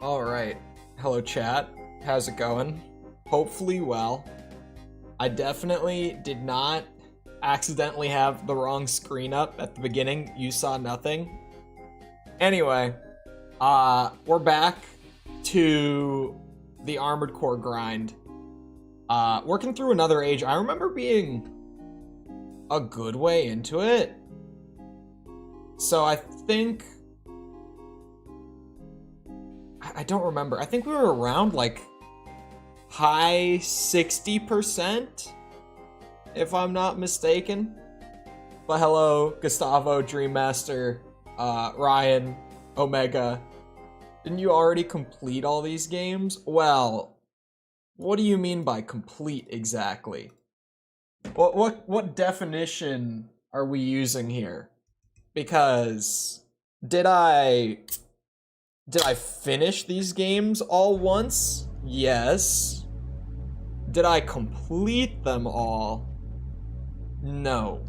Alright. Hello, chat. How's it going? Hopefully well. I definitely did not accidentally have the wrong screen up at the beginning. You saw nothing. Anyway, we're back to the Armored Core grind. Working through another age. I remember being a good way into it. So I think... I don't remember. I think we were around like high 60%, if I'm not mistaken. But hello, Gustavo, Dreammaster, Ryan, Omega. Didn't you already complete all these games? Well, what do you mean by complete exactly? What definition are we using here? Because did I finish these games all once? Yes. Did I complete them all? No.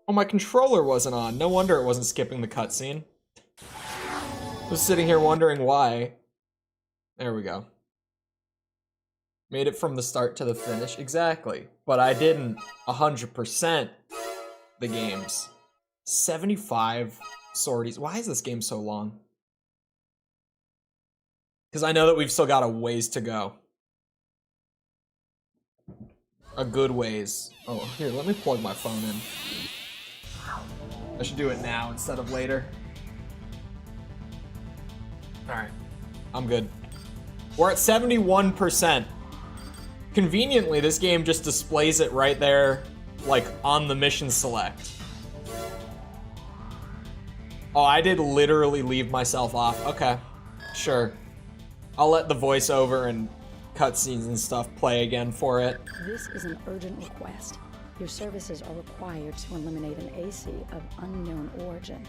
Oh, my controller wasn't on. No wonder it wasn't skipping the cutscene. I was sitting here wondering why. There we go. Made it from the start to the finish. Exactly. But I didn't 100% the games. 75 sorties. Why is this game so long? Because I know that we've still got a ways to go. A good ways. Oh, here, let me plug my phone in. I should do it now instead of later. Alright, I'm good. We're at 71%. Conveniently, this game just displays it right there, like, on the mission select. Oh, I did literally leave myself off. Okay, sure. I'll let the voiceover and cutscenes and stuff play again for it. This is an urgent request. Your services are required to eliminate an AC of unknown origin.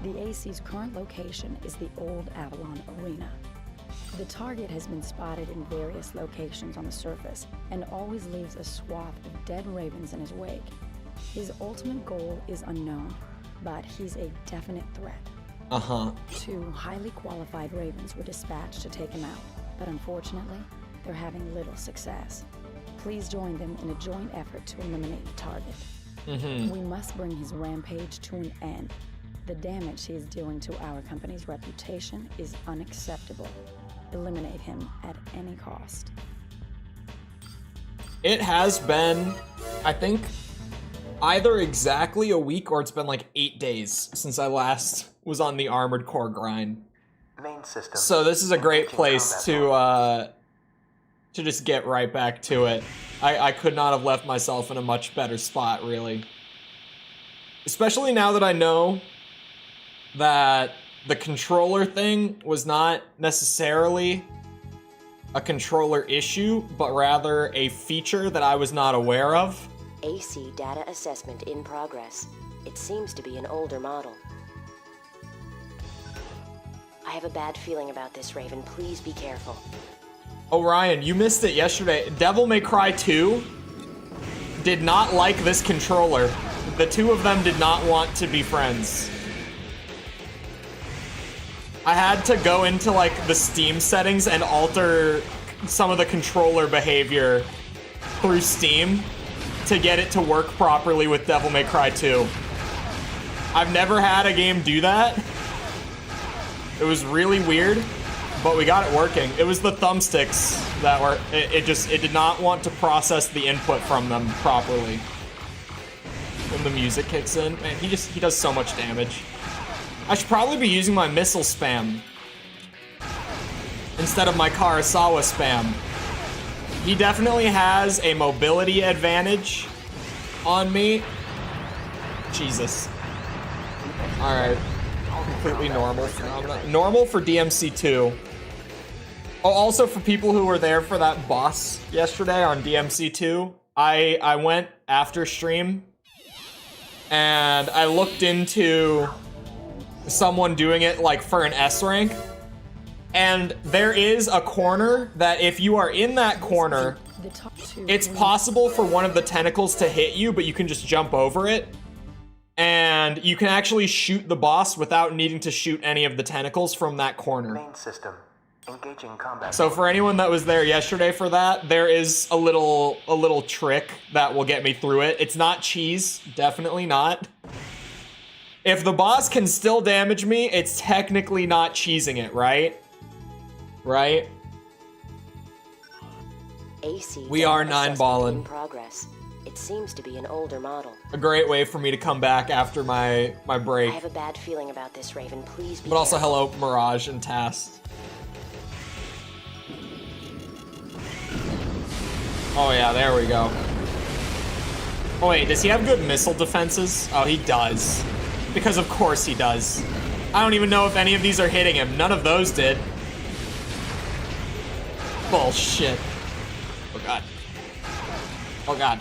The AC's current location is the old Avalon Arena. The target has been spotted in various locations on the surface and always leaves a swath of dead ravens in his wake. His ultimate goal is unknown, but he's a definite threat. Two highly qualified ravens were dispatched to take him out, but unfortunately, they're having little success. Please join them in a joint effort to eliminate the target. We must bring his rampage to an end. The damage he is doing to our company's reputation is unacceptable. Eliminate him at any cost. It has been, I think, either exactly a week or it's been like 8 days since I last was on the Armored Core grind. Main system. So this is a great place to just get right back to it. I could not have left myself in a much better spot, really. Especially now that I know that the controller thing was not necessarily a controller issue, but rather a feature that I was not aware of. AC data assessment in progress. It seems to be an older model. I have a bad feeling about this, Raven. Please be careful. Oh, Ryan, you missed it yesterday. Devil May Cry 2 did not like this controller. The two of them did not want to be friends. I had to go into, like, the Steam settings and alter some of the controller behavior through Steam to get it to work properly with Devil May Cry 2. I've never had a game do that. It was really weird, but we got it working. It was the thumbsticks that were, it did not want to process the input from them properly. When the music kicks in, man, he does so much damage. I should probably be using my missile spam instead of my Karasawa spam. He definitely has a mobility advantage on me. Jesus. Alright. Completely normal for normal for DMC2. Oh, also for people who were there for that boss yesterday on DMC2, I went after stream and I looked into someone doing it like for an S rank, and there is a corner that if you are in that corner, it's possible for one of the tentacles to hit you, but you can just jump over it. And you can actually shoot the boss without needing to shoot any of the tentacles from that corner. Main system. Engaging combat. So for anyone that was there yesterday for that, there is a little trick that will get me through it. It's not cheese, definitely not. If the boss can still damage me, it's technically not cheesing it, right? Right? AC We are data assessment 9-balling. in progress. It seems to be an older model. A great way for me to come back after my break. I have a bad feeling about this, Raven. Please be But also careful. hello, Mirage and Task. Oh yeah, there we go. Oh wait, does he have good missile defenses? Oh, he does. Because of course he does. I don't even know if any of these are hitting him. None of those did. Bullshit. Oh god. Oh god.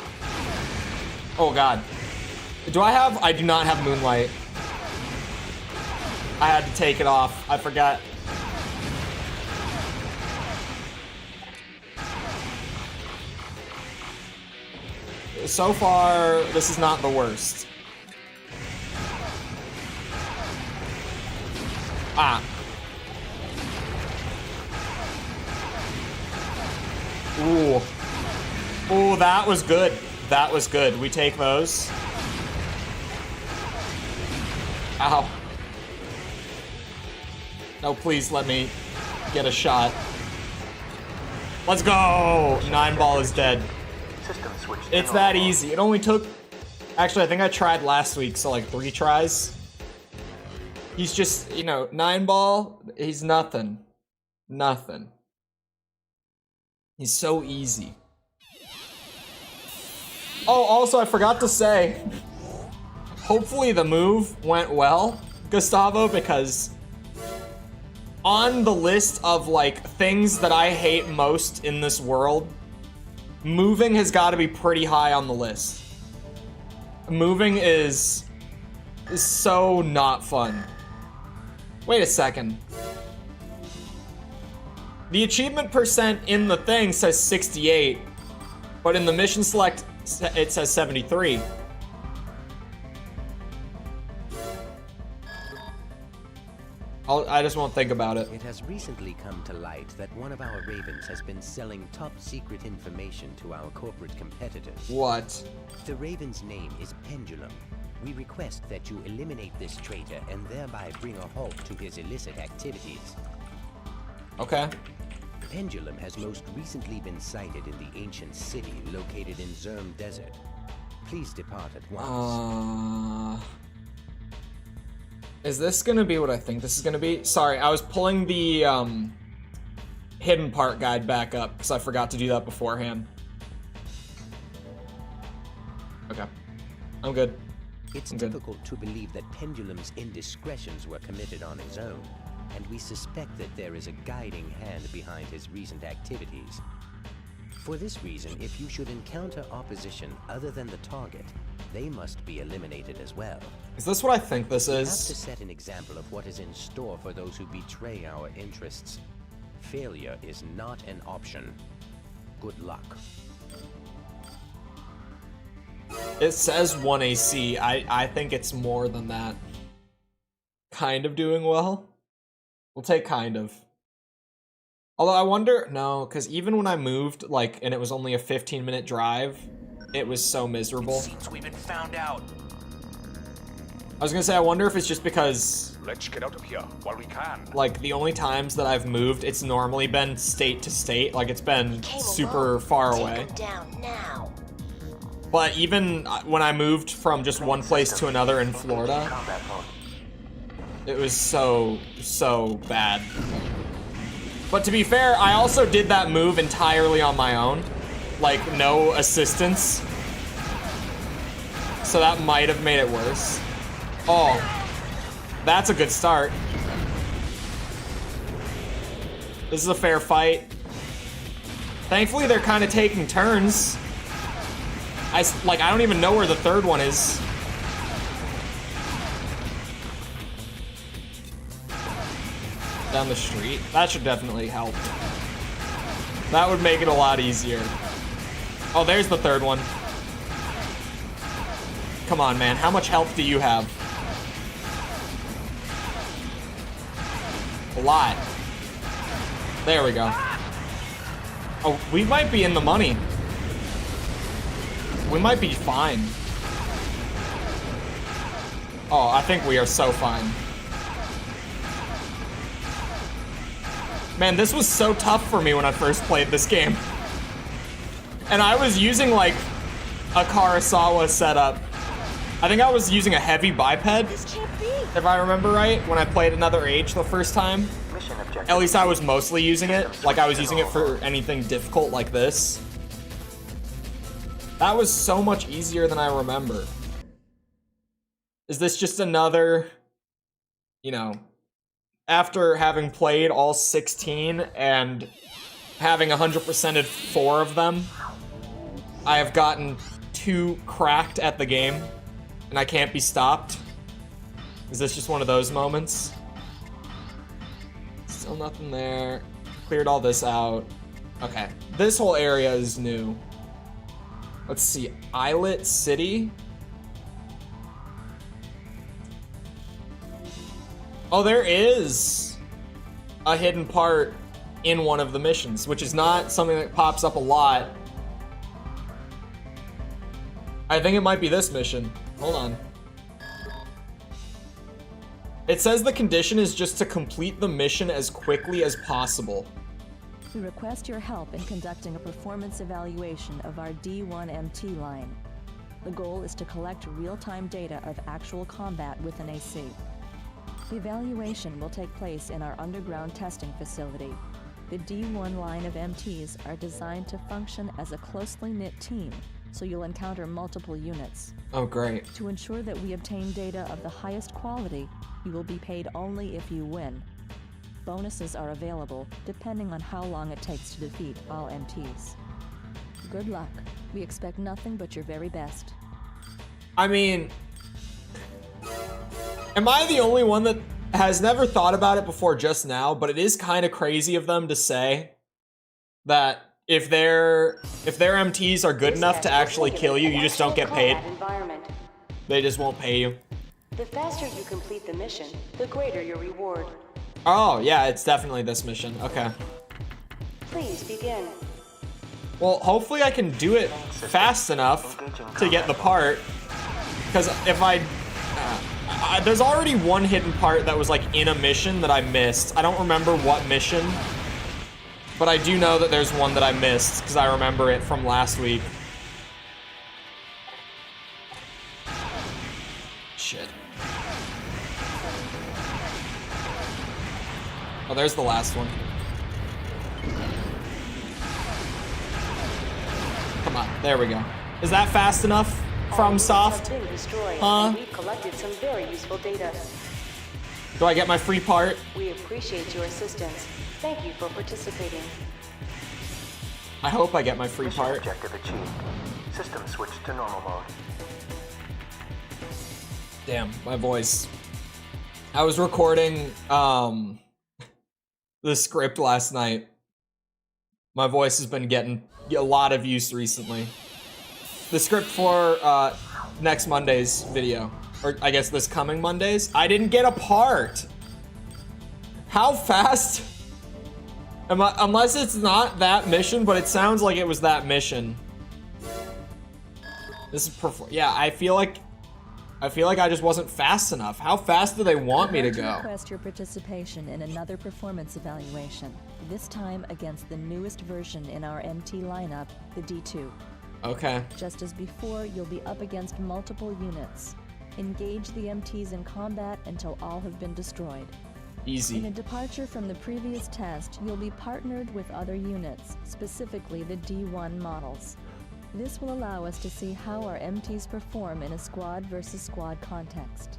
Oh god. Do I have? I do not have Moonlight. I had to take it off. I forgot. So far, this is not the worst. Ah. Ooh. Ooh, that was good. That was good. We take those. Ow. No, please let me get a shot. Let's go! 9-ball is dead. System switch. It's that easy. It only took... Actually, I think I tried last week, so like 3 tries. He's just, you know, 9-ball, he's nothing. Nothing. He's so easy. Oh, also, I forgot to say, hopefully the move went well, Gustavo, because on the list of, like, things that I hate most in this world, moving has got to be pretty high on the list. Moving is so not fun. Wait a second. The achievement percent in the thing says 68, but in the mission select, it says 73. I just won't think about it. It has recently come to light that one of our Ravens has been selling top secret information to our corporate competitors. What? The Raven's name is Pendulum. We request that you eliminate this traitor and thereby bring a halt to his illicit activities. Okay. Pendulum has most recently been sighted in the ancient city located in Zerm Desert. Please depart at once. Is this gonna be what I think this is gonna be? Sorry, I was pulling the hidden part guide back up because I forgot to do that beforehand. Okay. I'm good. It's I'm good. difficult to believe that Pendulum's indiscretions were committed on his own, and we suspect that there is a guiding hand behind his recent activities. For this reason, if you should encounter opposition other than the target, they must be eliminated as well. Is this what I think this We have to is? set an example of what is in store for those who betray our interests. Failure is not an option. Good luck. It says 1 AC. I think it's more than that. Kind of doing well. We'll take kind of. Although I wonder, no, because even when I moved, like, and it was only a 15-minute drive, it was so miserable. Seems we've been found out. I was gonna say, I wonder if it's just because, Let's get out of here while we can. like, the only times that I've moved, it's normally been state to state, like, it's been Came super along. far Take away. them down now. But even when I moved from just one place to another in Florida, Combat mode. it was so bad. But to be fair, I also did that move entirely on my own. Like, no assistance. So that might have made it worse. Oh, that's a good start. This is a fair fight. Thankfully, they're kind of taking turns. I don't even know where the third one is. Down the street? That should definitely help. That would make it a lot easier. Oh, there's the third one. Come on, man. How much health do you have? A lot. There we go. Oh, we might be in the money. We might be fine. Oh, I think we are so fine. Man, this was so tough for me when I first played this game. And I was using, like, a Karasawa setup. I think I was using a heavy biped, if I remember right, when I played Another Age the first time. Mission objective. At least I was mostly using it. Like, I was using it for anything difficult like this. That was so much easier than I remember. Is this just another, you know, after having played all 16 and having 100%ed 4 of them, I have gotten too cracked at the game and I can't be stopped? Is this just one of those moments? Still nothing there. Cleared all this out. Okay, this whole area is new. Let's see, Islet City? Oh, there is a hidden part in one of the missions, which is not something that pops up a lot. I think it might be this mission. Hold on. It says the condition is just to complete the mission as quickly as possible. We request your help in conducting a performance evaluation of our D1MT line. The goal is to collect real-time data of actual combat with an AC. The evaluation will take place in our underground testing facility. The D1 line of MTs are designed to function as a closely knit team, so you'll encounter multiple units. Oh, great. To ensure that we obtain data of the highest quality, you will be paid only if you win. Bonuses are available depending on how long it takes to defeat all MTs. Good luck. We expect nothing but your very best. I mean, am I the only one that has never thought about it before just now? But it is kind of crazy of them to say that if their MTs are good enough to actually kill you, you just don't get paid. They just won't pay you. The faster you complete the mission, the greater your reward. Oh, yeah, it's definitely this mission. Okay. Please begin. Well, hopefully I can do it fast enough to get the part. Because if there's already one hidden part that was like in a mission that I missed. I don't remember what mission, but I do know that there's one that I missed because I remember it from last week. Shit. Oh, there's the last one. Come on, there we go. Is that fast enough? FromSoft? Huh? We've collected some very useful data. Do I get my free part? We appreciate your assistance. Thank you for participating. I hope I get my free Mission part. objective achieved. System switched to normal mode. Damn, my voice. I was recording the script last night. My voice has been getting a lot of use recently. The script for next Monday's video, or I guess this coming Monday's. I didn't get a part. How fast? Unless it's not that mission, but it sounds like it was that mission. This is yeah. I feel like I just wasn't fast enough. How fast do they want me to go? Request your participation in another performance evaluation. This time against the newest version in our MT lineup, the D2. Okay. Just as before, you'll be up against multiple units. Engage the MTs in combat until all have been destroyed. Easy. In a departure from the previous test, you'll be partnered with other units, specifically the D1 models. This will allow us to see how our MTs perform in a squad versus squad context.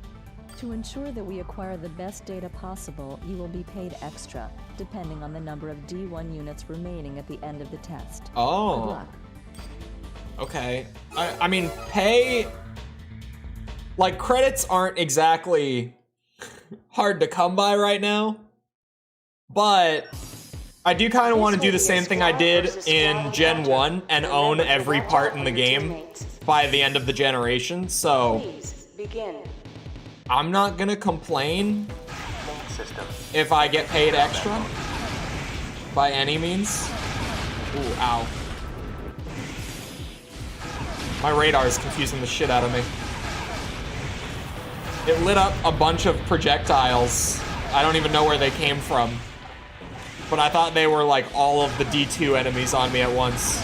To ensure that we acquire the best data possible, you will be paid extra, depending on the number of D1 units remaining at the end of the test. Oh. Good luck. Okay. I mean, pay... Like, credits aren't exactly hard to come by right now. But I do kind of want to do the same thing I did in Gen 1 and own every part in the game by the end of the generation, so Please begin. I'm not gonna complain Main system. if I get paid extra by any means. Ooh, ow. My radar is confusing the shit out of me. It lit up a bunch of projectiles. I don't even know where they came from. But I thought they were like all of the D2 enemies on me at once.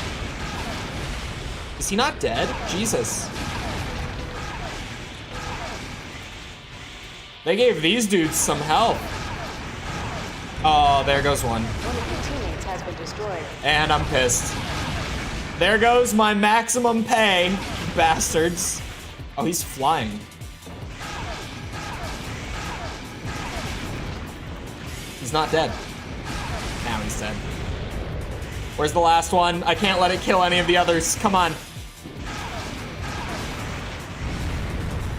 Is he not dead? Jesus. They gave these dudes some help. Oh, there goes one. One of your teammates has been destroyed. And I'm pissed. There goes my maximum pay, bastards. Oh, he's flying. He's not dead. Now he's dead. Where's the last one? I can't let it kill any of the others. Come on.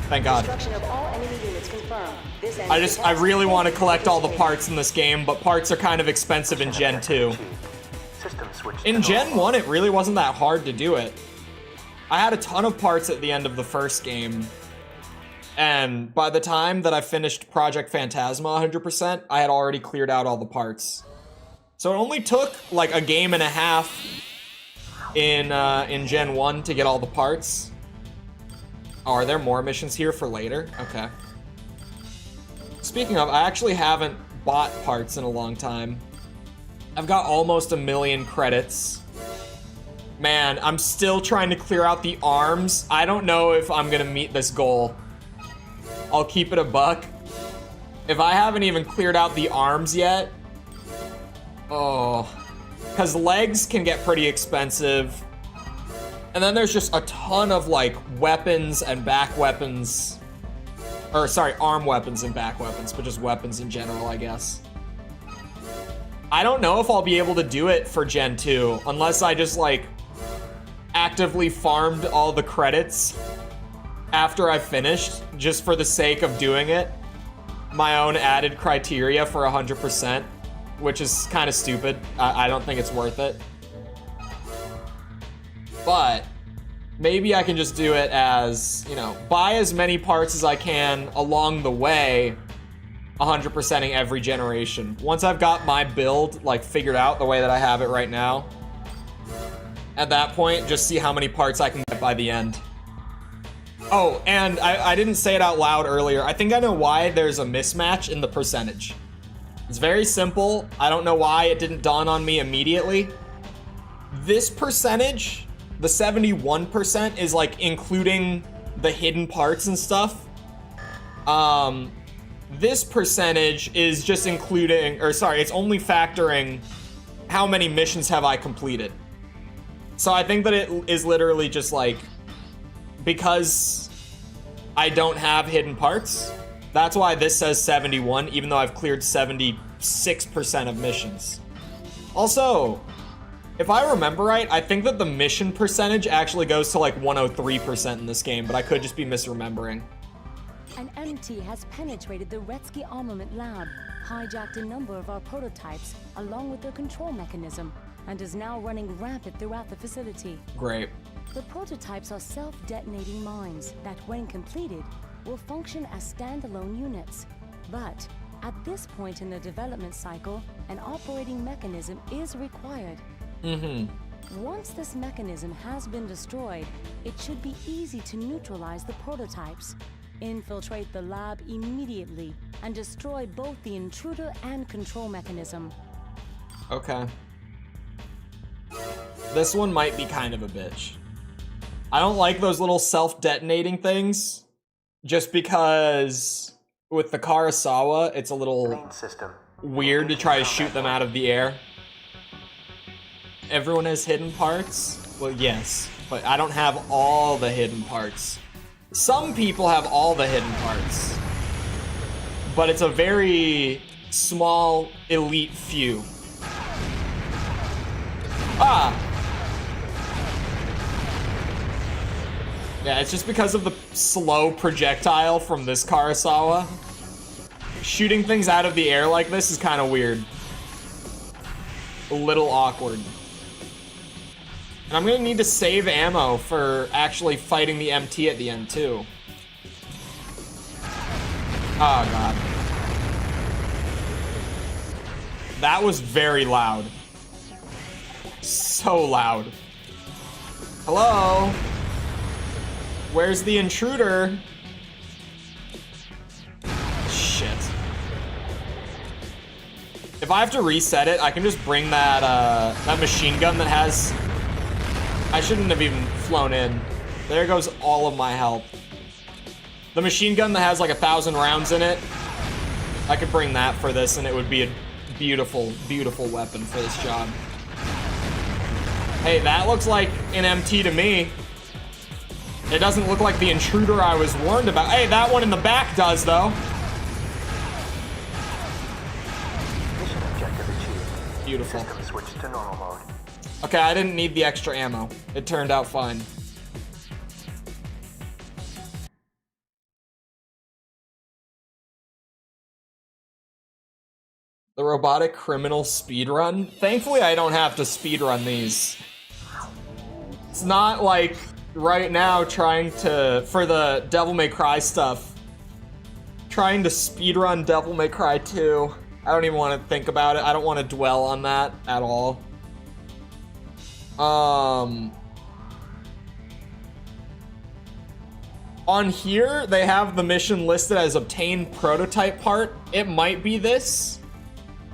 Thank God. Destruction of all enemy units confirmed. This ends I the really task. want to collect all the parts in this game, but parts are kind of expensive in Gen 2. System switch to In Gen normal 1, it really wasn't that hard to do it. I had a ton of parts at the end of the first game, and by the time that I finished Project Phantasma 100%, I had already cleared out all the parts. So it only took like a game and a half in Gen 1 to get all the parts. Oh, are there more missions here for later? Okay. Speaking of, I actually haven't bought parts in a long time. I've got almost 1 million credits. Man, I'm still trying to clear out the arms. I don't know if I'm gonna meet this goal. I'll keep it a buck. If I haven't even cleared out the arms yet, oh, because legs can get pretty expensive. And then there's just a ton of like weapons and back weapons. Or sorry, arm weapons and back weapons, but just weapons in general, I guess. I don't know if I'll be able to do it for Gen 2 unless I just like actively farmed all the credits after I finished just for the sake of doing it. My own added criteria for 100%, which is kind of stupid. I don't think it's worth it. But maybe I can just do it as, you know, buy as many parts as I can along the way, 100%ing every generation. Once I've got my build like figured out the way that I have it right now, at that point, just see how many parts I can get by the end. Oh, and I didn't say it out loud earlier. I think I know why there's a mismatch in the percentage. It's very simple. I don't know why it didn't dawn on me immediately. This percentage, the 71%, is like including the hidden parts and stuff. This percentage is just including, or sorry, it's only factoring how many missions have I completed. So I think that it is literally just like, because I don't have hidden parts, that's why this says 71, even though I've cleared 76% of missions. Also, if I remember right, I think that the mission percentage actually goes to like 103% in this game, but I could just be misremembering. An MT has penetrated the Retsky armament lab, hijacked a number of our prototypes along with their control mechanism, and is now running rampant throughout the facility. Great. The prototypes are self-detonating mines that, when completed, will function as standalone units. But at this point in the development cycle, an operating mechanism is required. Once this mechanism has been destroyed, it should be easy to neutralize the prototypes, infiltrate the lab immediately, and destroy both the intruder and control mechanism. Okay. This one might be kind of a bitch. I don't like those little self-detonating things, just because with the Karasawa, it's a little main system. weird to try to shoot them out of the air. Everyone has hidden parts? Well, yes, but I don't have all the hidden parts. Some people have all the hidden parts, but it's a very small, elite few. Ah! Yeah, it's just because of the slow projectile from this Karasawa. Shooting things out of the air like this is kind of weird. A little awkward. And I'm gonna need to save ammo for actually fighting the MT at the end too. Oh god. That was very loud. So loud. Hello? Where's the intruder? Shit. If I have to reset it, I can just bring that that machine gun that has... I shouldn't have even flown in. There goes all of my health. The machine gun that has like 1,000 rounds in it, I could bring that for this and it would be a beautiful, beautiful weapon for this job. Hey, that looks like an MT to me. It doesn't look like the intruder I was warned about. Hey, that one in the back does, though. Mission objective achieved. Beautiful. System switched to normal mode. Okay, I didn't need the extra ammo. It turned out fine. The robotic criminal speedrun? Thankfully, I don't have to speedrun these. It's not like right now trying to, for the Devil May Cry stuff, trying to speedrun Devil May Cry 2. I don't even want to think about it. I don't want to dwell on that at all. On here, they have the mission listed as obtain prototype part. It might be this.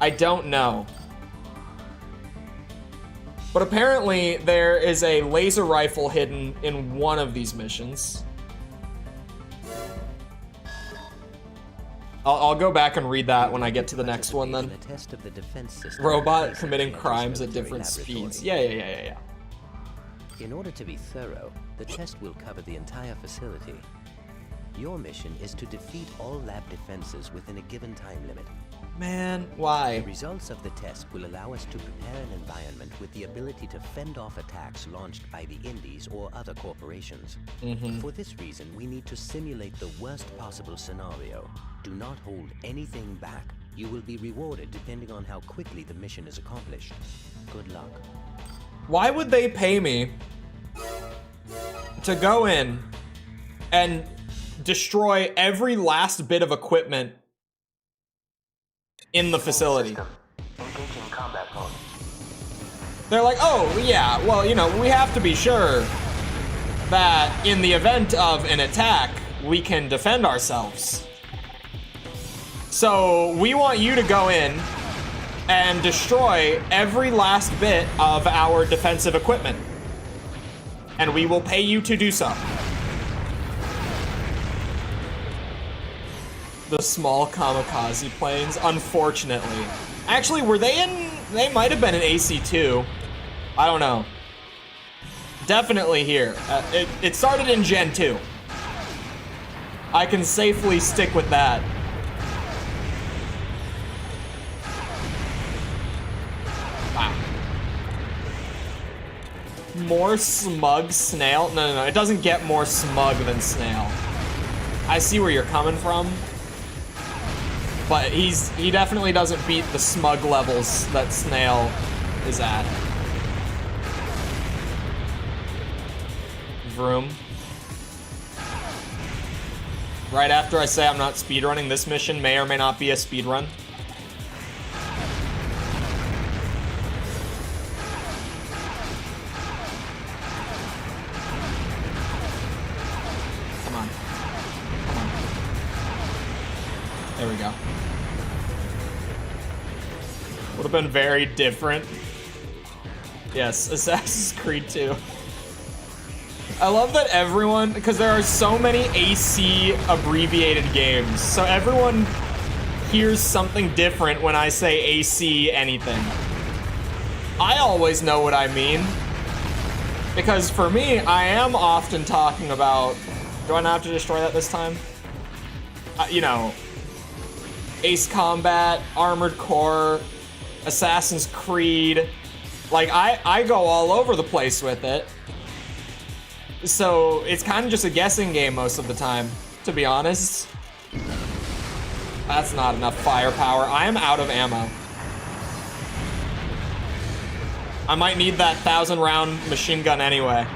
I don't know. But apparently there is a laser rifle hidden in one of these missions. I'll go back and read that when I get to the next one then. Robot committing crimes at different speeds. Yeah. In order to be thorough, the test will cover the entire facility. Your mission is to defeat all lab defenses within a given time limit. Man, why? The results of the test will allow us to prepare an environment with the ability to fend off attacks launched by the Indies or other corporations. For this reason, we need to simulate the worst possible scenario. Do not hold anything back. You will be rewarded depending on how quickly the mission is accomplished. Good luck. Why would they pay me to go in and destroy every last bit of equipment in the facility? Engaging combat mode. They're like, oh, yeah, well, you know, we have to be sure that in the event of an attack, we can defend ourselves. So we want you to go in and destroy every last bit of our defensive equipment. And we will pay you to do so. The small kamikaze planes, unfortunately. Actually, were they in... They might have been in AC2. I don't know. Definitely here. It started in Gen 2. I can safely stick with that. Wow. More smug snail? No. It doesn't get more smug than snail. I see where you're coming from. But he definitely doesn't beat the smug levels that Snail is at. Vroom. Right after I say I'm not speedrunning, this mission may or may not be a speedrun. Come on. There we go. Would have been very different. Yes, Assassin's Creed 2. I love that everyone, because there are so many AC abbreviated games, so everyone hears something different when I say AC anything. I always know what I mean, because for me, I am often talking about, do I not have to destroy that this time? You know, Ace Combat, Armored Core, Assassin's Creed. Like, I go all over the place with it. So it's kind of just a guessing game most of the time, to be honest. That's not enough firepower. I am out of ammo. I might need that 1,000-round machine gun anyway.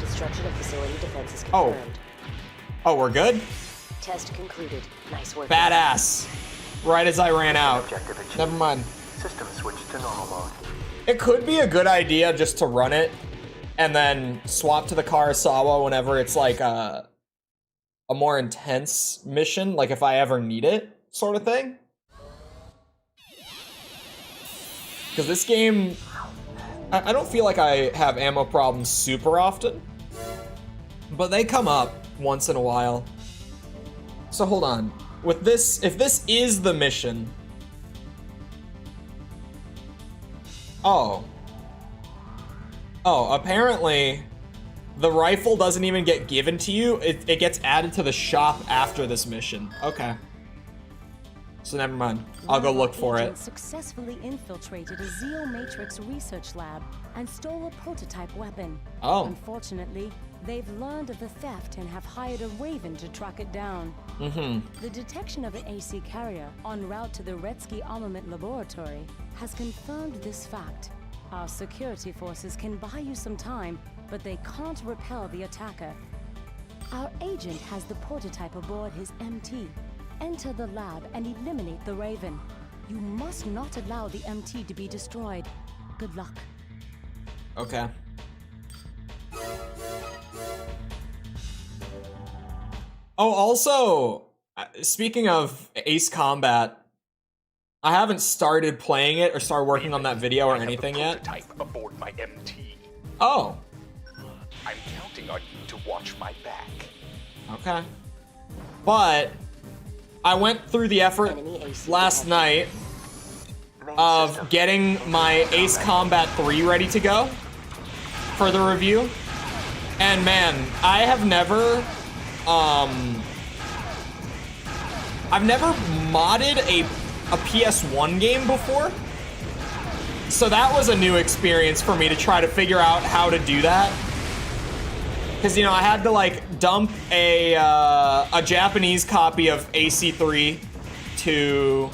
Destruction of facility defenses Oh. confirmed. Oh, we're good? Test concluded. Nice work. Badass. Right as I ran out. Objective achieved. Never mind. System switched to normal mode. It could be a good idea just to run it and then swap to the Karasawa whenever it's like a more intense mission, like if I ever need it, sort of thing. Because this game, I don't feel like I have ammo problems super often, but they come up once in a while. So hold on. With this, if this is the mission... Oh, apparently the rifle doesn't even get given to you. It gets added to the shop after this mission. Okay. So never mind. I'll go look for it. Successfully infiltrated a Zeo Matrix research lab and stole a prototype weapon. Oh. Unfortunately, they've learned of the theft and have hired a Raven to track it down. The detection of an AC carrier en route to the Retsky Armament Laboratory has confirmed this fact. Our security forces can buy you some time, but they can't repel the attacker. Our agent has the prototype aboard his MT. Enter the lab and eliminate the Raven. You must not allow the MT to be destroyed. Good luck. Okay. Oh, also, speaking of Ace Combat, I haven't started playing it or started working on that video or anything yet. Prototype aboard my MT. Oh, I'm counting on you to watch my back. okay. But I went through the effort Enemy AC last detected. night Main of system. getting my Ace Combat 3 ready to go for the review. And man, I have never, I've never modded a PS1 game before. So that was a new experience for me to try to figure out how to do that. Because, you know, I had to like dump a Japanese copy of AC3 to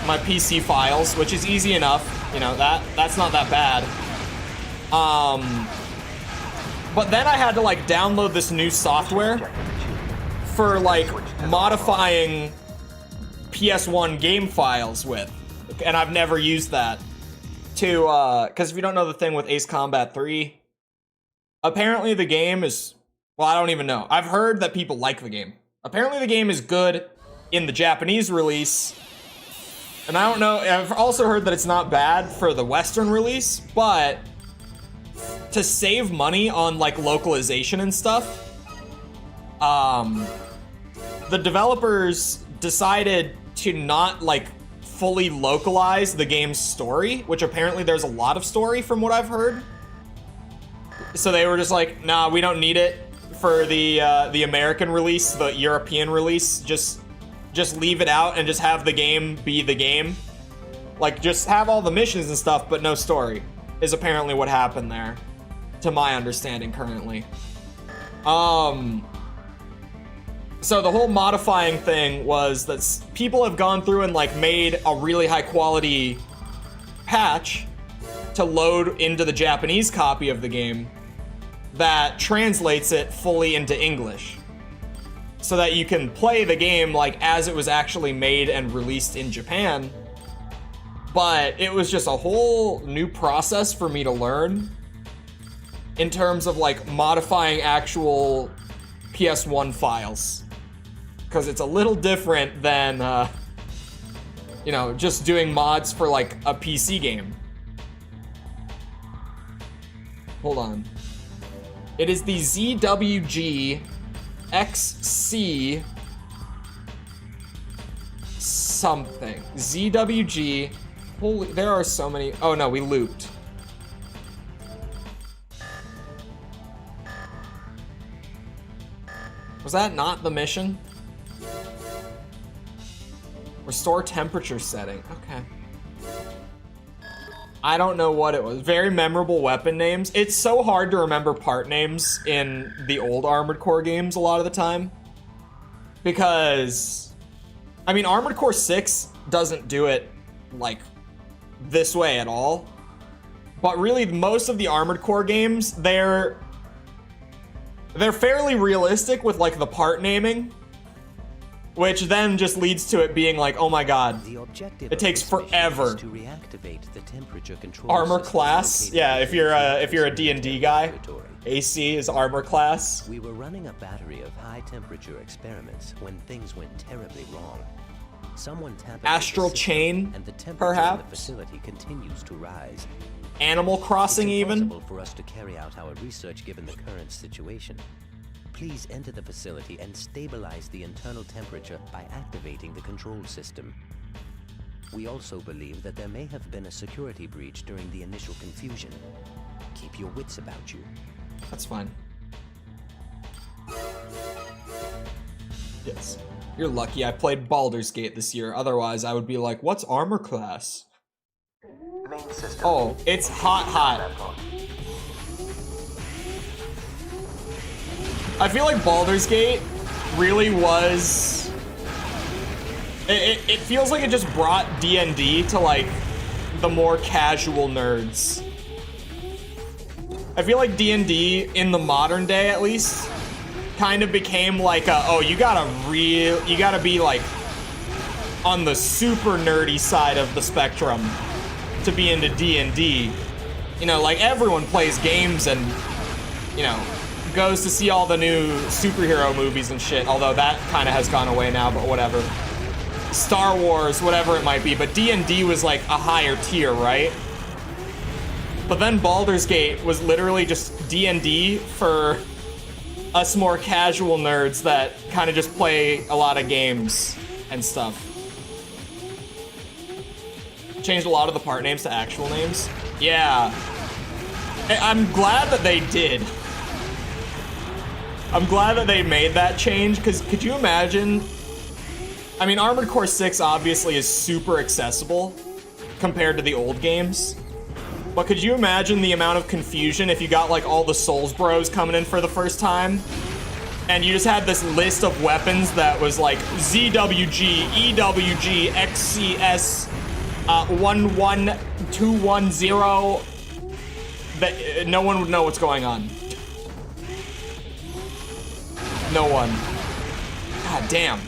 my PC files, which is easy enough. You know, that's not that bad. But then I had to like download this new software Objective achieved. for like modifying PS1 game files with, and I've never used that to because if you don't know the thing with Ace Combat 3, apparently the game is, well, I don't even know. I've heard that people like the game. Apparently the game is good in the Japanese release, and I don't know, I've also heard that it's not bad for the Western release, but to save money on like localization and stuff, the developers decided to not like fully localize the game's story, which apparently there's a lot of story from what I've heard. So they were just like, nah, we don't need it for the American release, the European release. Just leave it out and just have the game be the game. Like, just have all the missions and stuff, but no story, is apparently what happened there, to my understanding currently. So the whole modifying thing was that people have gone through and like made a really high quality patch to load into the Japanese copy of the game that translates it fully into English so that you can play the game like as it was actually made and released in Japan. But it was just a whole new process for me to learn in terms of like modifying actual PS1 files. Because it's a little different than, you know, just doing mods for like a PC game. Hold on. It is the ZWG XC something. ZWG. Holy, there are so many. Oh no, we looped. Was that not the mission? Restore temperature setting. Okay. I don't know what it was. Very memorable weapon names. It's so hard to remember part names in the old Armored Core games a lot of the time. Because, I mean, Armored Core 6 doesn't do it like this way at all. But really, most of the Armored Core games, they're fairly realistic with like the part naming, which then just leads to it being like, oh my god, The objective it takes forever. to reactivate the temperature control Armor system class, located yeah. in If you're a the D&D guy, laboratory. AC is armor class. We were running a battery of high-temperature experiments when things went terribly wrong. Someone tampered with the Astral system, Chain, and the temperature in the perhaps? facility continues to rise. Animal Crossing, It's even. impossible for us to carry out our research given the current situation. Please enter the facility and stabilize the internal temperature by activating the control system. We also believe that there may have been a security breach during the initial confusion. Keep your wits about you. That's fine. Yes. You're lucky I played Baldur's Gate this year. Otherwise, I would be like, what's armor class? Main system. Oh, it's hot. I feel like Baldur's Gate really was... It feels like it just brought D&D to, like, the more casual nerds. I feel like D&D, in the modern day at least, kind of became like a, oh, you gotta be, like, on the super nerdy side of the spectrum to be into D&D. You know, like, everyone plays games and, you know, goes to see all the new superhero movies and shit, although that kind of has gone away now, but whatever. Star Wars, whatever it might be, but D&D was like a higher tier, right? But then Baldur's Gate was literally just D&D for us more casual nerds that kind of just play a lot of games and stuff. Changed a lot of the part names to actual names. Yeah. I'm glad that they did. I'm glad that they made that change, because could you imagine? I mean, Armored Core 6 obviously is super accessible compared to the old games. But could you imagine the amount of confusion if you got like all the Souls Bros coming in for the first time? And you just had this list of weapons that was like ZWG, EWG, XCS, 11210. That no one would know what's going on. No one. God damn.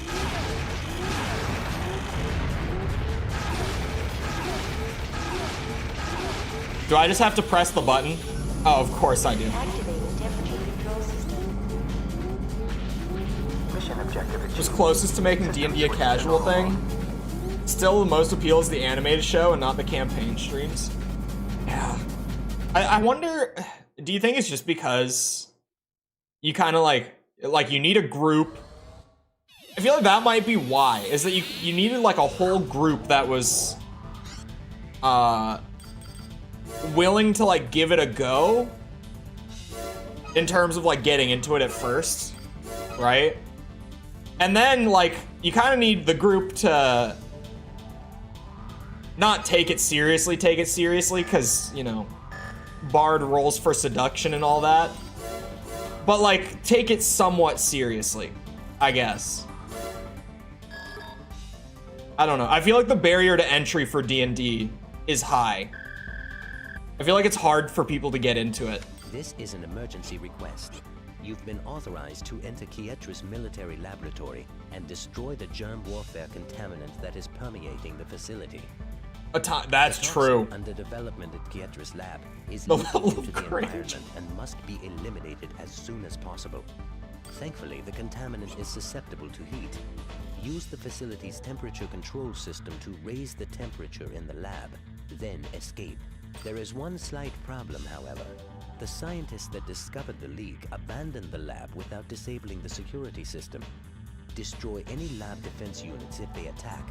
Do I just have to press the button? Oh, of course I do. Activating temperature control system. Mission objective What's achieved. closest to making D&D a casual thing? Still, the most appeal is the animated show and not the campaign streams. Yeah. I wonder, do you think it's just because you kind of like you need a group? I feel like that might be why, is that you needed like a whole group that was willing to like give it a go in terms of like getting into it at first, right? And then like you kind of need the group to not take it seriously because, you know, Bard rolls for seduction and all that, but like take it somewhat seriously, I guess. I don't know. I feel like the barrier to entry for D&D is high. I feel like it's hard for people to get into it. This is an emergency request. You've been authorized to enter Kietra's military laboratory and destroy the germ warfare contaminant that is permeating the facility. That's The true. toxin under development at Kietra's lab is The leaking level into of the cringe. environment and must be eliminated as soon as possible. Thankfully, the contaminant is susceptible to heat. Use the facility's temperature control system to raise the temperature in the lab, then escape. There is one slight problem, however. The scientists that discovered the leak abandoned the lab without disabling the security system. Destroy any lab defense units if they attack.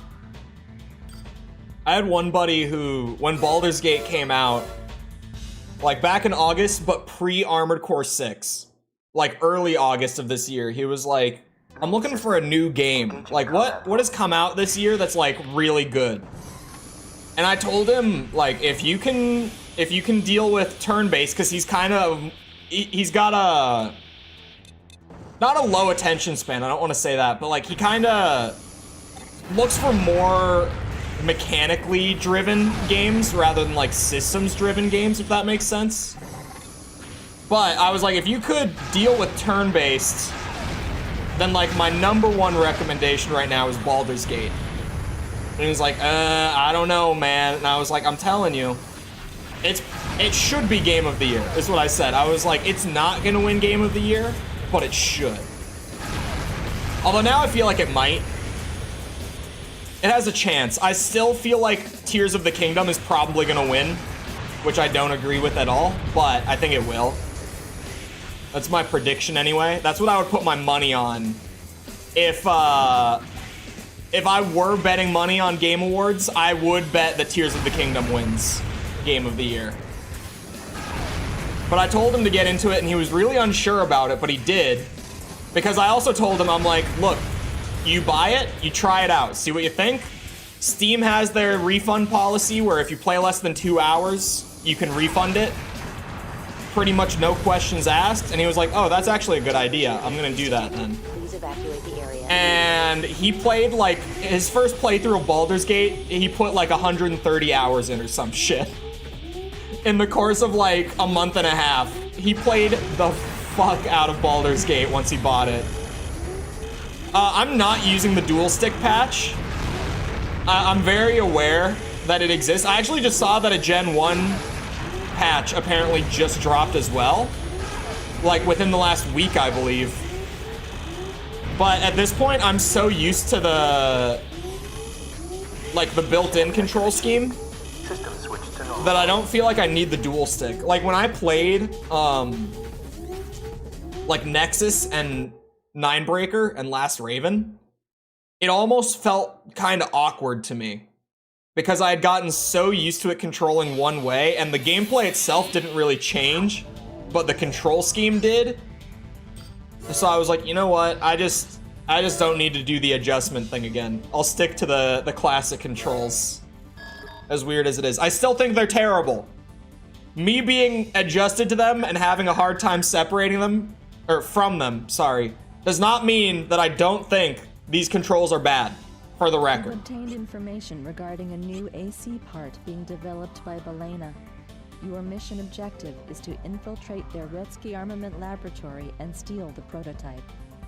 I had one buddy who, when Baldur's Gate came out, like back in August, but pre-Armored Core 6, like early August of this year, he was like, I'm looking for a new game. Like, what has come out this year that's like really good? And I told him, like, if you can deal with turn-based, because he's got a, not a low attention span, I don't want to say that, but like he kind of looks for more mechanically driven games rather than like systems driven games, if that makes sense. But I was like, if you could deal with turn-based, then like my #1 recommendation right now is Baldur's Gate. And he was like, I don't know, man. And I was like, I'm telling you, it should be Game of the Year, is what I said. I was like, it's not gonna win Game of the Year, but it should. Although now I feel like it might. It has a chance. I still feel like Tears of the Kingdom is probably gonna win, which I don't agree with at all, but I think it will. That's my prediction anyway. That's what I would put my money on. If I were betting money on Game Awards, I would bet that Tears of the Kingdom wins Game of the Year. But I told him to get into it, and he was really unsure about it, but he did. Because I also told him, I'm like, look, you buy it, you try it out, see what you think. Steam has their refund policy where if you play less than 2 hours, you can refund it. Pretty much no questions asked. And he was like, oh, that's actually a good idea. I'm gonna do that then. Please evacuate the area. And he played like, his first playthrough of Baldur's Gate, he put like 130 hours in or some shit. In the course of like a month and a half. He played the fuck out of Baldur's Gate once he bought it. I'm not using the dual stick patch. I'm very aware that it exists. I actually just saw that a Gen 1 patch apparently just dropped as well. Like within the last week, I believe. But at this point, I'm so used to the built-in control scheme System switched to normal. that I don't feel like I need the dual stick. Like when I played like Nexus and Ninebreaker and Last Raven, it almost felt kind of awkward to me because I had gotten so used to it controlling one way, and the gameplay itself didn't really change, but the control scheme did. So I was like, you know what? I just don't need to do the adjustment thing again. I'll stick to the classic controls. As weird as it is. I still think they're terrible. Me being adjusted to them and having a hard time separating them, or from them, sorry, does not mean that I don't think these controls are bad, for the We've record. obtained information regarding a new AC part being developed by Belena. Your mission objective is to infiltrate their Retsky armament laboratory and steal the prototype.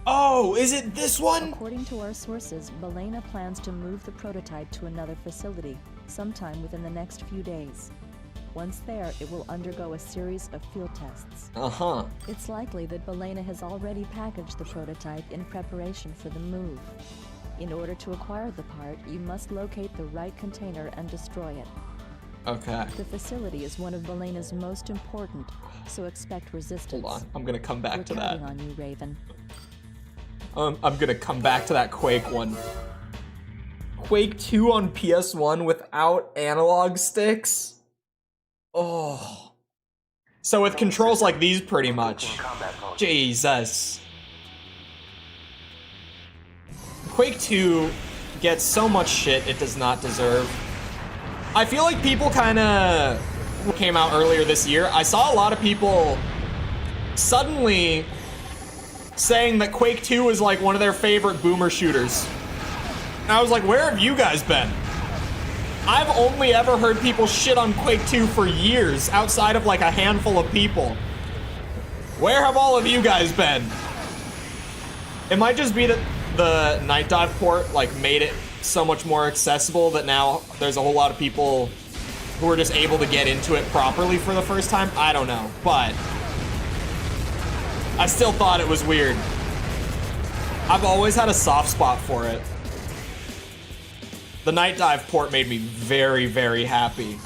Oh, is it this one? According to our sources, Belena plans to move the prototype to another facility sometime within the next few days. Once there, it will undergo a series of field tests. Uh-huh. It's likely that Belena has already packaged the prototype in preparation for the move. In order to acquire the part, you must locate the right container and destroy it. Okay. The facility is one of Belena's most important, so expect resistance. Hold on. I'm gonna come back We're to that. counting on you, Raven. I'm gonna come back to that Quake one. Quake 2 on PS1 without analog sticks? Oh. So with controls like these, pretty much. Combat mode. Jesus. Quake 2 gets so much shit it does not deserve. I feel like people kinda came out earlier this year. I saw a lot of people suddenly saying that Quake 2 is like one of their favorite boomer shooters. And I was like, where have you guys been? I've only ever heard people shit on Quake 2 for years, outside of like a handful of people. Where have all of you guys been? It might just be that the Night Dive port like made it so much more accessible that now there's a whole lot of people who are just able to get into it properly for the first time. I don't know, but I still thought it was weird. I've always had a soft spot for it. The Night Dive port made me very, very happy.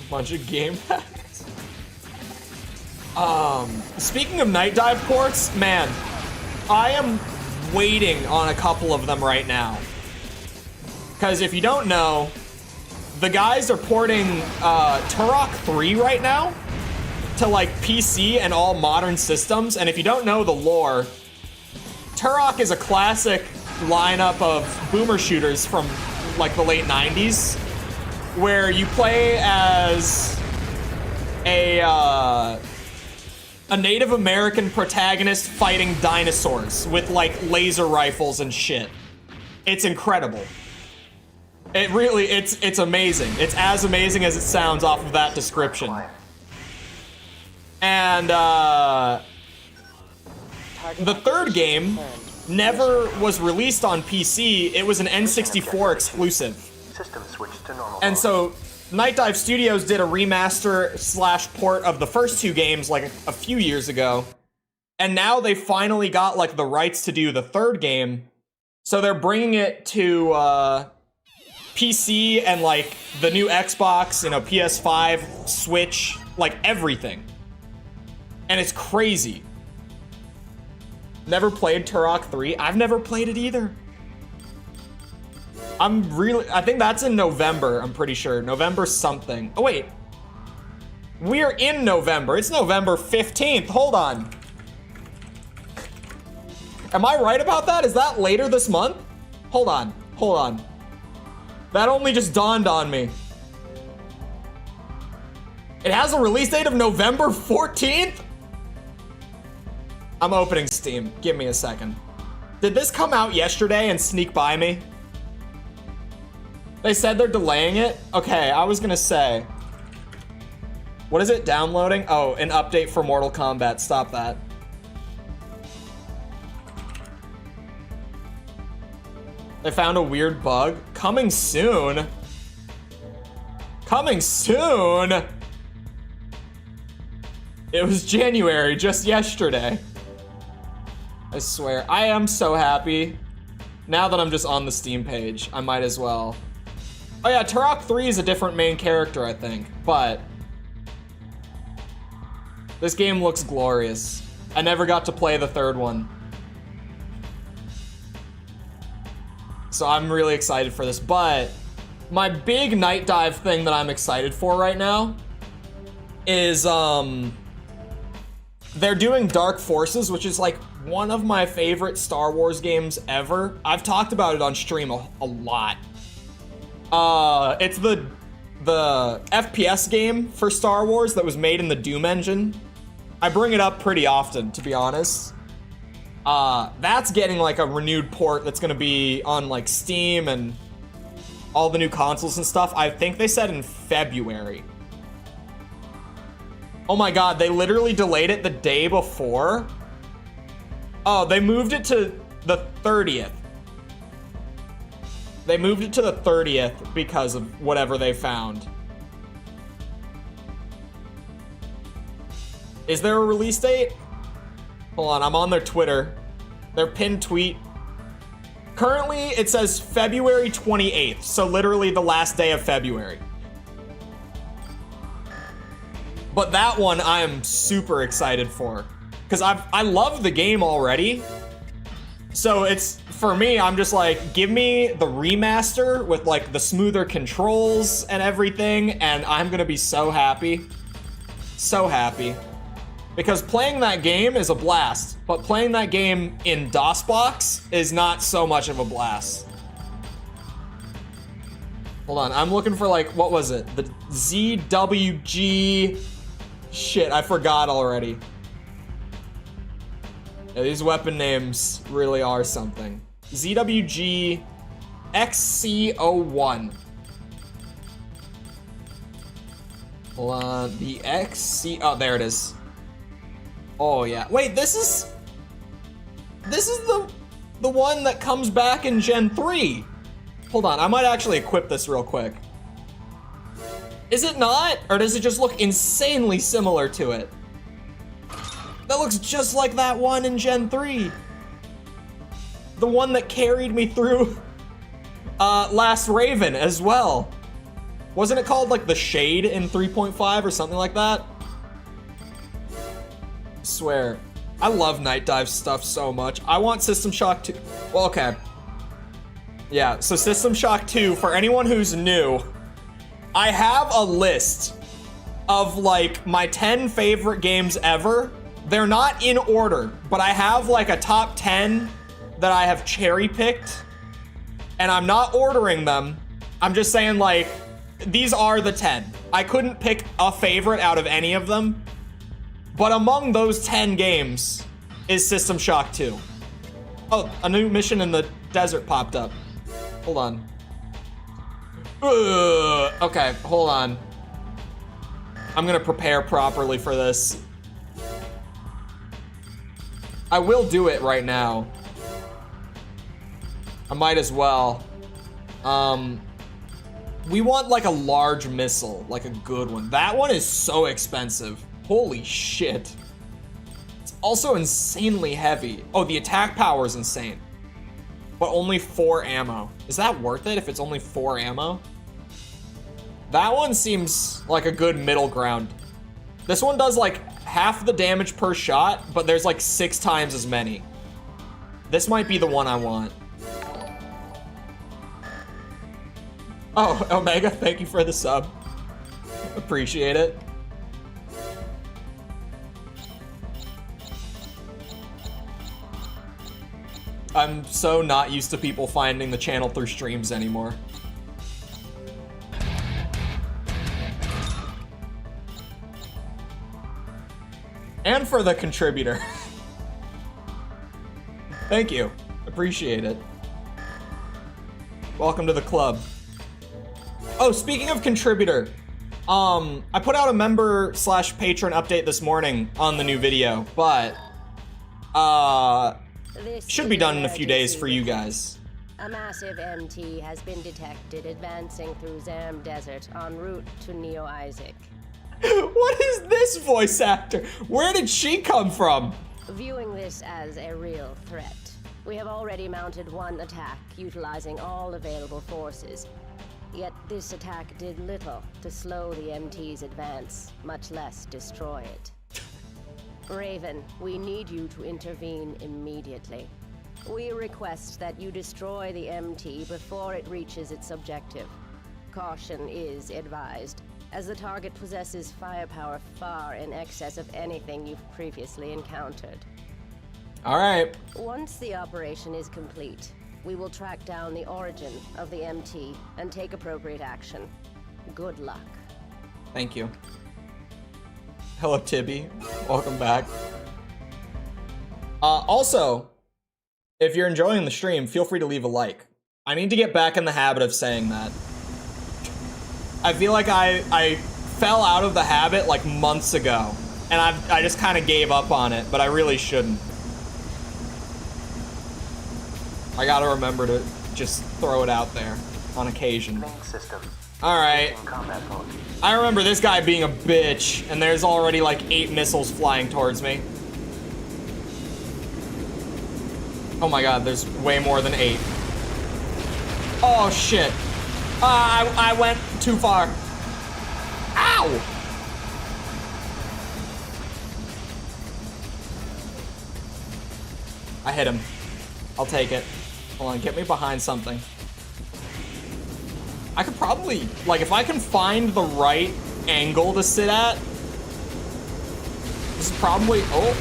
Bunch of game packs. Speaking of Night Dive ports, man, I am waiting on a couple of them right now. Because if you don't know, the guys are porting Turok 3 right now to like PC and all modern systems. And if you don't know the lore, Turok is a classic lineup of boomer shooters from like the late 90s, where you play as a a Native American protagonist fighting dinosaurs with like laser rifles and shit. It's incredible. It really, it's amazing. It's as amazing as it sounds off of that description. And the third game never was released on PC. It was an N64 exclusive. System switched to normal. And so Night Dive Studios did a remaster / port of the first two games like a few years ago. And now they finally got like the rights to do the third game. So they're bringing it to PC and like the new Xbox, you know, PS5, Switch, like everything. And it's crazy. Never played Turok 3. I've never played it either. I think that's in November, I'm pretty sure. November something. Oh, wait. We're in November. It's November 15th. Hold on. Am I right about that? Is that later this month? Hold on. Hold on. That only just dawned on me. It has a release date of November 14th? I'm opening Steam. Give me a second. Did this come out yesterday and sneak by me? They said they're delaying it? Okay, I was gonna say. What is it? Downloading? Oh, an update for Mortal Kombat. Stop that. They found a weird bug. Coming soon. Coming soon. It was January, just yesterday. I swear. I am so happy. Now that I'm just on the Steam page, I might as well. Oh yeah, Turok 3 is a different main character, I think, but this game looks glorious. I never got to play the third one. So I'm really excited for this, but my big Night Dive thing that I'm excited for right now is, they're doing Dark Forces, which is like one of my favorite Star Wars games ever. I've talked about it on stream a lot. It's the FPS game for Star Wars that was made in the Doom engine. I bring it up pretty often, to be honest. That's getting like a renewed port that's gonna be on like Steam and all the new consoles and stuff. I think they said in February. Oh my god, they literally delayed it the day before. Oh, they moved it to the 30th. They moved it to the 30th because of whatever they found. Is there a release date? Hold on, I'm on their Twitter. Their pinned tweet. Currently, it says February 28th, so literally the last day of February. But that one I am super excited for, because I love the game already. So it's, for me, I'm just like, give me the remaster with like the smoother controls and everything, and I'm gonna be so happy. So happy. Because playing that game is a blast, but playing that game in DOSBox is not so much of a blast. Hold on, I'm looking for like, what was it? The ZWG... Shit, I forgot already. Yeah, these weapon names really are something. ZWG XC01. Hold on, the XC... Oh, there it is. Oh, yeah. Wait, this is the one that comes back in Gen 3. Hold on, I might actually equip this real quick. Is it not? Or does it just look insanely similar to it? That looks just like that one in Gen 3. The one that carried me through Last Raven as well. Wasn't it called like the Shade in 3.5 or something like that? I swear. I love Night Dive stuff so much. I want System Shock 2. Well, okay. Yeah, so System Shock 2, for anyone who's new, I have a list of like my 10 favorite games ever. They're not in order, but I have like a top 10 that I have cherry picked, and I'm not ordering them. I'm just saying like, these are the 10. I couldn't pick a favorite out of any of them, But among those 10 games is System Shock 2. Oh, a new mission in the desert popped up. Hold on. Okay, hold on. I'm gonna prepare properly for this. I will do it right now. I might as well. We want like a large missile, like a good one. That one is so expensive. Holy shit. It's also insanely heavy. Oh, the attack power is insane. But only 4 ammo. Is that worth it if it's only 4 ammo? That one seems like a good middle ground. This one does like half the damage per shot, but there's like 6 times as many. This might be the one I want. Oh, Omega, thank you for the sub. Appreciate it. I'm so not used to people finding the channel through streams anymore. And for the contributor. Thank you. Appreciate it. Welcome to the club. Oh, speaking of contributor, I put out a member/patron update this morning on the new video, but should be done in a few days for you guys. A massive MT has been detected advancing through Zam Desert en route to Neo Isaac. What is this voice actor? Where did she come from? Viewing this as a real threat, we have already mounted one attack utilizing all available forces. Yet this attack did little to slow the MT's advance, much less destroy it. Raven, we need you to intervene immediately. We request that you destroy the MT before it reaches its objective. Caution is advised, as the target possesses firepower far in excess of anything you've previously encountered. All right. Once the operation is complete, we will track down the origin of the MT and take appropriate action. Good luck. Thank you. Hello, Tibby. Welcome back. Also, if you're enjoying the stream, feel free to leave a like. I need to get back in the habit of saying that. I feel like I fell out of the habit like months ago, and I just kind of gave up on it, but I really shouldn't. I gotta remember to just throw it out there on occasion. Main system. Alright. In combat mode. I remember this guy being a bitch, and there's already like 8 missiles flying towards me. Oh my god, there's way more than 8. Oh shit. I went too far. Ow! I hit him. I'll take it. Hold on, get me behind something. I could probably, like, if I can find the right angle to sit at. This is probably, oh.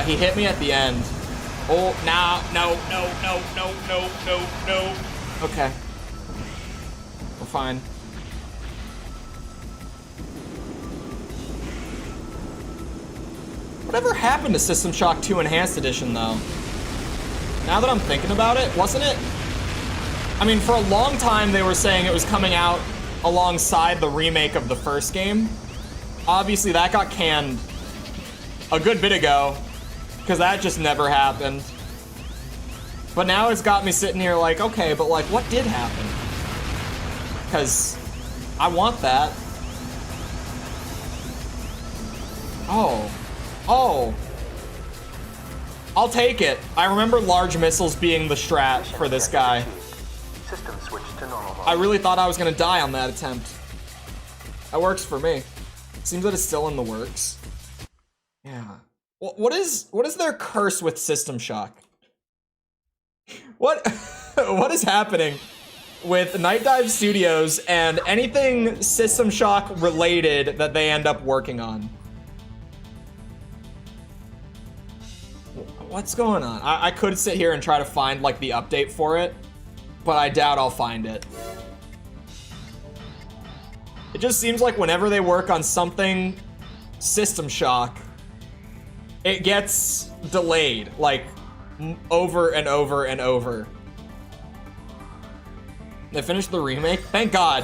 He hit me at the end. Oh, no. Okay. We're fine. Whatever happened to System Shock 2 Enhanced Edition, though? Now that I'm thinking about it, wasn't it? I mean, for a long time, they were saying it was coming out alongside the remake of the first game. Obviously, that got canned a good bit ago, because that just never happened. But now it's got me sitting here like, okay, but like, what did happen? Because I want that. Oh. I'll take it. I remember large missiles being the strat for this guy. System switched to normal mode. I really thought I was gonna die on that attempt. That works for me. Seems that it's still in the works. Yeah. What is their curse with System Shock? What is happening with Night Dive Studios and anything System Shock related that they end up working on? What's going on? I could sit here and try to find like the update for it, but I doubt I'll find it. It just seems like whenever they work on something System Shock, it gets delayed, like, over and over and over. They finished the remake? Thank God.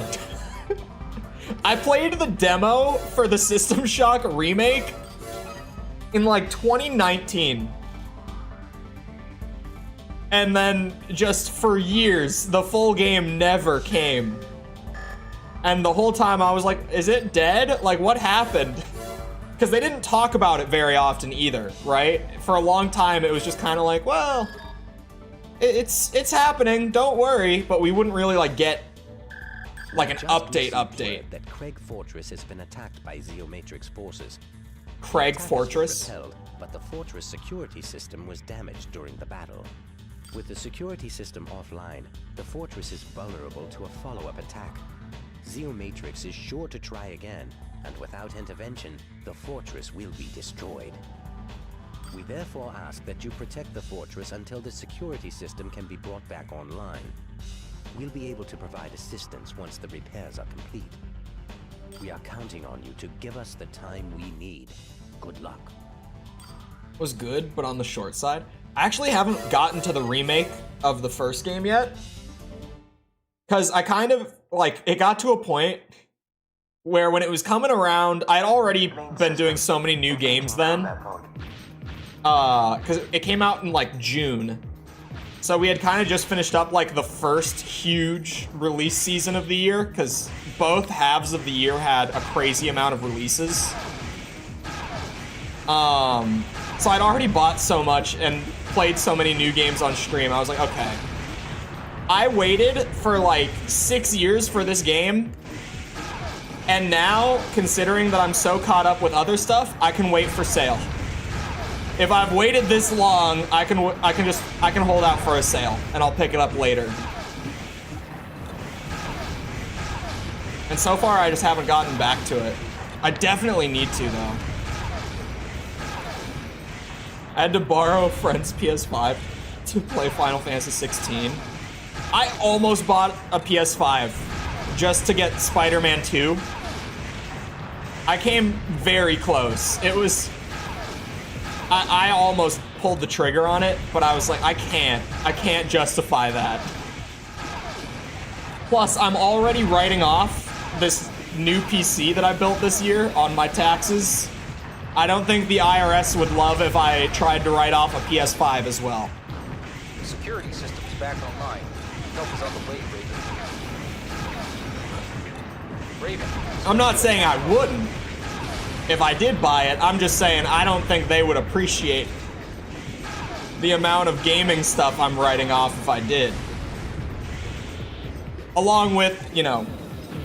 I played the demo for the System Shock remake in like 2019. And then just for years, the full game never came. And the whole time I was like, is it dead? Like, what happened? Because they didn't talk about it very often either, right? For a long time, it was just kind of like, well, it's happening, don't worry. But we wouldn't really like get like an update. That Craig Fortress has been attacked by Zeomatrix forces. Craig The attackers Fortress? were repelled, but the fortress security system was damaged during the battle. With the security system offline, the fortress is vulnerable to a follow-up attack. Zeomatrix is sure to try again, and without intervention, the fortress will be destroyed. We therefore ask that you protect the fortress until the security system can be brought back online. We'll be able to provide assistance once the repairs are complete. We are counting on you to give us the time we need. Good luck. Was good, but on the short side. I actually haven't gotten to the remake of the first game yet. Because I kind of, like, it got to a point where when it was coming around, I'd already been doing so many new games then. Because it came out in, like, June. So we had kind of just finished up, like, the first huge release season of the year, because both halves of the year had a crazy amount of releases. So I'd already bought so much and played so many new games on stream. I was like, okay. I waited for like 6 years for this game, and now, considering that I'm so caught up with other stuff, I can wait for sale. If I've waited this long, I can hold out for a sale, and I'll pick it up later. And so far, I just haven't gotten back to it. I definitely need to, though. I had to borrow a friend's PS5 to play Final Fantasy 16. I almost bought a PS5 just to get Spider-Man 2. I came very close. It was... I almost pulled the trigger on it, but I was like, I can't justify that. Plus, I'm already writing off this new PC that I built this year on my taxes. I don't think the IRS would love if I tried to write off a PS5 as well. The security system's back online. Help is on the way, Raven. I'm not saying I wouldn't if I did buy it. I'm just saying I don't think they would appreciate the amount of gaming stuff I'm writing off if I did. Along with, you know,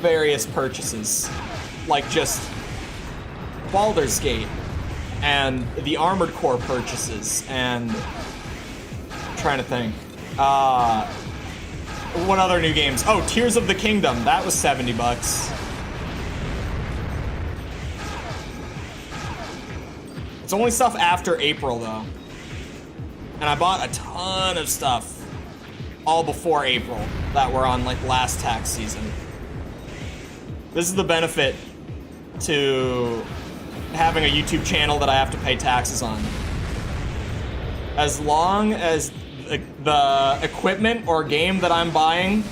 various purchases. Like just Baldur's Gate and the Armored Core purchases and... I'm trying to think. What other new games? Oh, Tears of the Kingdom. That was $70. It's only stuff after April, though. And I bought a ton of stuff all before April that were on, like, last tax season. This is the benefit to having a YouTube channel that I have to pay taxes on. As long as the equipment or game that I'm buying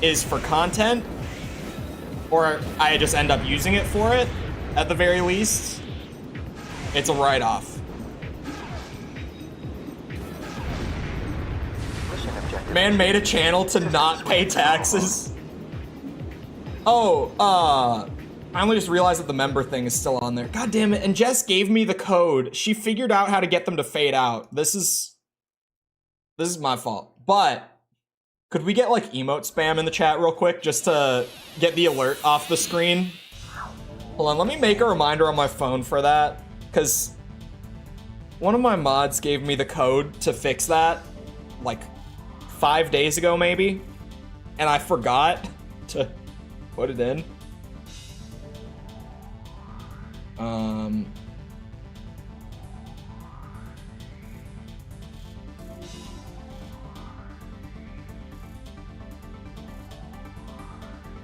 is for content, or I just end up using it for it, at the very least, it's a write-off. Man made a channel to not pay taxes. Oh, I only just realized that the member thing is still on there. God damn it, and Jess gave me the code. She figured out how to get them to fade out. This is my fault. But could we get like emote spam in the chat real quick just to get the alert off the screen? Hold on, let me make a reminder on my phone for that, because one of my mods gave me the code to fix that like 5 days ago maybe, and I forgot to put it in.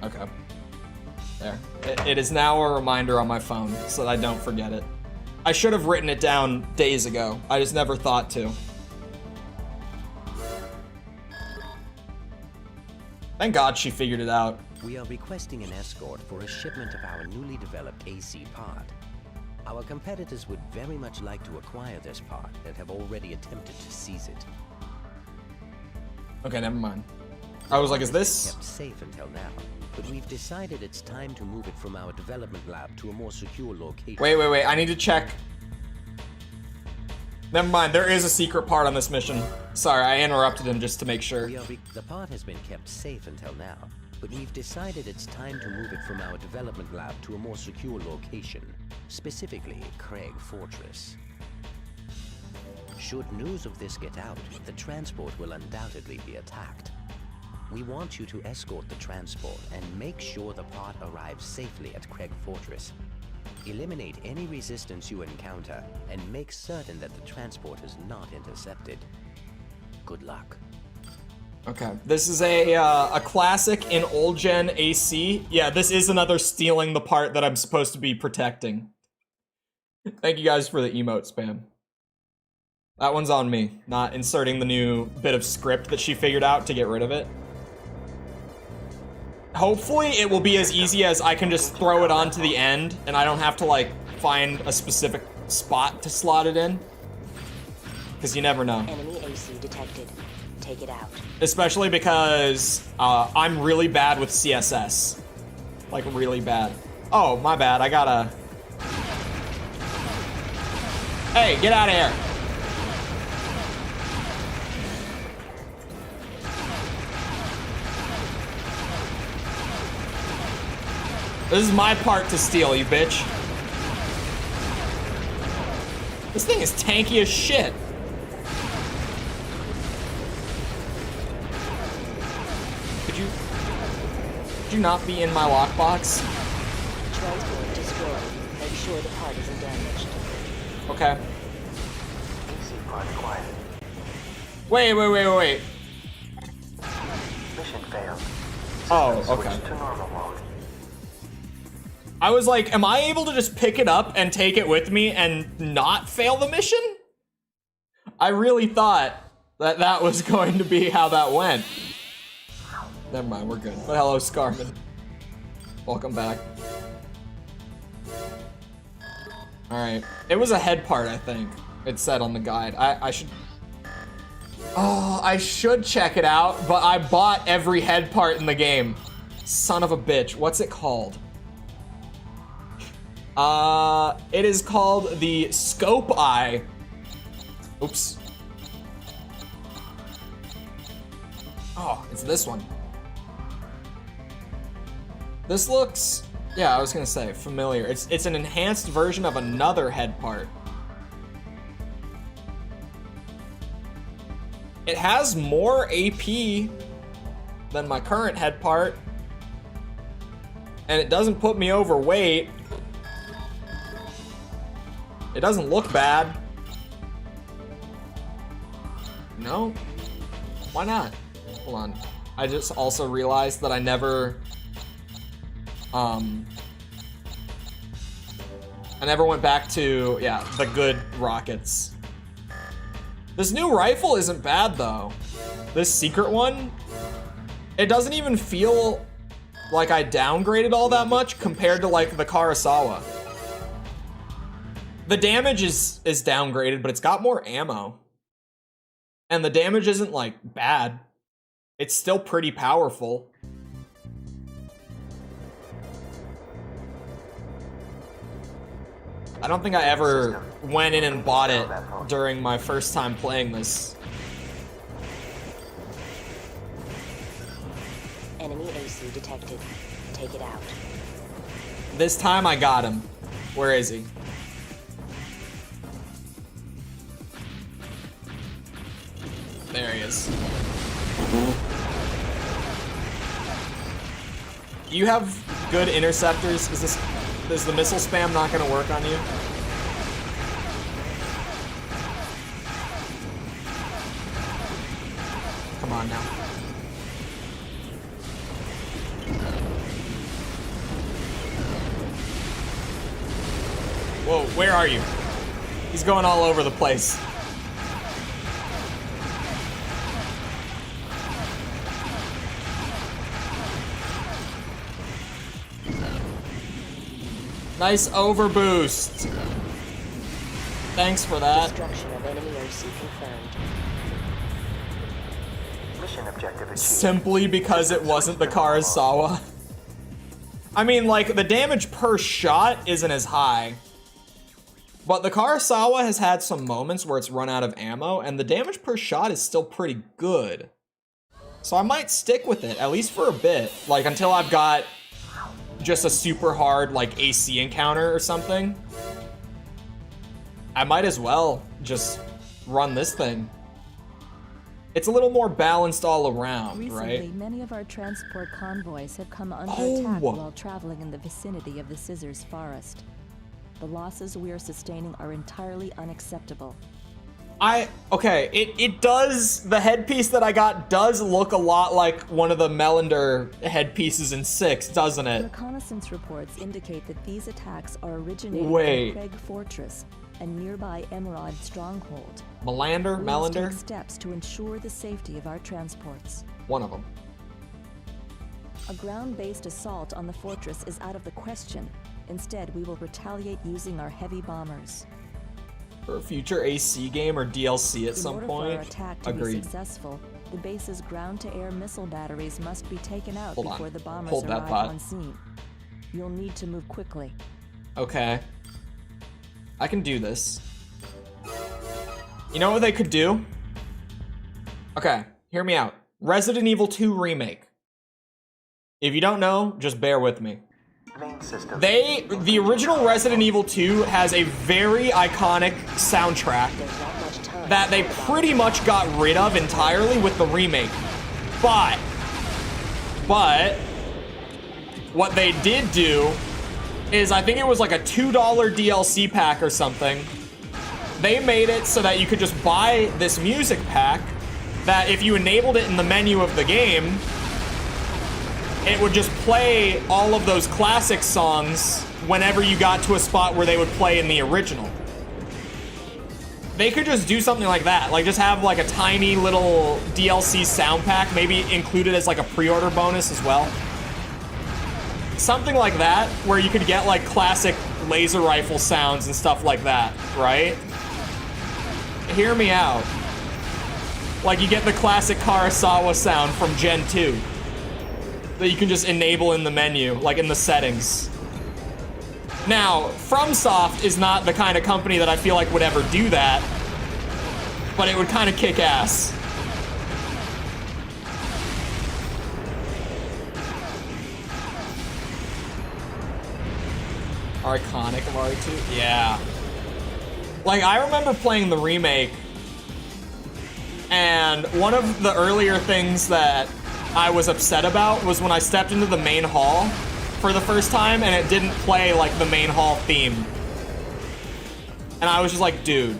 Okay. There. It is now a reminder on my phone so that I don't forget it. I should have written it down days ago. I just never thought to. Thank God she figured it out. We are requesting an escort for a shipment of our newly developed AC part. Our competitors would very much like to acquire this part and have already attempted to seize it. Okay, never mind. I was like, is this? Kept safe until now, but we've decided it's time to move it from our development lab to a more secure location. Wait. I need to check. Never mind, there is a secret part on this mission. Sorry, I interrupted him just to make sure. The part has been kept safe until now, but we've decided it's time to move it from our development lab to a more secure location, specifically Craig Fortress. Should news of this get out, the transport will undoubtedly be attacked. We want you to escort the transport and make sure the part arrives safely at Craig Fortress. Eliminate any resistance you encounter and make certain that the transport is not intercepted. Good luck. Okay, this is a classic in old gen AC. Yeah, this is another stealing the part that I'm supposed to be protecting. Thank you guys for the emote spam. That one's on me, not inserting the new bit of script that she figured out to get rid of it. Hopefully it will be as easy as I can just throw it on to the end and I don't have to like find a specific spot to slot it in. Because you never know. Enemy AC detected. Take it out. Especially because I'm really bad with CSS. Like really bad. Oh, my bad, I gotta... Hey, get out of here. This is my part to steal, you bitch. This thing is tanky as shit. Could you not be in my lockbox? Transport destroyed. Make sure the part isn't damaged. Okay. AC part acquired. Wait. Mission failed. Oh, Switch okay. to normal mode. I was like, am I able to just pick it up and take it with me and not fail the mission? I really thought that that was going to be how that went. Never mind, we're good. But hello, Scarman. Welcome back. Alright. It was a head part, I think. It said on the guide. I should... Oh, I should check it out, but I bought every head part in the game. Son of a bitch. What's it called? It is called the Scope Eye. Oops. Oh, it's this one. This looks, yeah, I was gonna say, familiar. It's an enhanced version of another head part. It has more AP than my current head part. And it doesn't put me overweight. It doesn't look bad. No? Why not? Hold on. I just also realized that I never went back to, yeah, the good rockets. This new rifle isn't bad though. This secret one, it doesn't even feel like I downgraded all that much compared to like the Kurosawa. The damage is downgraded, but it's got more ammo. And the damage isn't like bad. It's still pretty powerful. I don't think I ever went in and bought it during my first time playing this. Enemy AC detected. Take it out. This time I got him. Where is he? There he is. You have good interceptors. Is the missile spam not gonna work on you? Come on now. Where are you? He's going all over the place. Nice overboost. Thanks for that. Destruction of enemy OC confirmed. Mission objective achieved. Simply because it wasn't the Karasawa. I mean, like, the damage per shot isn't as high. But the Karasawa has had some moments where it's run out of ammo, and the damage per shot is still pretty good. So I might stick with it, at least for a bit. Like, until I've got just a super hard, like, AC encounter or something. I might as well just run this thing. It's a little more balanced all around, Recently, right? many of our transport convoys have come under attack while traveling in the vicinity of the Scissors Forest. The losses we are sustaining are entirely unacceptable. Okay, it does, the headpiece that I got does look a lot like one of the Melander headpieces in 6, doesn't it? Reconnaissance reports indicate that these attacks are originating Wait. from Craig Fortress, a nearby Emerald stronghold. Melander? We must take Melander? steps to ensure the safety of our transports. One of them. A ground-based assault on the fortress is out of the question. Instead, we will retaliate using our heavy bombers. For a future AC game or DLC at some In order point. for our attack to Agreed. be successful, the base's ground-to-air missile batteries must be taken out Hold on. before the bombers Hold that arrive thought. on scene. You'll need to move quickly. Okay. I can do this. You know what they could do? Okay, hear me out. Resident Evil 2 Remake. If you don't know, just bear with me. Main system. The original Resident Evil 2 has a very iconic soundtrack There's not much time. that they pretty much got rid of entirely with the remake. But what they did do is, I think it was like a $2 DLC pack or something. They made it so that you could just buy this music pack that if you enabled it in the menu of the game, it would just play all of those classic songs whenever you got to a spot where they would play in the original. They could just do something like that, like just have like a tiny little DLC sound pack, maybe included as like a pre-order bonus as well. Something like that, where you could get like classic laser rifle sounds and stuff like that, right? Hear me out. Like you get the classic Karasawa sound from Gen 2 that you can just enable in the menu, like in the settings. Now, FromSoft is not the kind of company that I feel like would ever do that, but it would kind of kick ass. Iconic of RE2? Yeah. Like, I remember playing the remake, and one of the earlier things that I was upset about was when I stepped into the main hall for the first time and it didn't play like the main hall theme. And I was just like, dude,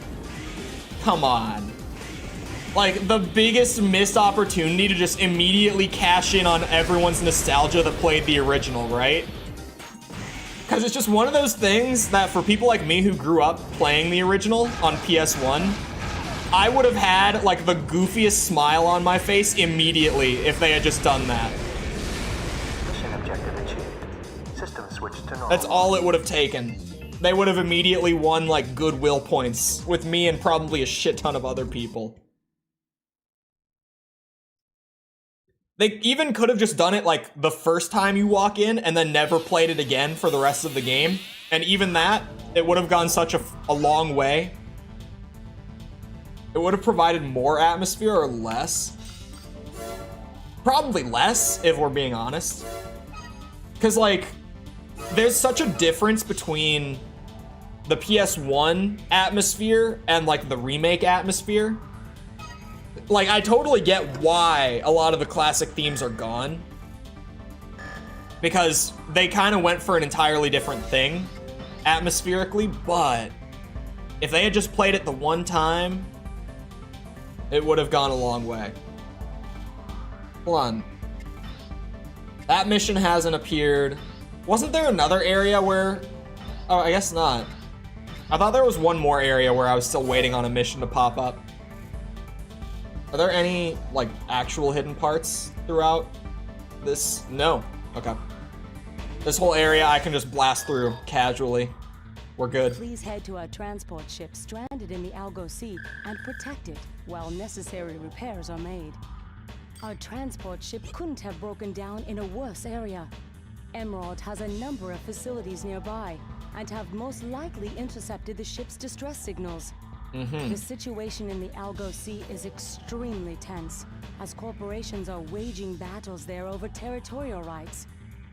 come on. Like, the biggest missed opportunity to just immediately cash in on everyone's nostalgia that played the original, right? Because it's just one of those things that for people like me who grew up playing the original on PS1, I would have had like the goofiest smile on my face immediately if they had just done that. Mission objective achieved. System switched to normal. That's all it would have taken. They would have immediately won like goodwill points with me and probably a shit ton of other people. They even could have just done it like the first time you walk in and then never played it again for the rest of the game. And even that, it would have gone such a long way. It would have provided more atmosphere or less. Probably less, if we're being honest. Because, like, there's such a difference between the PS1 atmosphere and, like, the remake atmosphere. Like, I totally get why a lot of the classic themes are gone. Because they kind of went for an entirely different thing, atmospherically, but if they had just played it the one time, it would have gone a long way. Hold on. That mission hasn't appeared. Wasn't there another area where... Oh, I guess not. I thought there was one more area where I was still waiting on a mission to pop up. Are there any, like, actual hidden parts throughout this? No. Okay. This whole area I can just blast through casually. We're good. Please head to our transport ship stranded in the Algo Sea and protect it while necessary repairs are made. Our transport ship couldn't have broken down in a worse area. Emerald has a number of facilities nearby and have most likely intercepted the ship's distress signals. The situation in the Algo Sea is extremely tense, as corporations are waging battles there over territorial rights.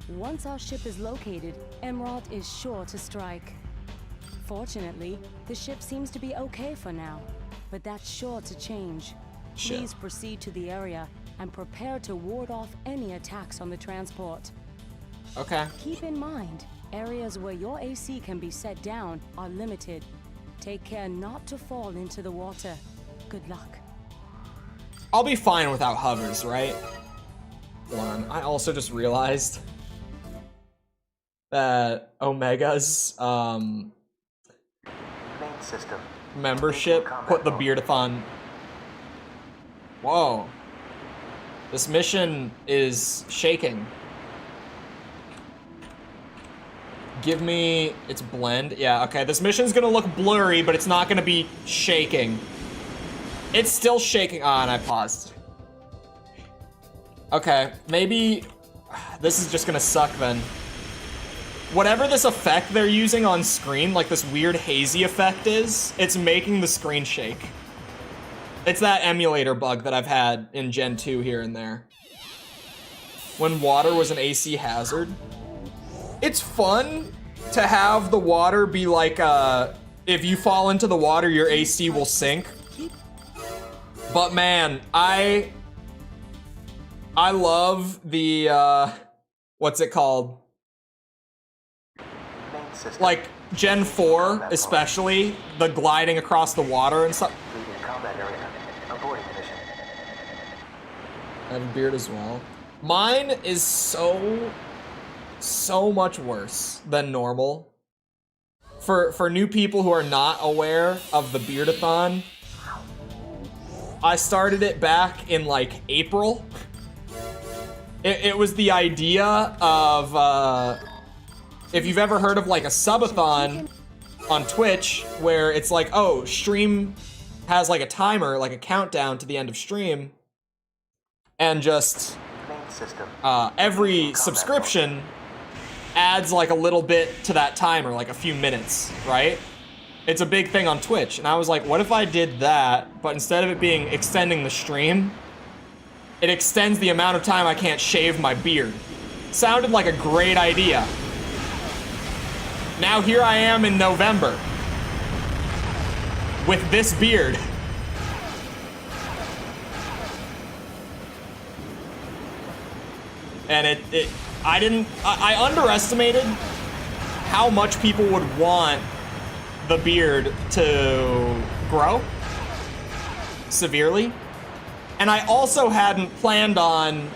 Once our ship is located, Emerald is sure to strike. Fortunately, the ship seems to be okay for now, but that's sure to change. Please proceed to the area and prepare to ward off any attacks on the transport. Okay. Keep in mind, areas where your AC can be set down are limited. Take care not to fall into the water. Good luck. I'll be fine without hovers, right? Hold on. I also just realized that Omega's Main system. membership put the beardathon. Whoa. This mission is shaking. Give me its blend. Yeah, okay. This mission's gonna look blurry, but it's not gonna be shaking. It's still shaking. Ah, and I paused. Okay, maybe this is just gonna suck then. Whatever this effect they're using on screen, like this weird hazy effect is, it's making the screen shake. It's that emulator bug that I've had in Gen 2 here and there. When water was an AC hazard. It's fun to have the water be like, if you fall into the water, your AC will sink. But man, I love the, what's it called? Like, Gen 4, especially, the gliding across the water and stuff. Combat area. Aborting mission. I have a beard as well. Mine is so much worse than normal. For new people who are not aware of the beardathon, I started it back in like April. It was the idea of, if you've ever heard of like a subathon on Twitch, where it's like, oh, stream has like a timer, like a countdown to the end of stream, and just every subscription adds like a little bit to that timer, like a few minutes, right? It's a big thing on Twitch, and I was like, what if I did that, but instead of it being extending the stream, it extends the amount of time I can't shave my beard. Sounded like a great idea. Now here I am in November with this beard. And I underestimated how much people would want the beard to grow severely. And I also hadn't planned on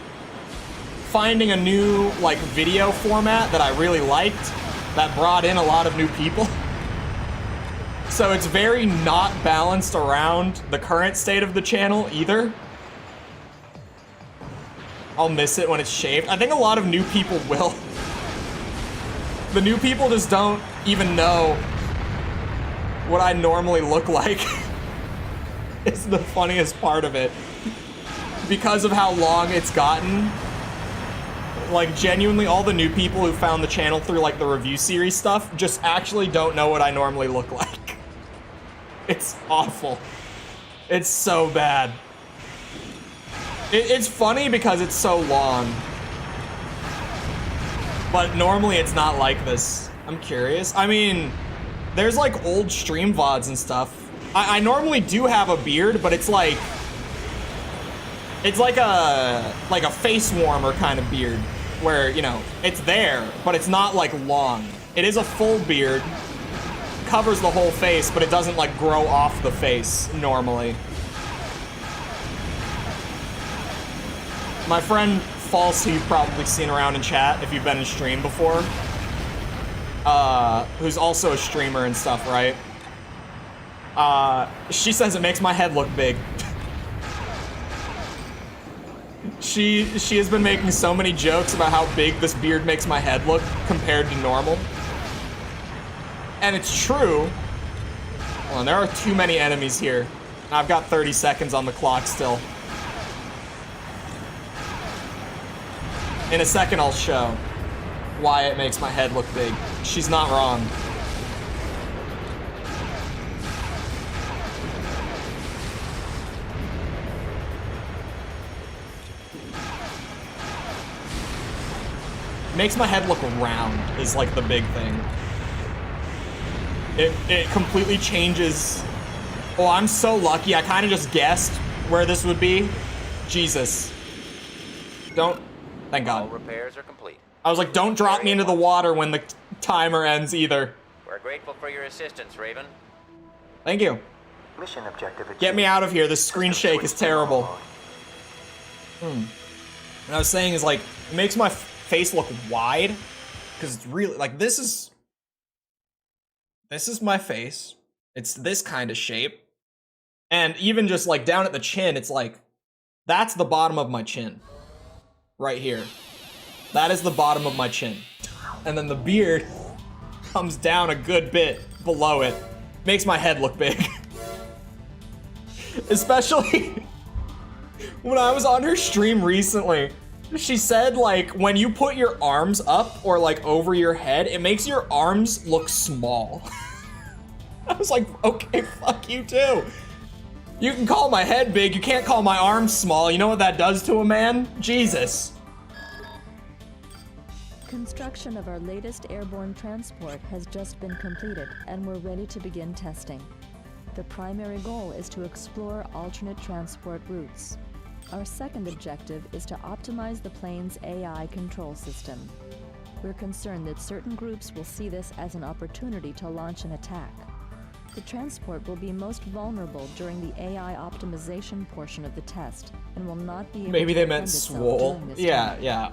finding a new like video format that I really liked that brought in a lot of new people. So it's very not balanced around the current state of the channel either. I'll miss it when it's shaved. I think a lot of new people will. The new people just don't even know what I normally look like. It's the funniest part of it. Because of how long it's gotten. Like, genuinely, all the new people who found the channel through, like, the review series stuff just actually don't know what I normally look like. It's awful. It's so bad. It's funny because it's so long. But normally it's not like this. I'm curious. I mean, there's, like, old stream VODs and stuff. I normally do have a beard, but it's like... It's like a face warmer kind of beard. Where, you know, it's there, but it's not, like, long. It is a full beard, covers the whole face, but it doesn't, like, grow off the face, normally. My friend False, who you've probably seen around in chat if you've been in stream before, who's also a streamer and stuff, right? She says it makes my head look big. She has been making so many jokes about how big this beard makes my head look compared to normal. And it's true. Hold on, there are too many enemies here. I've got 30 seconds on the clock still. In a second, I'll show why it makes my head look big. She's not wrong. Makes my head look round is like the big thing. It completely changes. Oh, I'm so lucky. I kind of just guessed where this would be. Jesus. Don't. Thank God. All repairs are complete. I was like, don't drop me into the water when the timer ends either. We're grateful for your assistance, Raven. Thank you. Mission objective achieved. Get me out of here. This screen shake is terrible. And I was saying is like, it makes my face look wide. Because it's really, like, this is my face. It's this kind of shape. And even just like down at the chin, it's like, that's the bottom of my chin. Right here. That is the bottom of my chin. And then the beard comes down a good bit below it. Makes my head look big. Especially when I was on her stream recently. She said, like, when you put your arms up or, like, over your head, it makes your arms look small. I was like, okay, fuck you too. You can call my head big, you can't call my arms small. You know what that does to a man? Jesus. Construction of our latest airborne transport has just been completed, and we're ready to begin testing. The primary goal is to explore alternate transport routes. Our second objective is to optimize the plane's AI control system. We're concerned that certain groups will see this as an opportunity to launch an attack. The transport will be most vulnerable during the AI optimization portion of the test and will not be able Maybe to they meant defend itself swole. during this Yeah, time. yeah.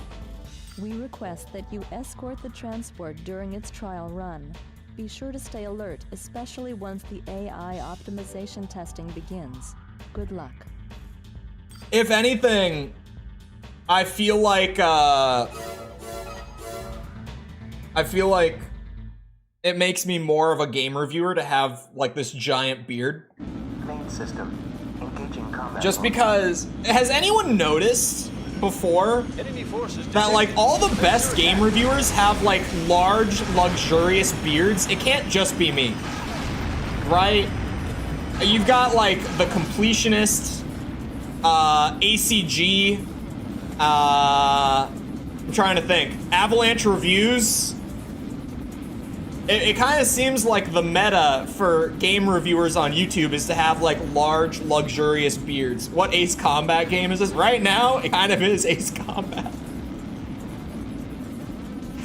We request that you escort the transport during its trial run. Be sure to stay alert, especially once the AI optimization testing begins. Good luck. If anything, I feel like it makes me more of a game reviewer to have like this giant beard. Main system. Engaging combat. Just because, has anyone noticed before Enemy forces that like all the best game reviewers have like large, luxurious beards? It can't just be me, right? You've got like the completionist, ACG, I'm trying to think, Avalanche Reviews. It kind of seems like the meta for game reviewers on YouTube is to have like large, luxurious beards. What Ace Combat game is this? Right now, it kind of is Ace Combat.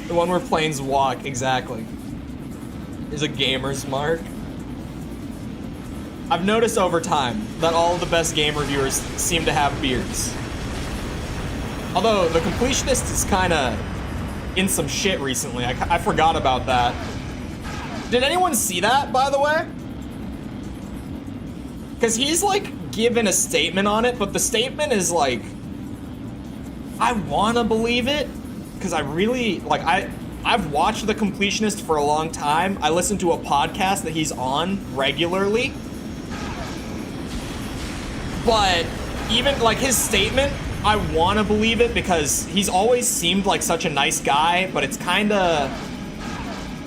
The one where planes walk, exactly. Is a gamer's mark. I've noticed over time that all of the best game reviewers seem to have beards. Although the completionist is kind of in some shit recently. I forgot about that. Did anyone see that, by the way? Because he's, like, given a statement on it, but the statement is, like, I want to believe it, because I really, like, I've watched The Completionist for a long time. I listen to a podcast that he's on regularly. But even, like, his statement, I want to believe it, because he's always seemed like such a nice guy, but it's kind of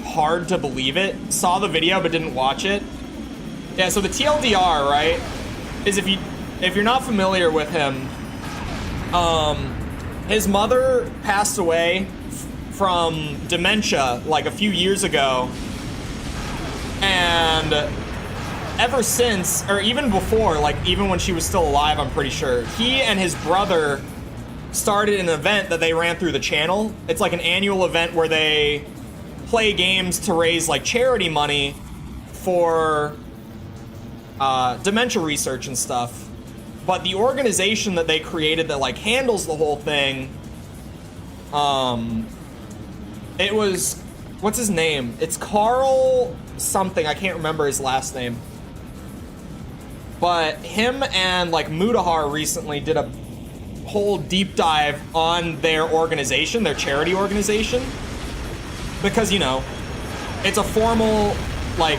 hard to believe it. Saw the video but didn't watch it. Yeah, so the TLDR, right, is if you're not familiar with him, his mother passed away from dementia like a few years ago, and ever since, or even before, like even when she was still alive, I'm pretty sure, he and his brother started an event that they ran through the channel. It's like an annual event where they play games to raise like charity money for dementia research and stuff. But the organization that they created that like handles the whole thing, it was, what's his name? It's Carl something, I can't remember his last name. But him and like Mudahar recently did a whole deep dive on their organization, their charity organization, because, you know, it's a formal like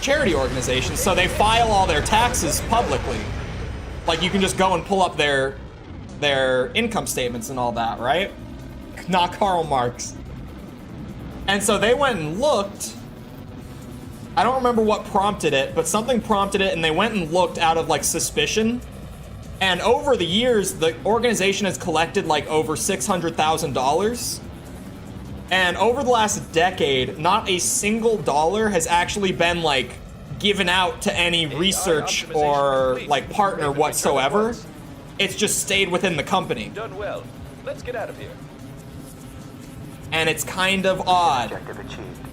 charity organization, so they file all their taxes publicly. Like, you can just go and pull up their income statements and all that, right? Not Karl Marx. And so they went and looked. I don't remember what prompted it, but something prompted it, and they went and looked out of like suspicion. And over the years, the organization has collected like over $600,000. And over the last decade, not a single dollar has actually been like given out to any research or like partner whatsoever. It's just stayed within the company. Done well. Let's get out of here. And it's kind of odd. Objective achieved.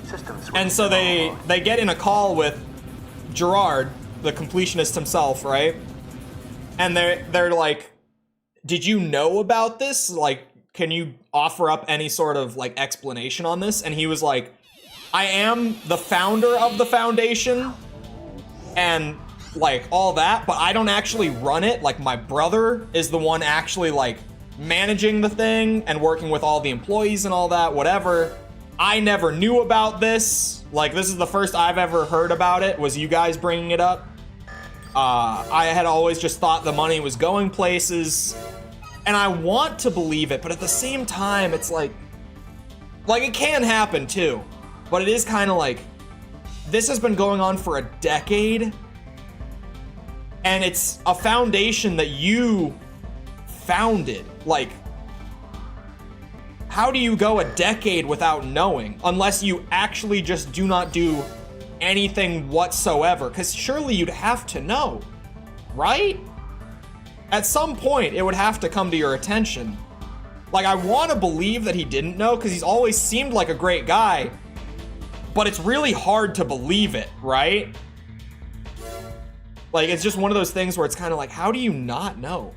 Systems And so they get in a call with Gerard, the completionist himself, right? And they're like, did you know about this? Like, can you offer up any sort of like explanation on this? And he was like, I am the founder of the foundation and like all that, but I don't actually run it. Like, my brother is the one actually like managing the thing and working with all the employees and all that, whatever. I never knew about this. Like, this is the first I've ever heard about it, was you guys bringing it up. I had always just thought the money was going places, and I want to believe it, but at the same time, it's like it can happen too, but it is kind of like, this has been going on for a decade, and it's a foundation that you founded. Like, how do you go a decade without knowing, unless you actually just do not do anything whatsoever? Because surely you'd have to know, right? At some point, it would have to come to your attention. Like, I want to believe that he didn't know, because he's always seemed like a great guy, but it's really hard to believe it, right? Like, it's just one of those things where it's kind of like, how do you not know?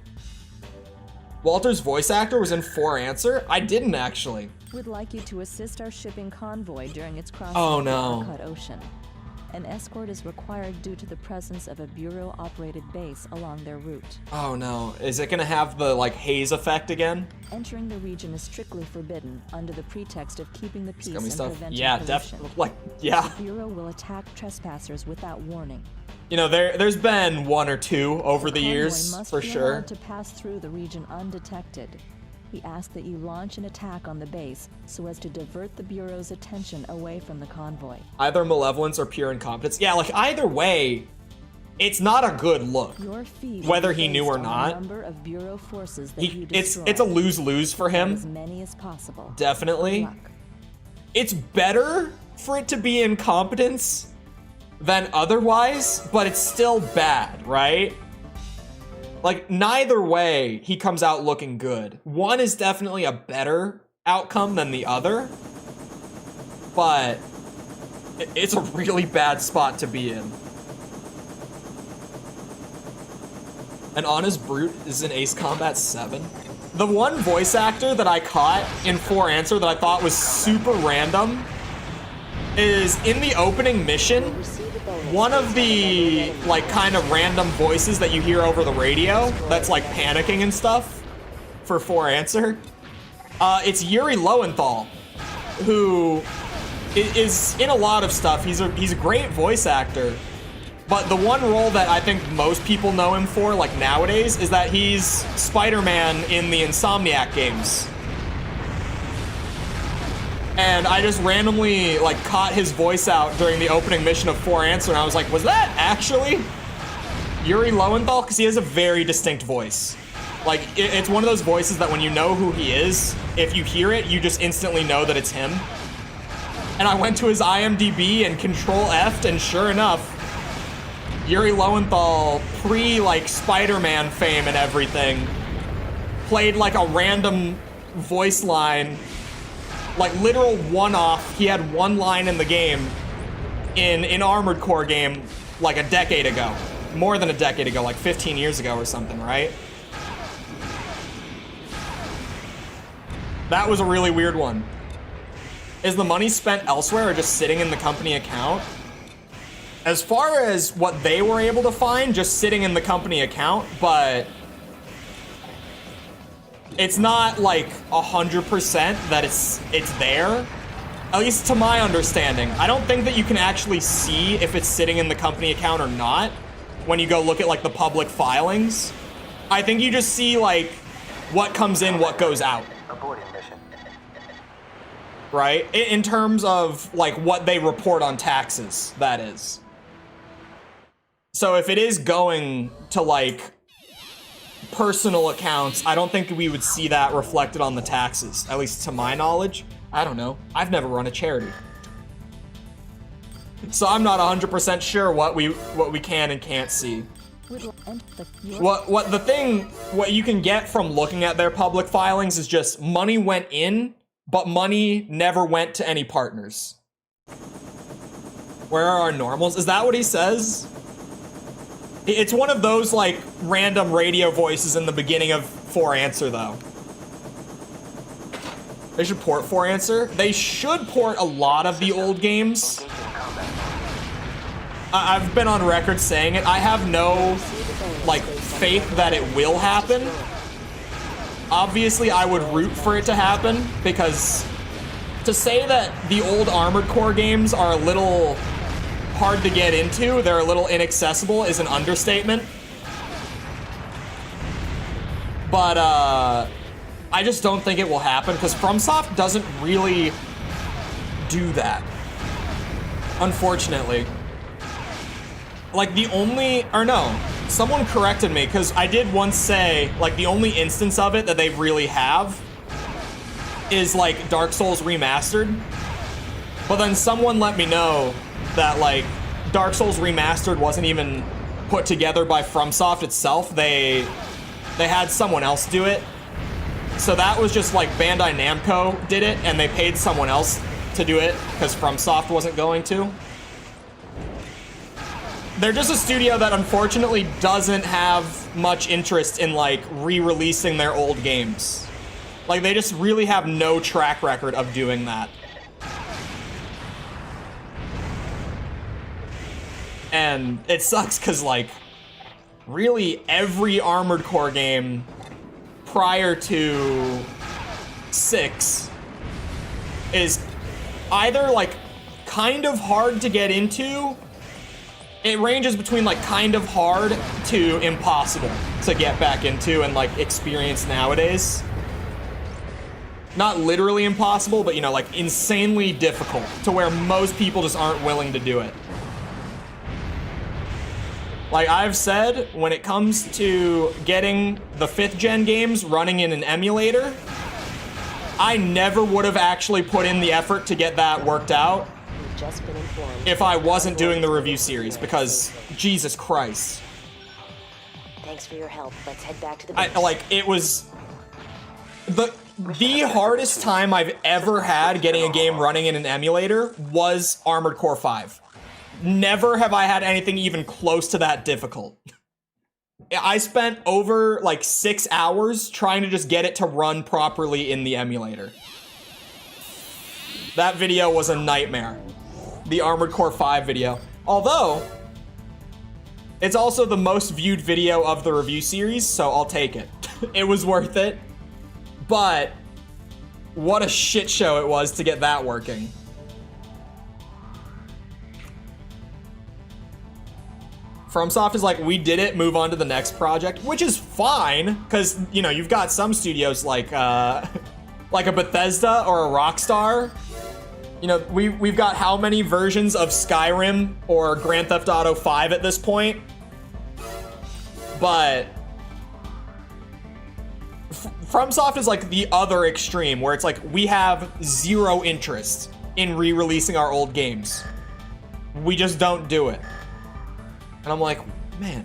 Walter's voice actor was in For Answer? I didn't actually. We'd like you to assist our shipping convoy during its crossing Oh, the no. Arcot Ocean. An escort is required due to the presence of a Bureau-operated base along their route. Oh no, is it gonna have the like haze effect again? Entering the region is strictly forbidden under the pretext of keeping the peace and Scummy stuff. preventing Yeah, pollution. definitely. Like, yeah. The Bureau will attack trespassers without warning. You know, there's been one or two over the years, Convoy must for be sure. allowed to pass through the region undetected. We ask that you launch an attack on the base so as to divert the Bureau's attention away from the convoy. Either malevolence or pure incompetence. Yeah, like either way, it's not a good look. Your fee will Whether be he knew based or on not. the number of Bureau forces that you It's destroy. a lose-lose for As him. many as possible. Definitely. Good luck. It's better for it to be incompetence than otherwise, but it's still bad, right? Like, neither way, he comes out looking good. One is definitely a better outcome than the other, but it's a really bad spot to be in. An Honest Brute is in Ace Combat 7. The one voice actor that I caught in For Answer that I thought was super random is in the opening mission. One of the like kind of random voices that you hear over the radio that's like panicking and stuff for For Answer. It's Yuri Lowenthal, who is in a lot of stuff. He's a great voice actor, but the one role that I think most people know him for, like nowadays, is that he's Spider-Man in the Insomniac games. And I just randomly like caught his voice out during the opening mission of For Answer, and I was like, was that actually Yuri Lowenthal? Because he has a very distinct voice. Like, it's one of those voices that when you know who he is, if you hear it, you just instantly know that it's him. And I went to his IMDb and Control F'd, and sure enough, Yuri Lowenthal, pre-like Spider-Man fame and everything, played like a random voice line, like literal one-off. He had one line in the game, in Armored Core game, like a decade ago. More than a decade ago, like 15 years ago or something, right? That was a really weird one. Is the money spent elsewhere or just sitting in the company account? as far as what they were able to find just sitting in the company account, but it's not like 100% that it's there. At least to my understanding. I don't think that you can actually see if it's sitting in the company account or not when you go look at like the public filings. I think you just see like what comes in, what goes out. Aborting mission. Right? In terms of like what they report on taxes, that is. So if it is going to like personal accounts, I don't think we would see that reflected on the taxes, at least to my knowledge. I don't know. I've never run a charity. So I'm not 100% sure what we can and can't see. What you can get from looking at their public filings is just money went in, but money never went to any partners. Where are our normals? Is that what he says? It's one of those like random radio voices in the beginning of 4Answer though. They should port 4Answer. They should port a lot of the old games. I've been on record saying it. I have no like faith that it will happen. Obviously, I would root for it to happen because to say that the old Armored Core games are a little hard to get into, they're a little inaccessible, is an understatement. But I just don't think it will happen because FromSoft doesn't really do that, unfortunately. Like the only, or no, someone corrected me because I did once say like the only instance of it that they really have is like Dark Souls Remastered. But then someone let me know that like Dark Souls Remastered wasn't even put together by FromSoft itself. They had someone else do it. So that was just like Bandai Namco did it and they paid someone else to do it because FromSoft wasn't going to. They're just a studio that unfortunately doesn't have much interest in like re-releasing their old games. Like they just really have no track record of doing that. And it sucks because like really every Armored Core game prior to 6 is either like kind of hard to get into. It ranges between like kind of hard to impossible to get back into and like experience nowadays. Not literally impossible, but you know, like insanely difficult to where most people just aren't willing to do it. Like I've said, when it comes to getting the 5th gen games running in an emulator, I never would have actually put in the effort to get that worked out if I wasn't doing the review series, because Jesus Christ. Thanks for your help. Let's head back to the base. It was the hardest time I've ever had getting a game running in an emulator was Armored Core 5. Never have I had anything even close to that difficult. I spent over like 6 hours trying to just get it to run properly in the emulator. That video was a nightmare. The Armored Core 5 video. Although, it's also the most viewed video of the review series, so I'll take it. It was worth it. But, what a shit show it was to get that working. FromSoft is like, we did it, move on to the next project, which is fine, because, you know, you've got some studios like a Bethesda or a Rockstar. You know, we've got how many versions of Skyrim or Grand Theft Auto 5 at this point? But FromSoft is like the other extreme, where it's like, we have zero interest in re-releasing our old games. We just don't do it. And I'm like, man,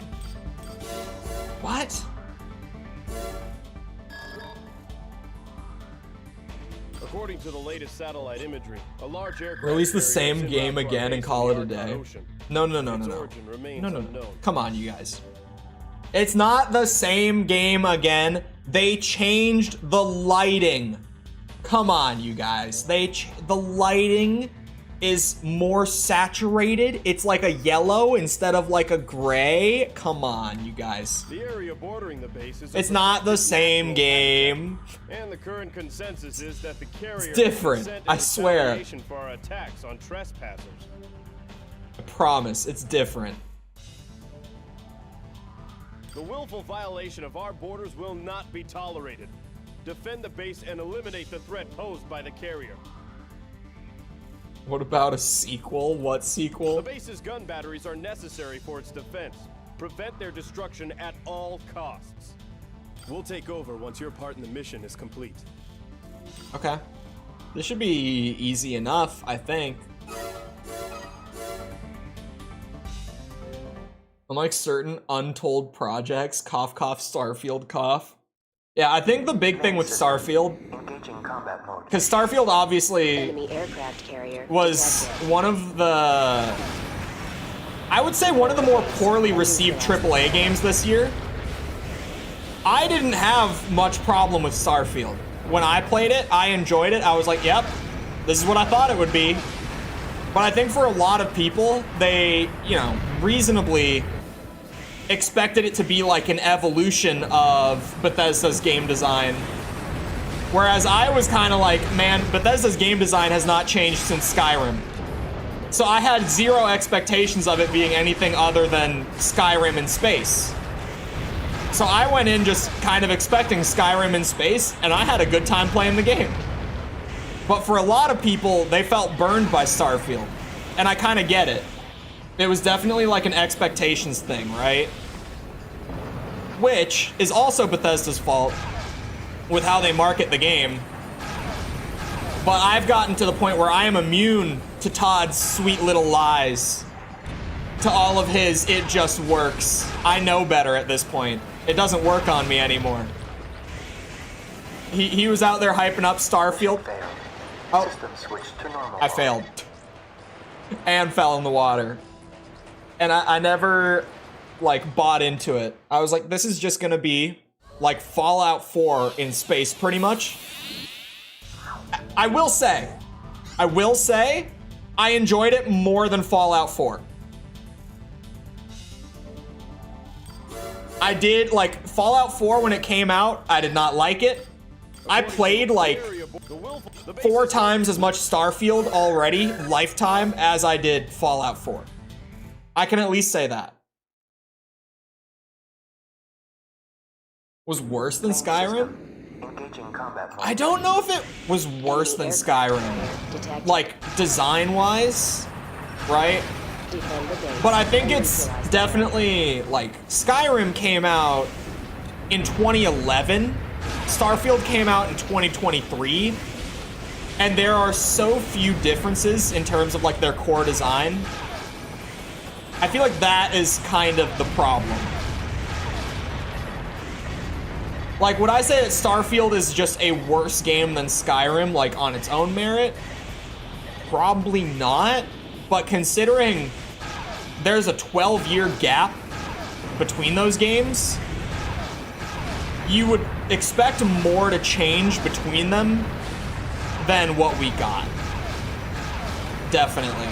what? According to the latest satellite imagery, a large aircraft release the carrier same is game embarked on again and base call it a in the day. Arctic Ocean. No. Its origin remains unknown. Come on, you guys. It's not the same game again. They changed the lighting. Come on, you guys. The lighting is more saturated. It's like a yellow instead of like a gray. Come on, you guys. The area bordering the base is It's not the same game. And the current consensus is that the carrier It's different, I swear. for our attacks on trespassers. I promise, it's different. The willful violation of our borders will not be tolerated. Defend the base and eliminate the threat posed by the carrier. What about a sequel? What sequel? The base's gun batteries are necessary for its defense. Prevent their destruction at all costs. We'll take over once your part in the mission is complete. Okay. This should be easy enough, I think. Unlike certain untold projects, cough cough Starfield cough. Yeah, I think the big thing with Starfield, because Starfield obviously Enemy aircraft carrier was detected. one of the, I would say one of the more poorly received AAA games this year. I didn't have much problem with Starfield. When I played it, I enjoyed it. I was like, yep, this is what I thought it would be. But I think for a lot of people, they, you know, reasonably expected it to be like an evolution of Bethesda's game design. Whereas I was kind of like, man, Bethesda's game design has not changed since Skyrim. So I had zero expectations of it being anything other than Skyrim in space. So I went in just kind of expecting Skyrim in space, and I had a good time playing the game. But for a lot of people, they felt burned by Starfield. And I kind of get it. It was definitely like an expectations thing, right? Which is also Bethesda's fault with how they market the game. But I've gotten to the point where I am immune to Todd's sweet little lies. To all of his, it just works. I know better at this point. It doesn't work on me anymore. He was out there hyping up Starfield. Oh, I failed. And fell in the water. And I never, like, bought into it. I was like, this is just gonna be, like, Fallout 4 in space, pretty much. I will say, I enjoyed it more than Fallout 4. I did, like, Fallout 4 when it came out, I did not like it. I played, like, 4 times as much Starfield already, lifetime, as I did Fallout 4. I can at least say that. Was worse than Skyrim? I don't know if it was worse than Skyrim. Like, design-wise, right? But I think it's definitely, like, Skyrim came out in 2011. Starfield came out in 2023. And there are so few differences in terms of, like, their core design. I feel like that is kind of the problem. Like, would I say that Starfield is just a worse game than Skyrim, like, on its own merit? Probably not. But considering there's a 12-year gap between those games, you would expect more to change between them than what we got. Definitely.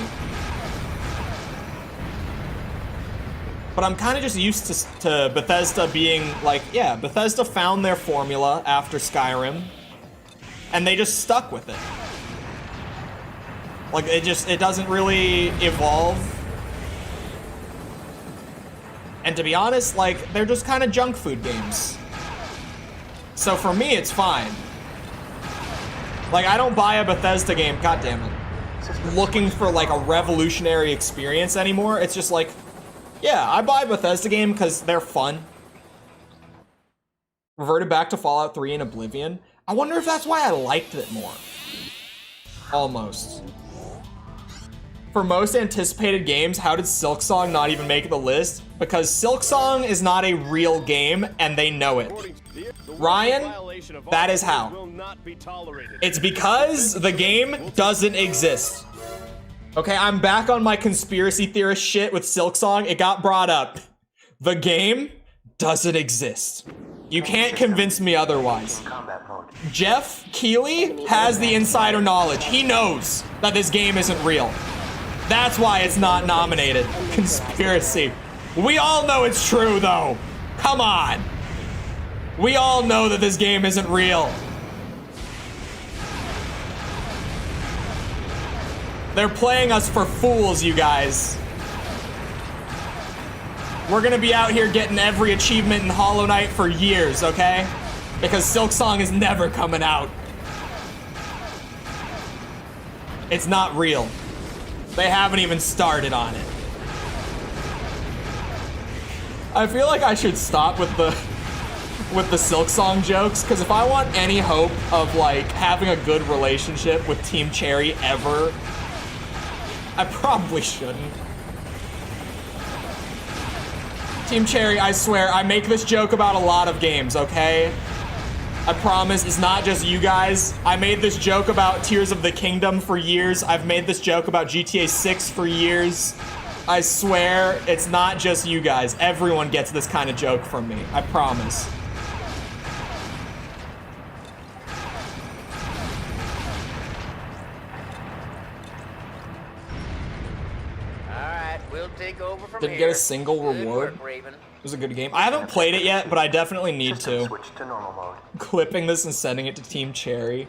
But I'm kind of just used to Bethesda being like, yeah, Bethesda found their formula after Skyrim, and they just stuck with it. Like, it doesn't really evolve. And to be honest, like, they're just kind of junk food games. So for me, it's fine. Like, I don't buy a Bethesda game, god damn it, looking for, like, a revolutionary experience anymore. It's just like, yeah, I buy a Bethesda game because they're fun. Reverted back to Fallout 3 and Oblivion. I wonder if that's why I liked it more. Almost. For most anticipated games, how did Silksong not even make the list? Because Silksong is not a real game, and they know it. Ryan, that is how. It's because the game doesn't exist. Okay, I'm back on my conspiracy theorist shit with Silksong. It got brought up. The game doesn't exist. You can't convince me otherwise. Combat mode. Jeff Keighley has the insider knowledge. He knows that this game isn't real. That's why it's not nominated. Conspiracy. We all know it's true, though. Come on. We all know that this game isn't real. They're playing us for fools, you guys. We're gonna be out here getting every achievement in Hollow Knight for years, okay? Because Silksong is never coming out. It's not real. They haven't even started on it. I feel like I should stop with the Silksong jokes, because if I want any hope of like having a good relationship with Team Cherry ever, I probably shouldn't. Team Cherry, I swear, I make this joke about a lot of games, okay? I promise, it's not just you guys. I made this joke about Tears of the Kingdom for years. I've made this joke about GTA 6 for years. I swear, it's not just you guys. Everyone gets this kind of joke from me, I promise. We'll take over from Didn't here. get a single Good reward. work, Raven. It was a good game. I haven't played it yet, but I definitely need to. Switch to normal mode. Clipping this and sending it to Team Cherry.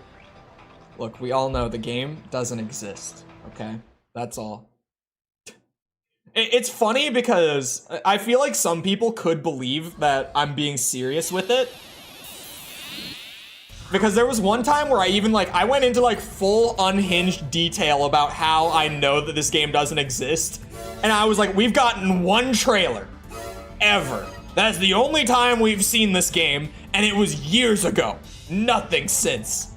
Look, we all know the game doesn't exist, okay? That's all. It's funny because I feel like some people could believe that I'm being serious with it. Because there was one time where I went into like full unhinged detail about how I know that this game doesn't exist. And I was like, we've gotten one trailer ever. That's the only time we've seen this game, and it was years ago. Nothing since.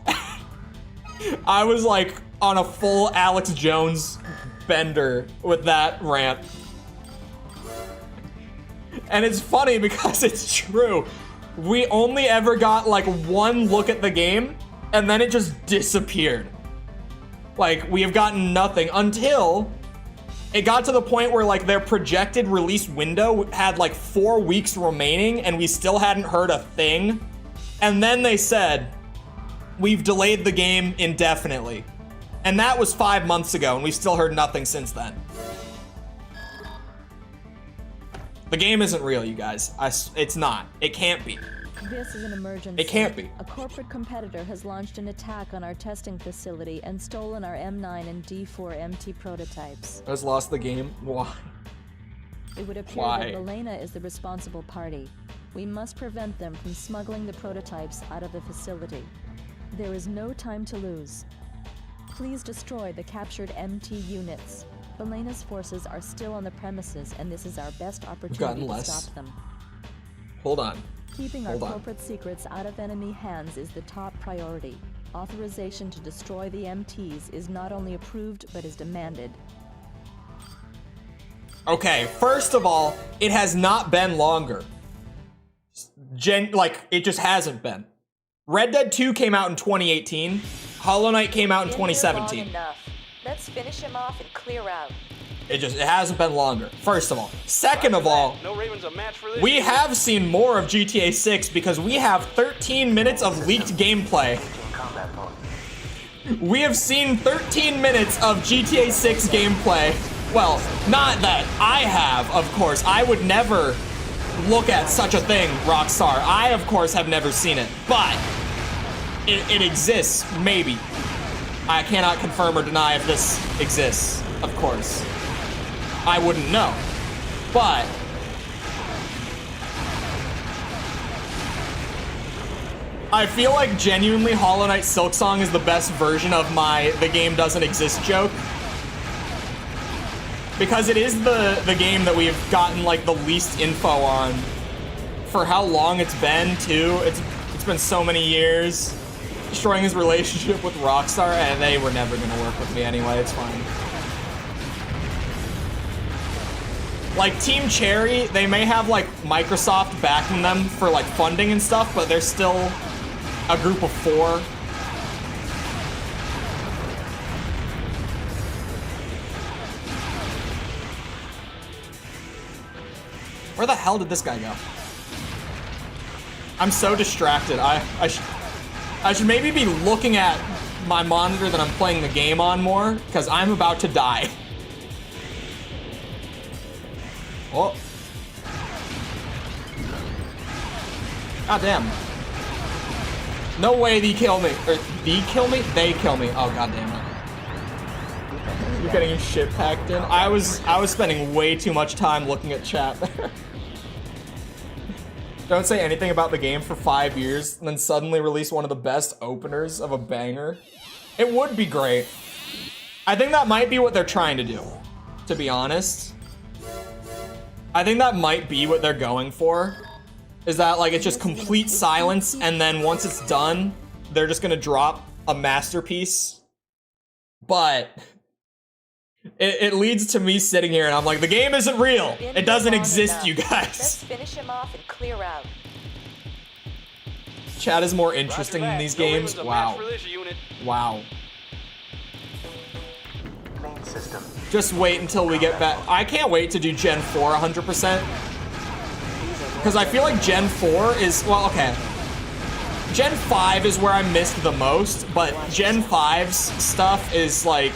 I was like on a full Alex Jones bender with that rant. And it's funny because it's true. We only ever got like one look at the game, and then it just disappeared. Like, we have gotten nothing until it got to the point where like their projected release window had like 4 weeks remaining, and we still hadn't heard a thing. And then they said, we've delayed the game indefinitely. And that was 5 months ago, and we've still heard nothing since then. The game isn't real, you guys. It's not. It can't be. This is an emergency. It can't be. A corporate competitor has launched an attack on our testing facility and stolen our M9 and D4 MT prototypes. I just lost the game. Why? It would appear that Elena is the responsible party. We must prevent them from smuggling the prototypes out of the facility. There is no time to lose. Please destroy the captured MT units. Elena's forces are still on the premises, and this is our best opportunity to stop them. Hold on. Keeping our corporate secrets out of enemy hands is the top priority. Authorization to destroy the MTs is not only approved, but is demanded. Okay, first of all, it has not been longer. It just hasn't been. Red Dead 2 came out in 2018. Hollow Knight came out in 2017. Let's finish him off and clear out. It hasn't been longer, first of all. Second of all, no Raven's a match for this. We have seen more of GTA 6 because we have 13 minutes of leaked gameplay. We have seen 13 minutes of GTA 6 gameplay. Well, not that I have, of course. I would never look at such a thing, Rockstar. I, of course, have never seen it, but it exists, maybe. I cannot confirm or deny if this exists, of course. I wouldn't know, but I feel like genuinely Hollow Knight Silksong is the best version of my "the game doesn't exist" joke. Because it is the game that we've gotten like the least info on for how long it's been too. It's been so many years. Destroying his relationship with Rockstar, and they were never gonna work with me anyway, it's fine. Like Team Cherry, they may have like Microsoft backing them for like funding and stuff, but they're still a group of 4. Where the hell did this guy go? I'm so distracted. I should maybe be looking at my monitor that I'm playing the game on more, because I'm about to die. Oh. God damn. No way they kill me. Or they kill me? They kill me. Oh, god damn it. You're getting shit packed in. I was spending way too much time looking at chat. Don't say anything about the game for 5 years, and then suddenly release one of the best openers of a banger. It would be great. I think that might be what they're trying to do, to be honest. I think that might be what they're going for. Is that like it's just complete silence, and then once it's done, they're just gonna drop a masterpiece. But it leads to me sitting here and I'm like, the game isn't real. It doesn't exist, you guys. Let's finish him off and clear out. Chat is more interesting than these games. Wow. Wow. Main system. Just wait until we get back. I can't wait to do Gen 4 100%. Because I feel like Gen 4 is, well, okay. Gen 5 is where I missed the most, but Gen 5's stuff is like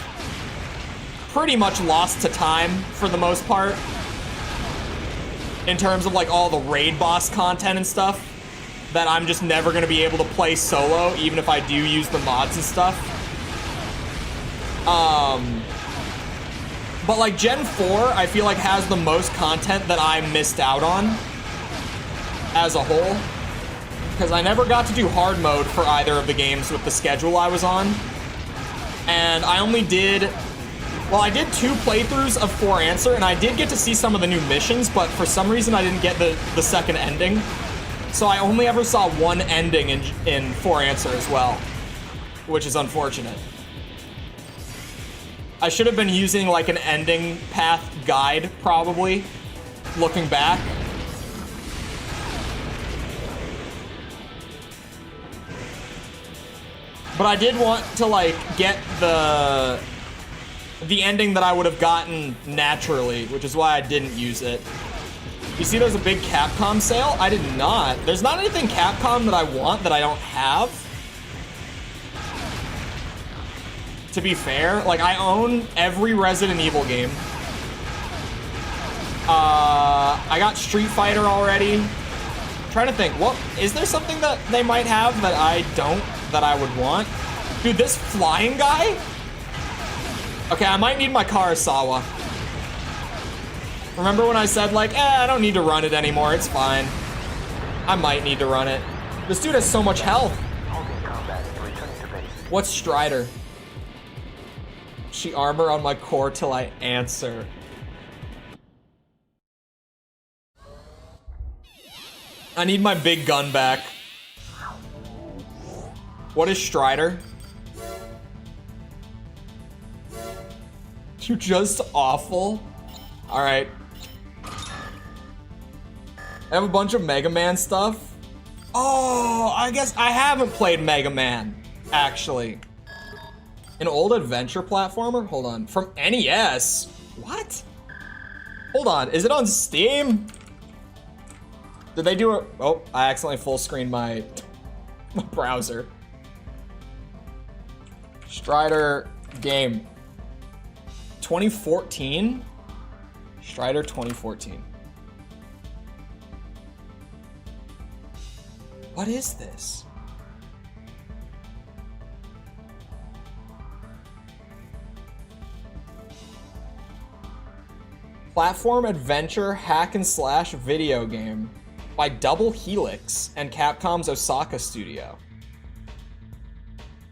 pretty much lost to time for the most part. In terms of like all the raid boss content and stuff that I'm just never gonna be able to play solo, even if I do use the mods and stuff. But like Gen 4, I feel like has the most content that I missed out on as a whole. Because I never got to do hard mode for either of the games with the schedule I was on. And I only did, well, I did 2 playthroughs of For Answer, and I did get to see some of the new missions, but for some reason I didn't get the second ending. So I only ever saw one ending in For Answer as well, which is unfortunate. I should have been using like an ending path guide, probably, looking back. But I did want to like get the ending that I would have gotten naturally, which is why I didn't use it. You see there's a big Capcom sale? I did not. There's not anything Capcom that I want that I don't have. To be fair, like I own every Resident Evil game. I got Street Fighter already. I'm trying to think, what is there something that they might have that I don't, that I would want? Dude, this flying guy? Okay, I might need my Karasawa. Remember when I said like, I don't need to run it anymore, it's fine. I might need to run it. This dude has so much health. What's Strider? She armor on my core till I answer. I need my big gun back. What is Strider? You're just awful. All right. I have a bunch of Mega Man stuff. Oh, I guess I haven't played Mega Man, actually. An old adventure platformer? Hold on. From NES? What? Hold on. Is it on Steam? Did they do it? Oh, I accidentally full screened my browser. Strider game. 2014? Strider 2014. What is this? Platform adventure hack and slash video game by Double Helix and Capcom's Osaka studio.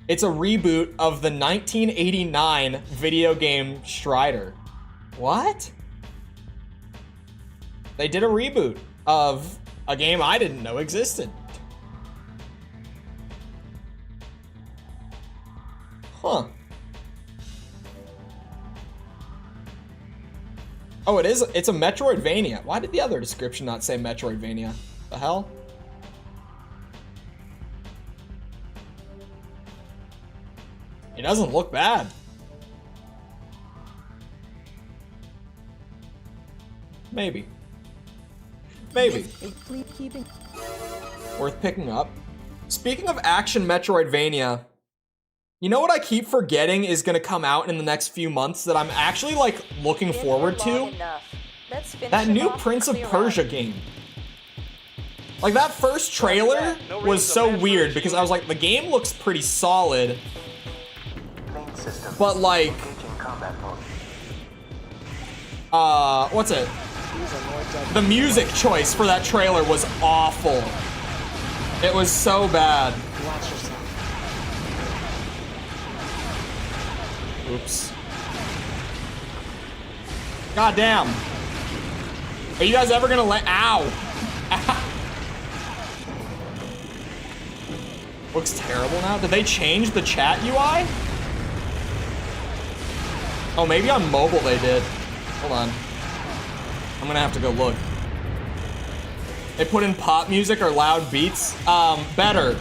It's a reboot of the 1989 video game Strider. What? They did a reboot of a game I didn't know existed. Huh. Oh, it is. It's a Metroidvania. Why did the other description not say Metroidvania? The hell? It doesn't look bad. Maybe. Maybe. worth picking up. Speaking of action Metroidvania, you know what I keep forgetting is gonna come out in the next few months that I'm actually like looking forward to? That new Prince of Persia game. Like that first trailer was so weird because I was like, the game looks pretty solid, but like, what's it? The music choice for that trailer was awful. It was so bad. Oops. God damn. Are you guys ever gonna let, ow. Looks terrible now. Did they change the chat UI? Oh, maybe on mobile they did. Hold on. I'm gonna have to go look. They put in pop music or loud beats. Better.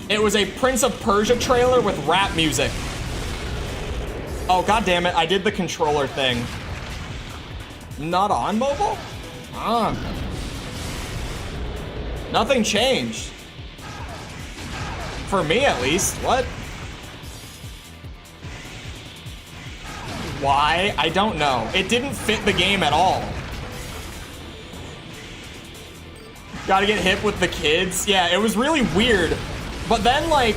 It was a Prince of Persia trailer with rap music. Oh, god damn it. I did the controller thing. Not on mobile? Ah. Nothing changed. For me, at least. What? Why? I don't know. It didn't fit the game at all. Gotta get hip with the kids. Yeah, it was really weird. But then, like,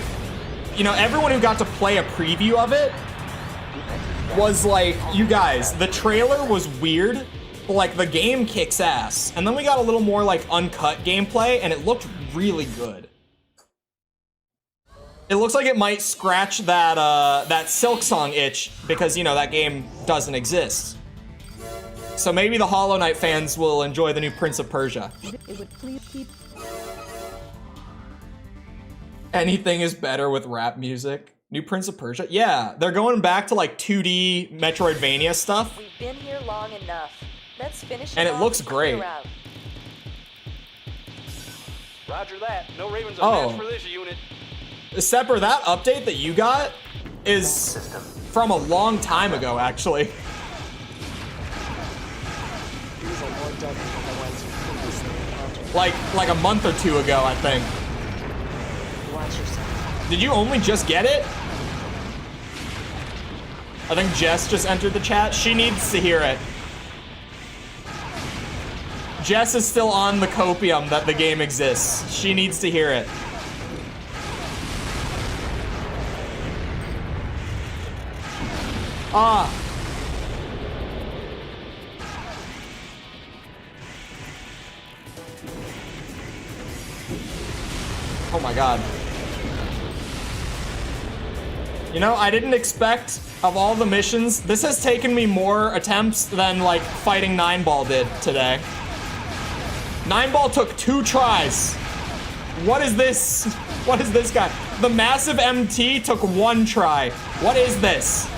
you know, everyone who got to play a preview of it was like, you guys, the trailer was weird, but like the game kicks ass. And then we got a little more like uncut gameplay and it looked really good. It looks like it might scratch that that Silk Song itch because, you know, that game doesn't exist. So maybe the Hollow Knight fans will enjoy the new Prince of Persia. It would please keep... Anything is better with rap music. New Prince of Persia? Yeah, they're going back to like 2D Metroidvania stuff. We've been here long enough. Let's finish and it looks great. Roger that. No Ravens a match for this unit. Sepper, that update that you got is from a long time ago, actually. Like a month or two ago, I think. Watch yourself. Did you only just get it? I think Jess just entered the chat. She needs to hear it. Jess is still on the copium that the game exists. She needs to hear it. Ah. Oh my god. You know, I didn't expect, of all the missions, this has taken me more attempts than like fighting 9-Ball did today. 9-Ball took 2 tries. What is this? What is this guy? The massive MT took 1 try. What is this?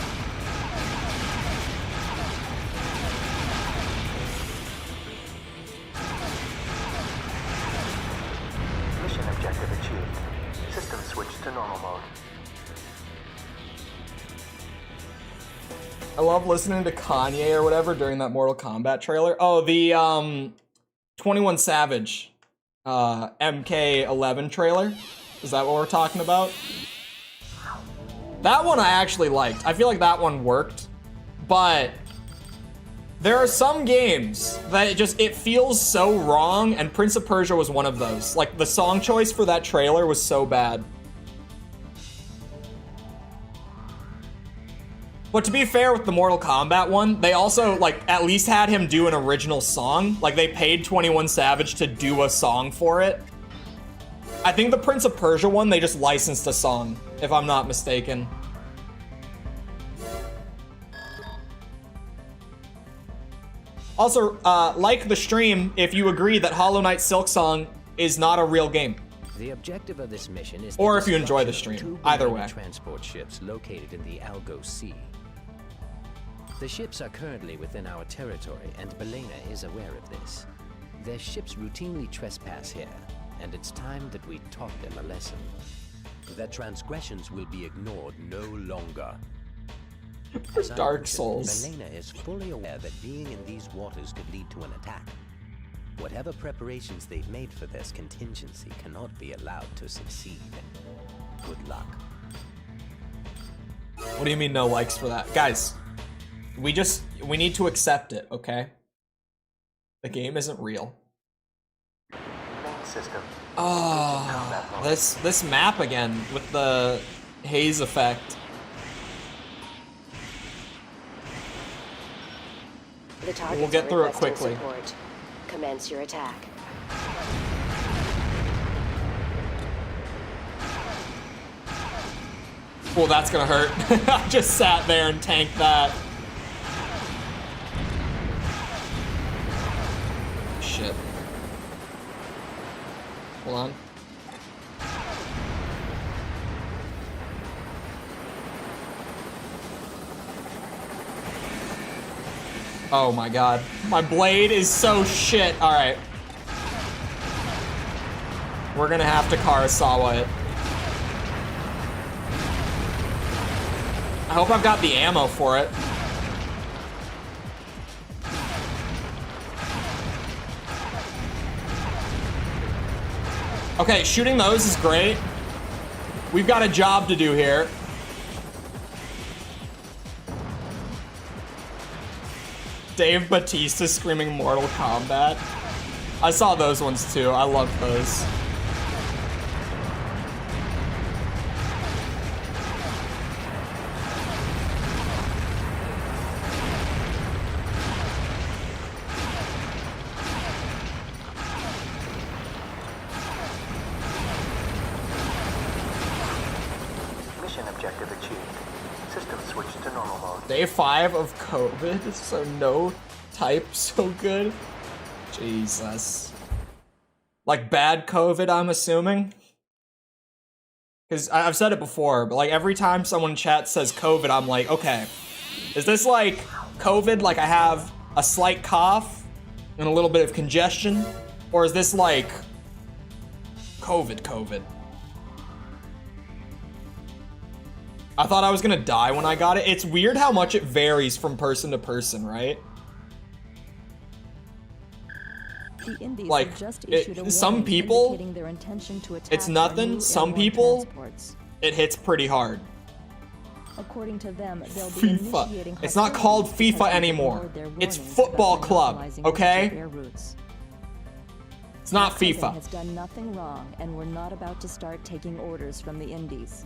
Mission objective achieved. System switched to normal mode. I love listening to Kanye or whatever during that Mortal Kombat trailer. Oh, the 21 Savage MK11 trailer. Is that what we're talking about? That one I actually liked. I feel like that one worked. But there are some games that it feels so wrong, and Prince of Persia was one of those. Like, the song choice for that trailer was so bad. But to be fair with the Mortal Kombat one, they also, like, at least had him do an original song. Like, they paid 21 Savage to do a song for it. I think the Prince of Persia one, they just licensed a song, if I'm not mistaken. Also, like the stream if you agree that Hollow Knight Silk Song is not a real game. The objective of this mission is or if you enjoy the stream, either way. Transport ships located in the Algo Sea. The ships are currently within our territory, and Belena is aware of this. Their ships routinely trespass here, and it's time that we taught them a lesson. Their transgressions will be ignored no longer. For Dark Souls. Belena is fully aware that being in these waters could lead to an attack. Whatever preparations they've made for this contingency cannot be allowed to succeed. Good luck. What do you mean no likes for that? Guys, we need to accept it, okay? The game isn't real. Main system. Oh, this map again with the haze effect. The targets We'll get are through it requesting quickly. Support. Commence your attack. Well, that's gonna hurt. I just sat there and tanked that. Shit. Hold on. Oh my god. My blade is so shit. Alright. We're gonna have to Karasawa it. I hope I've got the ammo for it. Okay, shooting those is great. We've got a job to do here. Dave Bautista screaming Mortal Kombat. I saw those ones too. I love those. Mission objective achieved. System switched to normal mode. Day 5 of COVID, so no type so good. Jesus. Like bad COVID, I'm assuming? Because I've said it before, but like every time someone in chat says COVID, I'm like, okay. Is this like COVID, like I have a slight cough and a little bit of congestion? Or is this like COVID? I thought I was gonna die when I got it. It's weird how much it varies from person to person, right? The Indies Like, have just issued a some warning people, indicating their intention to attack it's our nothing. new Some airborne people, transports. it hits pretty hard. According to them, they'll be FIFA. initiating It's not called hostilities FIFA because they anymore. ignored their It's warnings Football about Club, monopolizing okay? major air routes. It's not Our cousin FIFA. has done nothing wrong, and we're not about to start taking orders from the Indies.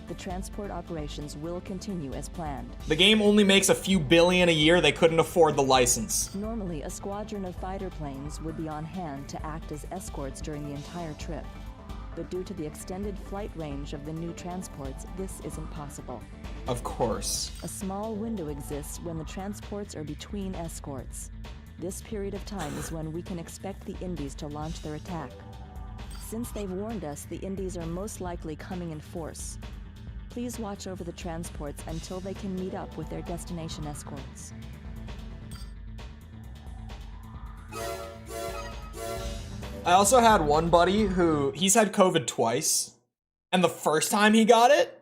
The transport operations will continue as planned. The game only makes a few billion a year. They couldn't afford the license. Normally, a squadron of fighter planes would be on hand to act as escorts during the entire trip. But due to the extended flight range of the new transports, this isn't possible. Of course. A small window exists when the transports are between escorts. This period of time is when we can expect the Indies to launch their attack. Since they've warned us, the Indies are most likely coming in force. Please watch over the transports until they can meet up with their destination escorts. I also had one buddy who, he's had COVID twice. And the first time he got it,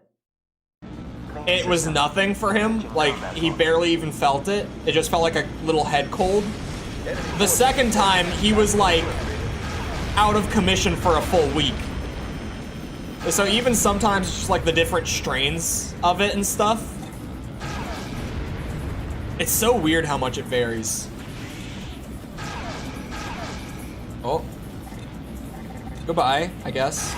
it was nothing for him. Like, he barely even felt it. It just felt like a little head cold. The second time, he was like out of commission for a full week. So even sometimes it's just like the different strains of it and stuff. It's so weird how much it varies. Oh. Goodbye, I guess.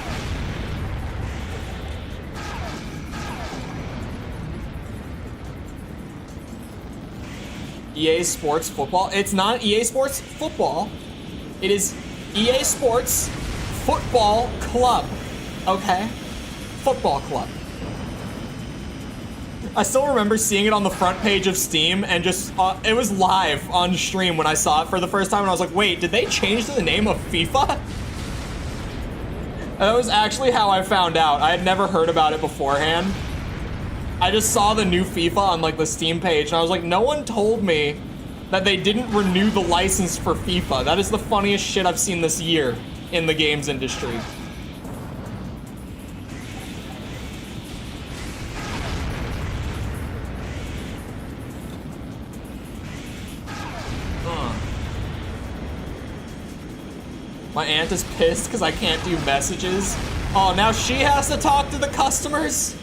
EA Sports Football. It's not EA Sports Football. It is EA Sports Football Club. Okay? Football Club. I still remember seeing it on the front page of Steam and just, it was live on stream when I saw it for the first time and I was like, wait, did they change the name of FIFA? That was actually how I found out. I had never heard about it beforehand. I just saw the new FIFA on like the Steam page and I was like, no one told me that they didn't renew the license for FIFA. That is the funniest shit I've seen this year in the games industry. My aunt is pissed because I can't do messages. Oh, now she has to talk to the customers?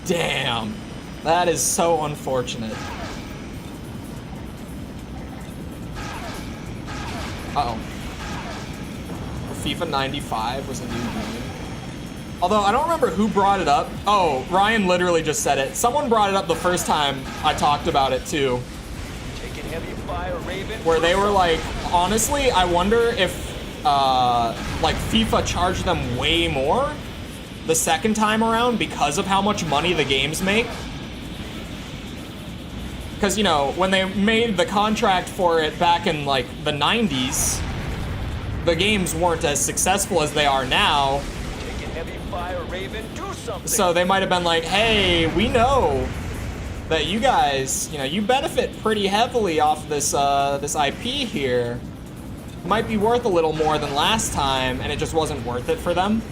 Damn. That is so unfortunate. Uh-oh. FIFA 95 was a new game. Although, I don't remember who brought it up. Oh, Ryan literally just said it. Someone brought it up the first time I talked about it, too. Taking heavy fire, Raven. Where they were like, honestly, I wonder if, like, FIFA charged them way more the second time around because of how much money the games make. Because, you know, when they made the contract for it back in, like, the 90s, the games weren't as successful as they are now. Taking heavy fire, Raven. Do something. So they might have been like, hey, we know that you guys, you know, you benefit pretty heavily off this, this IP here. Might be worth a little more than last time, and it just wasn't worth it for them.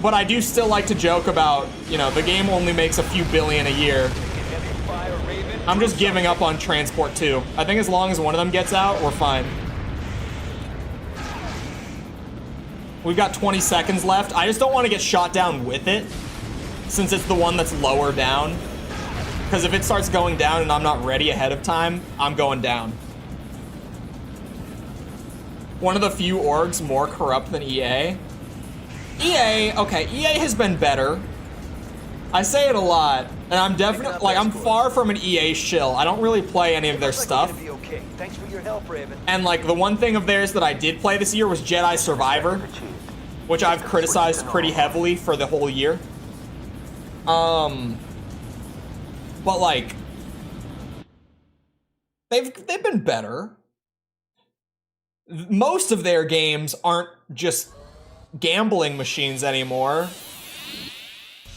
But I do still like to joke about, you know, the game only makes a few billion a year. I'm just giving up on Transport 2. I think as long as one of them gets out, we're fine. We've got 20 seconds left. I just don't want to get shot down with it, since it's the one that's lower down. Because if it starts going down and I'm not ready ahead of time, I'm going down. One of the few orgs more corrupt than EA. EA, okay, EA has been better. I say it a lot, and I'm definitely, like, I'm far from an EA shill. I don't really play any of their stuff. Okay. Thanks for your help, Raven. And, like, the one thing of theirs that I did play this year was Jedi Survivor, which I've criticized pretty heavily for the whole year. But, like, they've been better. Most of their games aren't just gambling machines anymore.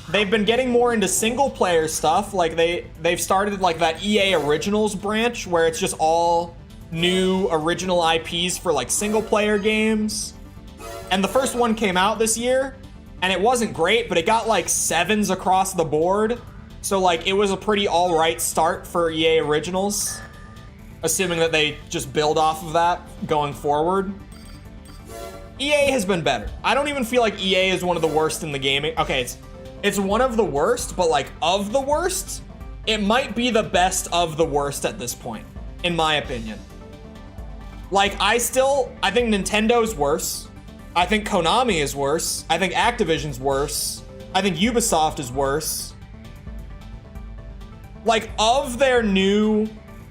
They've been getting more into single player stuff. Like they've started like that EA Originals branch where it's just all new original IPs for like single player games. And the first one came out this year and it wasn't great, but it got like 7s across the board. So like it was a pretty all right start for EA Originals, assuming that they just build off of that going forward. EA has been better. I don't even feel like EA is one of the worst in the gaming. Okay, it's one of the worst, but like of the worst, it might be the best of the worst at this point, in my opinion. Like I think Nintendo's worse. I think Konami is worse. I think Activision's worse. I think Ubisoft is worse. Like of their new,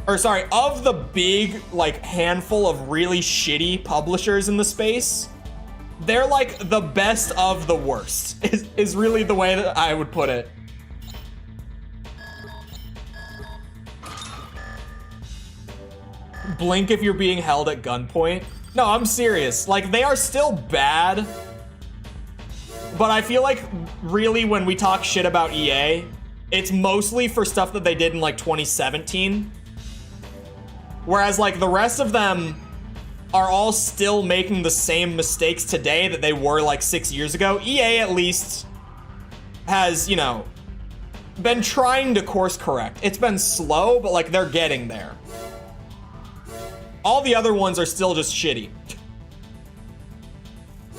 of the big like handful of really shitty publishers in the space, they're like the best of the worst, is really the way that I would put it. Blink if you're being held at gunpoint. No, I'm serious. Like, they are still bad. But I feel like, really, when we talk shit about EA, it's mostly for stuff that they did in, like, 2017. Whereas, like, the rest of them are all still making the same mistakes today that they were, like, 6 years ago. EA, at least, has, you know, been trying to course correct. It's been slow, but, like, they're getting there. All the other ones are still just shitty.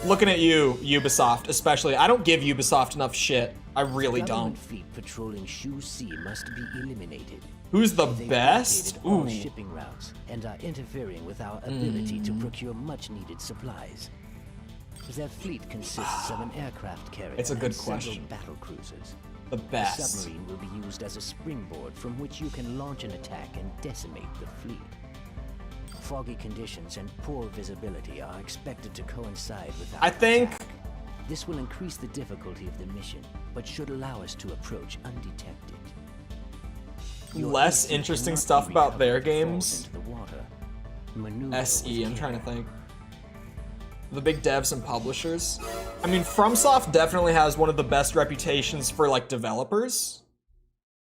Looking at you, Ubisoft, especially. I don't give Ubisoft enough shit. I really don't. Fleet patrolling Shu Sea must be eliminated. Who's the best? All shipping routes and are interfering with our ability to procure much-needed supplies. Their fleet consists of an aircraft carrier. It's a good and several question. Battle cruisers. The best. The submarine will be used as a springboard from which you can launch an attack and decimate the fleet. Foggy conditions and poor visibility are expected to coincide with our attack. This will increase the difficulty of the mission, but should allow us to approach undetected. Less interesting stuff about their games. SE, I'm trying to think. The big devs and publishers. I mean, FromSoft definitely has one of the best reputations for, like, developers.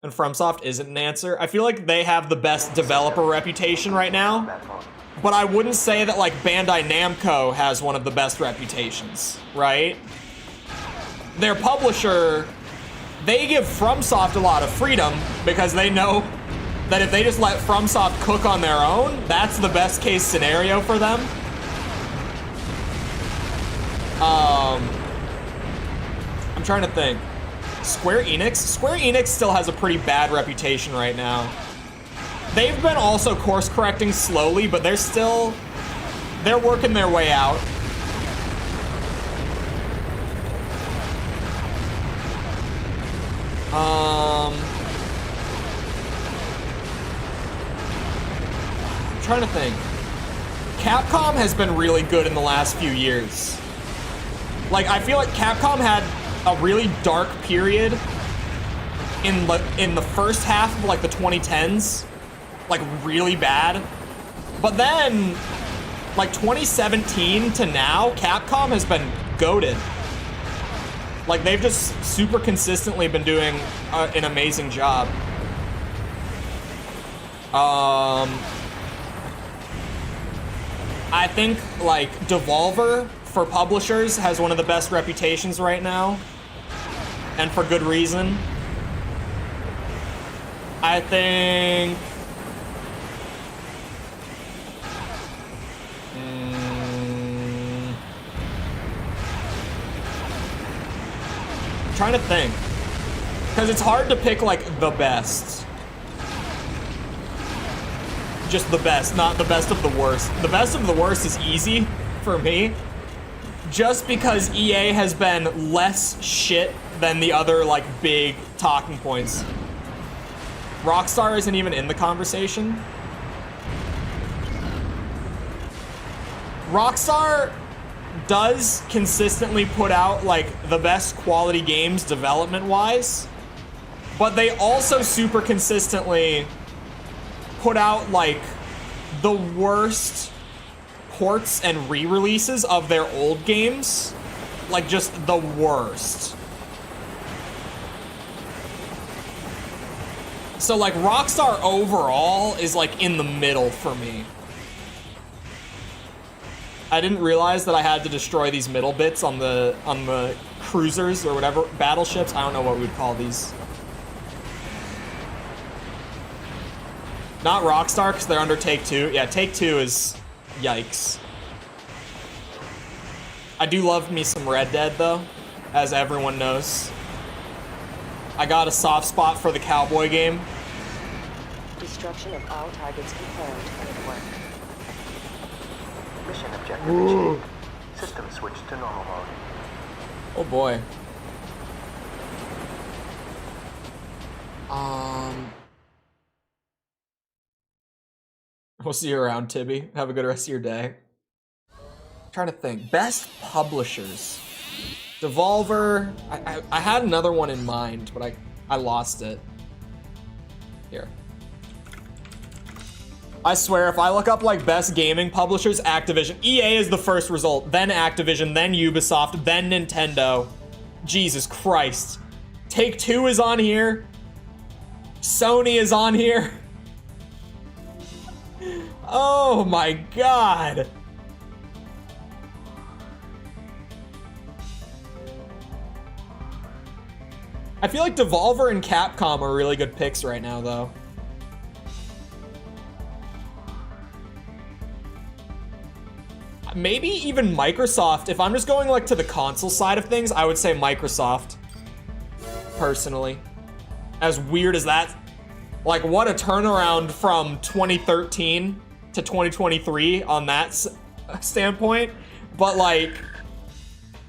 And FromSoft isn't an answer. I feel like they have the best developer reputation right now. But I wouldn't say that, like, Bandai Namco has one of the best reputations, right? Their publisher, they give FromSoft a lot of freedom because they know that if they just let FromSoft cook on their own, that's the best case scenario for them. I'm trying to think. Square Enix? Square Enix still has a pretty bad reputation right now. They've been also course correcting slowly, but they're working their way out. I'm trying to think. Capcom has been really good in the last few years. Like, I feel like Capcom had a really dark period in the first half of like the 2010s, like really bad. But then, like 2017 to now, Capcom has been goated. Like, they've just super consistently been doing an amazing job. I think, like, Devolver, for publishers, has one of the best reputations right now. And for good reason. I think... I'm trying to think. Because it's hard to pick, like, the best. Just the best, not the best of the worst. The best of the worst is easy for me. Just because EA has been less shit than the other, like, big talking points. Rockstar isn't even in the conversation. Rockstar does consistently put out, like, the best quality games development-wise, but they also super consistently put out, like, the worst ports and re-releases of their old games. Like, just the worst. So, like, Rockstar overall is, like, in the middle for me. I didn't realize that I had to destroy these middle bits on the cruisers or whatever, battleships. I don't know what we'd call these. Not Rockstar, because they're under Take-Two. Yeah, Take-Two is... yikes. I do love me some Red Dead, though, as everyone knows. I got a soft spot for the cowboy game. Destruction of all targets confirmed and at work. Mission objective achieved. System switched to normal mode. Oh boy. We'll see you around, Tibby. Have a good rest of your day. I'm trying to think. Best publishers. Devolver. I had another one in mind, but I lost it. Here. I swear, if I look up, like, best gaming publishers, Activision. EA is the first result, then Activision, then Ubisoft, then Nintendo. Jesus Christ. Take-Two is on here. Sony is on here. Oh my god. I feel like Devolver and Capcom are really good picks right now, though. Maybe even Microsoft. If I'm just going, like, to the console side of things, I would say Microsoft. Personally. As weird as that. Like, what a turnaround from 2013 to 2023 on that standpoint. But, like,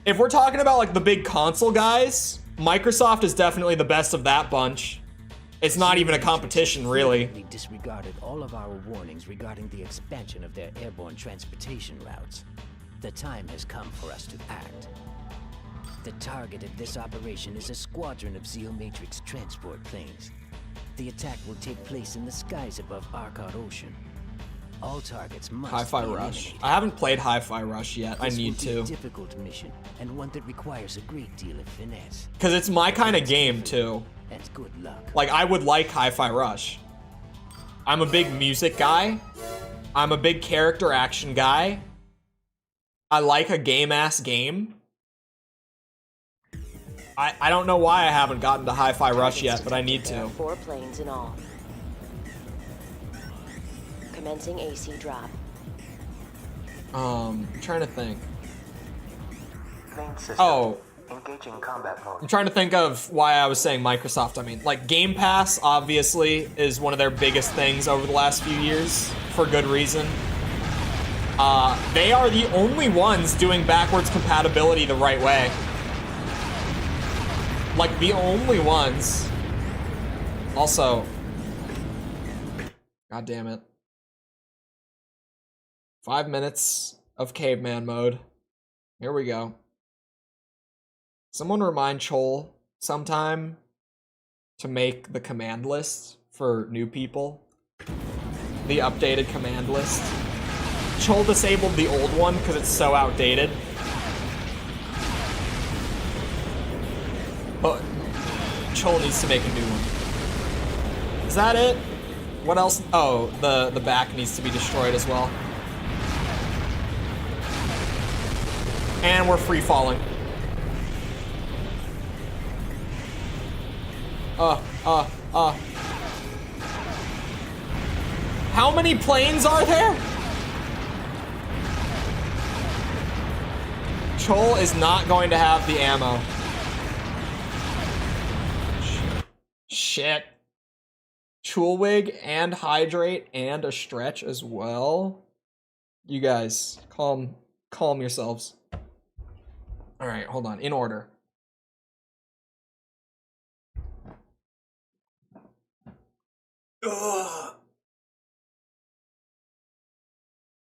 if we're talking about, like, the big console guys, Microsoft is definitely the best of that bunch. It's not even a competition, really. They disregarded all of our warnings regarding the expansion of their airborne transportation routes. The time has come for us to act. The target of this operation is a squadron of Zeo-Matrix transport planes. The attack will take place in the skies above Arcot Ocean. All targets must Hi-Fi be Rush. eliminated. I haven't played Hi-Fi Rush yet. I need This will be to. a difficult mission, and one that requires a great deal of finesse. Because it's my kind of game, too. And good luck. Like, I would like Hi-Fi Rush. I'm a big music guy. I'm a big character action guy. I like a game-ass game. I don't know why I haven't gotten to Hi-Fi Rush yet, but I need There are to. 4 planes in all. Commencing AC drop. I'm trying to think. Main system. Oh. Engaging combat mode. I'm trying to think of why I was saying Microsoft. I mean, like, Game Pass, obviously, is one of their biggest things over the last few years, for good reason. They are the only ones doing backwards compatibility the right way. Like, the only ones. Also, god damn it. 5 minutes of caveman mode. Here we go. Someone remind Chole sometime to make the command list for new people. The updated command list. Chole disabled the old one because it's so outdated. But Chole needs to make a new one. Is that it? What else? Oh, the back needs to be destroyed as well. And we're free falling. How many planes are there? Chole is not going to have the ammo. Shit. Chulewig and hydrate and a stretch as well. You guys, calm yourselves. All right, hold on. In order. Ugh.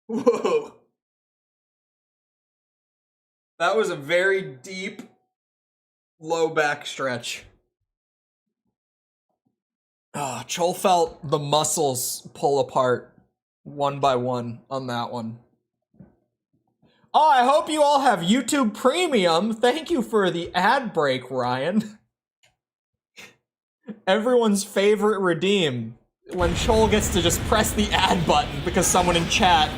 Whoa. That was a very deep, low back stretch. Chole felt the muscles pull apart one by one on that one. Oh, I hope you all have YouTube Premium. Thank you for the ad break, Ryan. Everyone's favorite redeem. When Chole gets to just press the ad button because someone in chat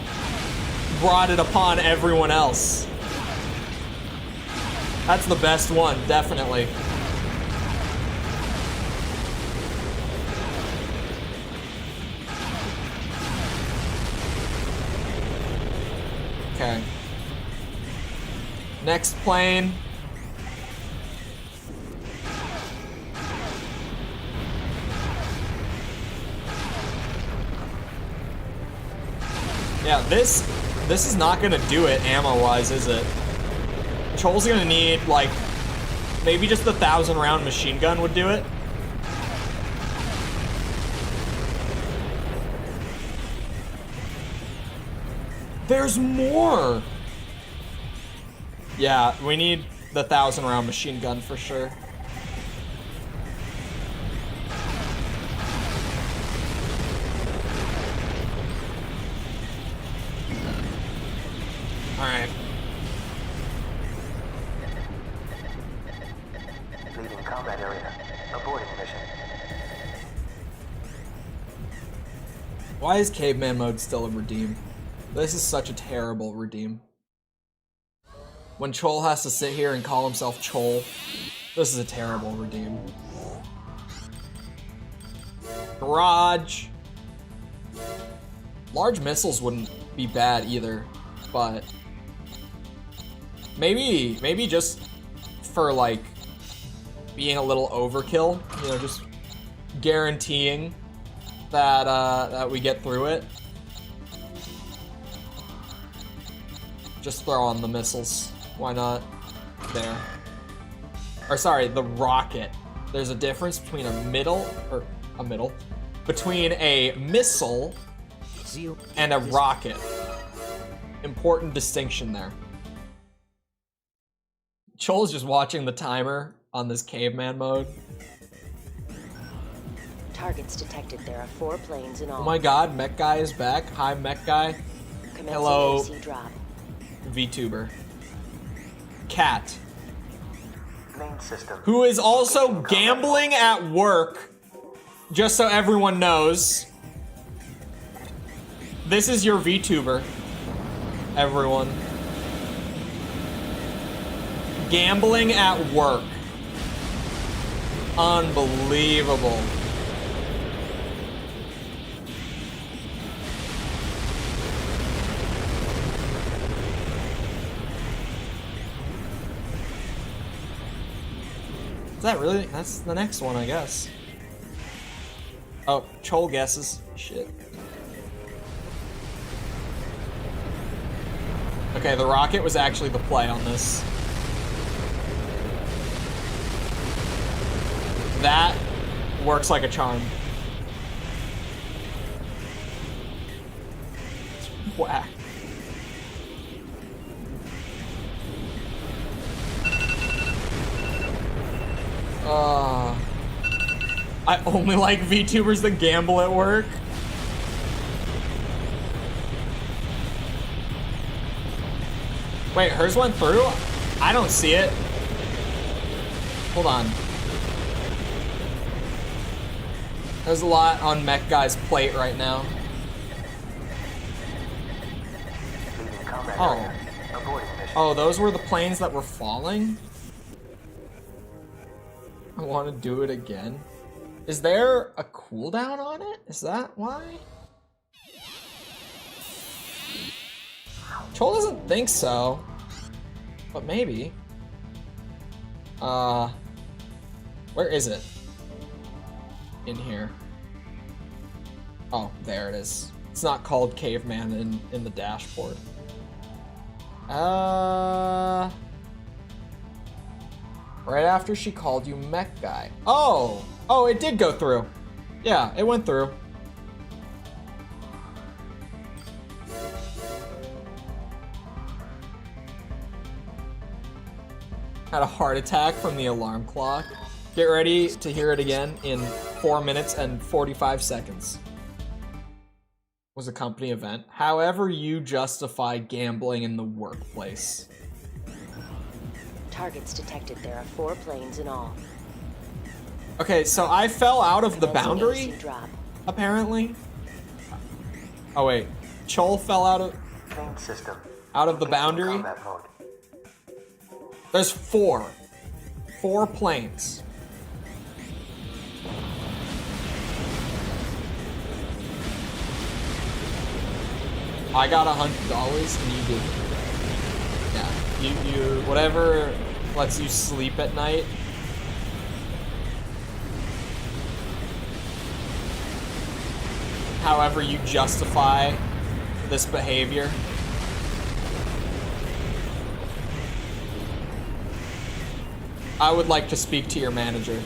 brought it upon everyone else. That's the best one, definitely. Okay. Next plane. Yeah, this is not gonna do it ammo-wise, is it? Chole's gonna need, like, maybe just the 1,000-round machine gun would do it. There's more! Yeah, we need the 1,000-round machine gun for sure. Alright. Leaving combat area. Aborting mission. Why is caveman mode still a redeem? This is such a terrible redeem. When Chole has to sit here and call himself Chole, this is a terrible redeem. Garage. Large missiles wouldn't be bad either, but maybe just for, like, being a little overkill, you know, just guaranteeing that that we get through it. Just throw on the missiles. Why not? There. Or sorry, the rocket. There's a difference between between a missile and a rocket. Important distinction there. Chole's just watching the timer on this caveman mode. Targets detected. There are 4 planes in all. Oh my god, Mech Guy is back. Hi, Mech Guy. Commencing Hello, AC drop. VTuber. Cat. Main system. Who is also gambling at work, just so everyone knows. This is your VTuber, everyone. Gambling at work. Unbelievable. Is that really? That's the next one, I guess. Oh, Chole guesses. Shit. Okay, the rocket was actually the play on this. That works like a charm. Whack. I only like VTubers that gamble at work. Wait, hers went through? I don't see it. Hold on. There's a lot on Mech Guy's plate right now. Oh. Oh, those were the planes that were falling? I want to do it again. Is there a cooldown on it? Is that why? Chole doesn't think so. But maybe. Where is it? In here. Oh, there it is. It's not called Caveman in the dashboard. Right after she called you Mech Guy. Oh! Oh, it did go through. Yeah, it went through. Had a heart attack from the alarm clock. Get ready to hear it again in 4 minutes and 45 seconds. Was a company event. However you justify gambling in the workplace. Targets detected. There are 4 planes in all. Okay, so I fell out of the boundary, apparently. Oh wait, Chole fell out of the boundary. There's 4 planes. I got $100 and you did. Yeah, you whatever lets you sleep at night. However you justify this behavior. I would like to speak to your manager.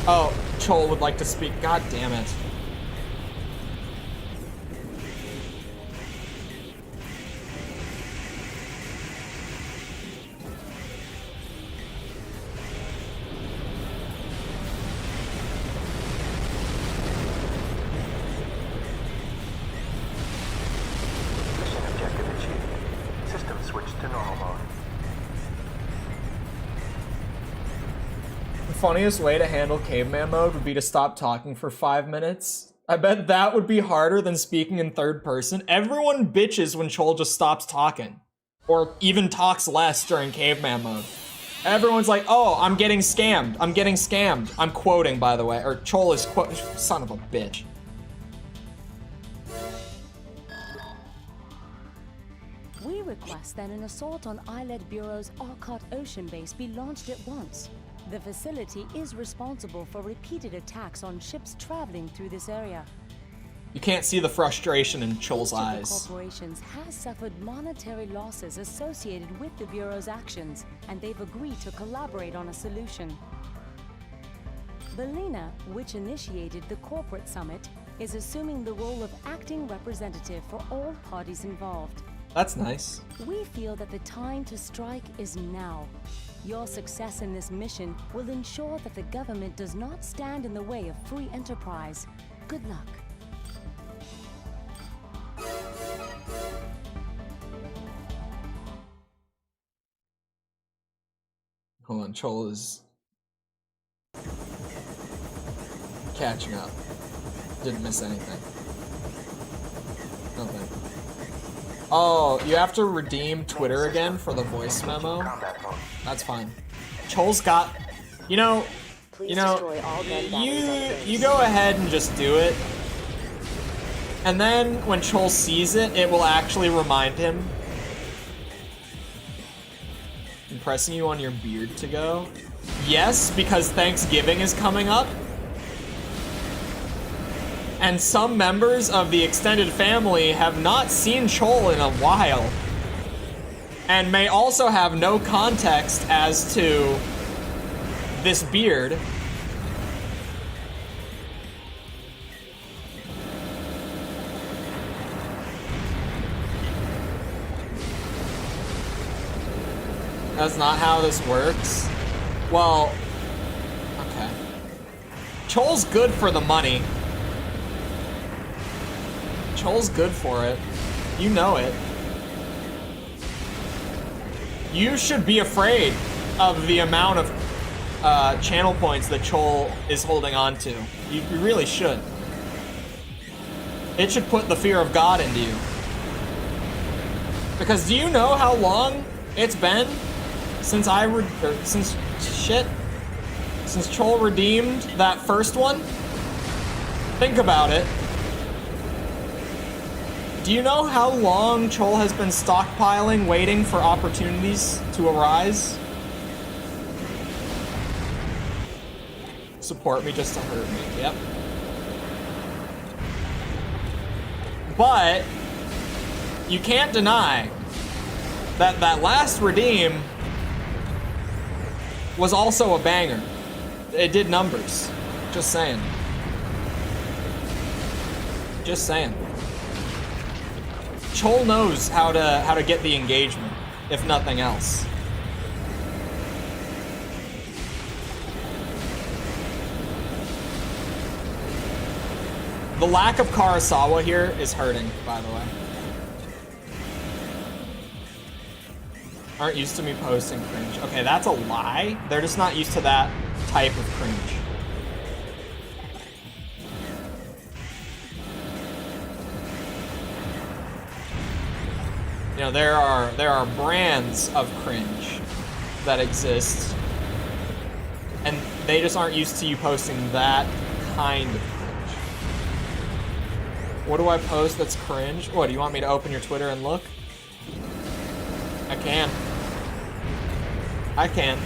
Oh, Chole would like to speak. God damn it. Funniest way to handle caveman mode would be to stop talking for 5 minutes. I bet that would be harder than speaking in third person. Everyone bitches when Chole just stops talking. Or even talks less during caveman mode. Everyone's like, oh, I'm getting scammed. I'm getting scammed. I'm quoting, by the way. Or Chole is son of a bitch. We request that an assault on Islet Bureau's Arcot Ocean Base be launched at once. The facility is responsible for repeated attacks on ships traveling through this area. You can't see the frustration in Chole's eyes. The corporations has suffered monetary losses associated with the Bureau's actions, and they've agreed to collaborate on a solution. Belina, which initiated the corporate summit, is assuming the role of acting representative for all parties involved. That's nice. We feel that the time to strike is now. Your success in this mission will ensure that the government does not stand in the way of free enterprise. Good luck. Hold on, Chole is catching up. Didn't miss anything. Nothing. Oh, you have to redeem Twitter again for the voice memo? That's fine. Chole's got... You go ahead and just do it. And then when Chole sees it, it will actually remind him. I'm pressing you on your beard to go. Yes, because Thanksgiving is coming up. And some members of the extended family have not seen Chole in a while. And may also have no context as to this beard. That's not how this works. Well, okay. Chole's good for the money. Chole's good for it. You know it. You should be afraid of the amount of channel points that Chole is holding on to. You really should. It should put the fear of God into you. Because do you know how long it's been since since Chole redeemed that first one? Think about it. Do you know how long Chole has been stockpiling, waiting for opportunities to arise? Support me just to hurt me, yep. But you can't deny that that last redeem was also a banger. It did numbers. Just saying. Just saying. Chole knows how to get the engagement, if nothing else. The lack of Karasawa here is hurting, by the way. Aren't used to me posting cringe. Okay, that's a lie. They're just not used to that type of cringe. You know, there are brands of cringe that exist, and they just aren't used to you posting that kind of cringe. What do I post that's cringe? What, do you want me to open your Twitter and look? I can. I can.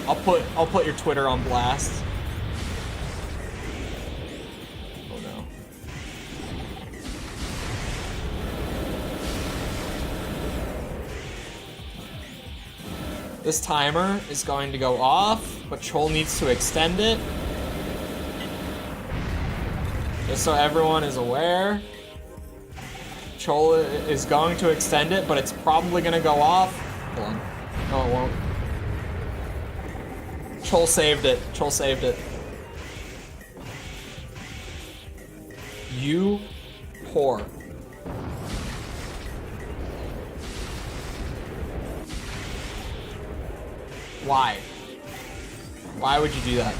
I'll put your Twitter on blast. Oh no. This timer is going to go off, but Chole needs to extend it. Just so everyone is aware. Chole is going to extend it, but it's probably gonna go off. Hold on. No, it won't. Chole saved it. Chole saved it. You whore. Why? Why would you do that?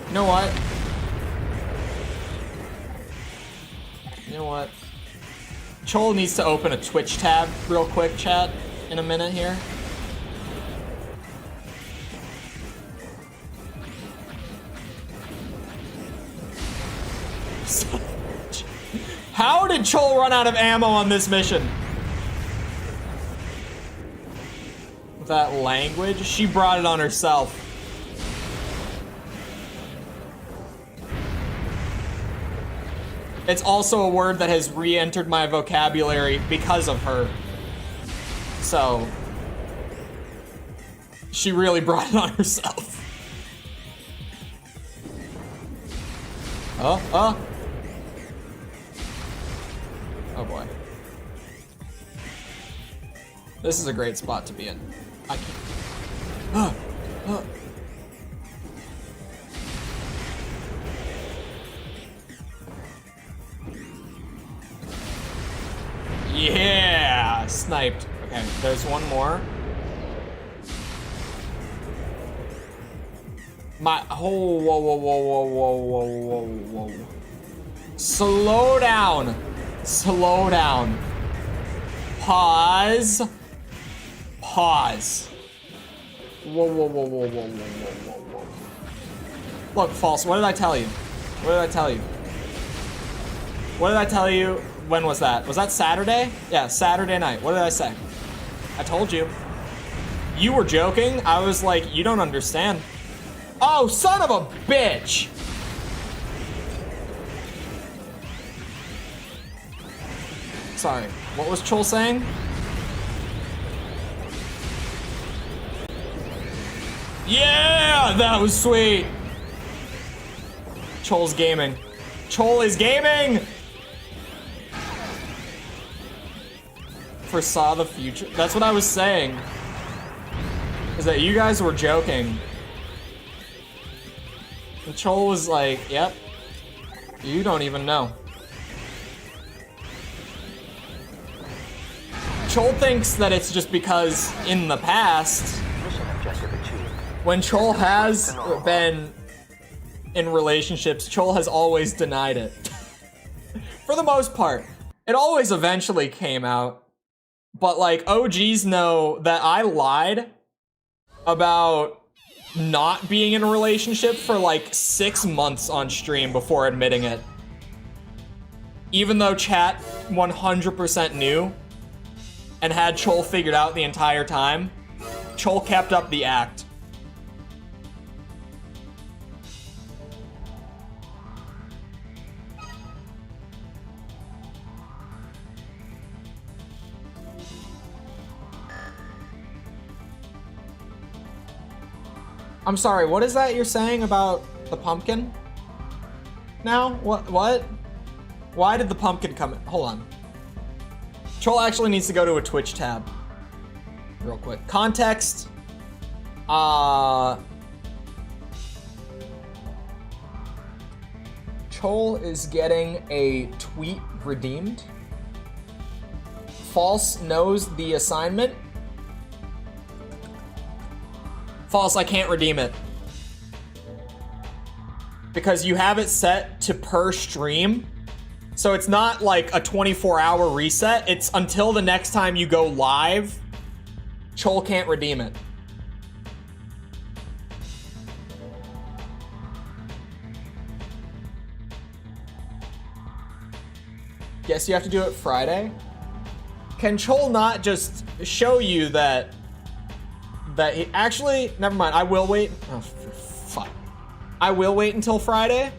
You know what? You know what? Chole needs to open a Twitch tab real quick, chat, in a minute here. How did Chole run out of ammo on this mission? That language? She brought it on herself. It's also a word that has re-entered my vocabulary because of her. So, she really brought it on herself. Oh boy. This is a great spot to be in. I can't. Yeah, sniped. Okay, there's one more. Whoa. Slow down. Slow down. Pause. Pause. Whoa. Look, false. What did I tell you? What did I tell you? What did I tell you? When was that? Was that Saturday? Yeah, Saturday night. What did I say? I told you. You were joking. I was like, you don't understand. Oh, son of a bitch! Sorry. What was Chole saying? Yeah, that was sweet. Chole's gaming. Chole is gaming! Foresaw the future. That's what I was saying. Is that you guys were joking. And Chole was like, yep. You don't even know. Chole thinks that it's just because in the past, Mission objective achieved. when Chole has been in relationships, Chole has always denied it. For the most part. It always eventually came out. But like, OGs know that I lied about not being in a relationship for like 6 months on stream before admitting it. Even though chat 100% knew and had Chole figured out the entire time, Chole kept up the act. I'm sorry, what is that you're saying about the pumpkin? Now? What? Why did the pumpkin come in? Hold on. Chole actually needs to go to a Twitch tab. Real quick. Context. Chole is getting a tweet redeemed. False knows the assignment. False, I can't redeem it. Because you have it set to per stream. So it's not like a 24-hour reset. It's until the next time you go live. Chole can't redeem it. Guess you have to do it Friday? Can Chole not just show you that he actually, never mind, I will wait. Oh, fuck. I will wait until Friday.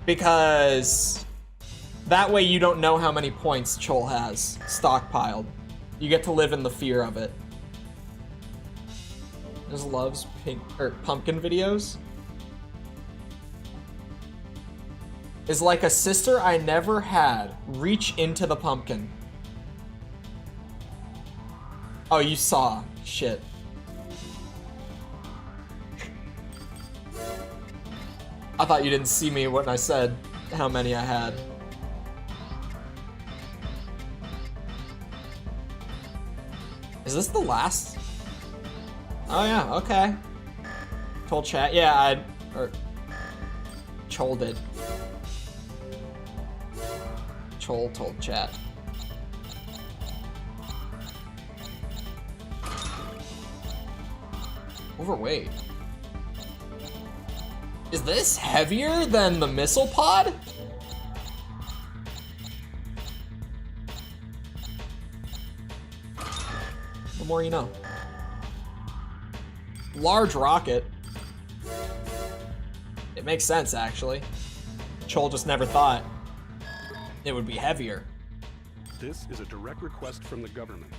Because that way you don't know how many points Chole has stockpiled. You get to live in the fear of it. Just loves pumpkin videos. Is like a sister I never had. Reach into the pumpkin. Oh, you saw. Shit. I thought you didn't see me when I said how many I had. Is this the last? Oh yeah, okay. Told chat, yeah, Chole did. Chole told chat. Overweight. Is this heavier than the missile pod? The more you know. Large rocket. It makes sense, actually. Chole just never thought it would be heavier. This is a direct request from the government.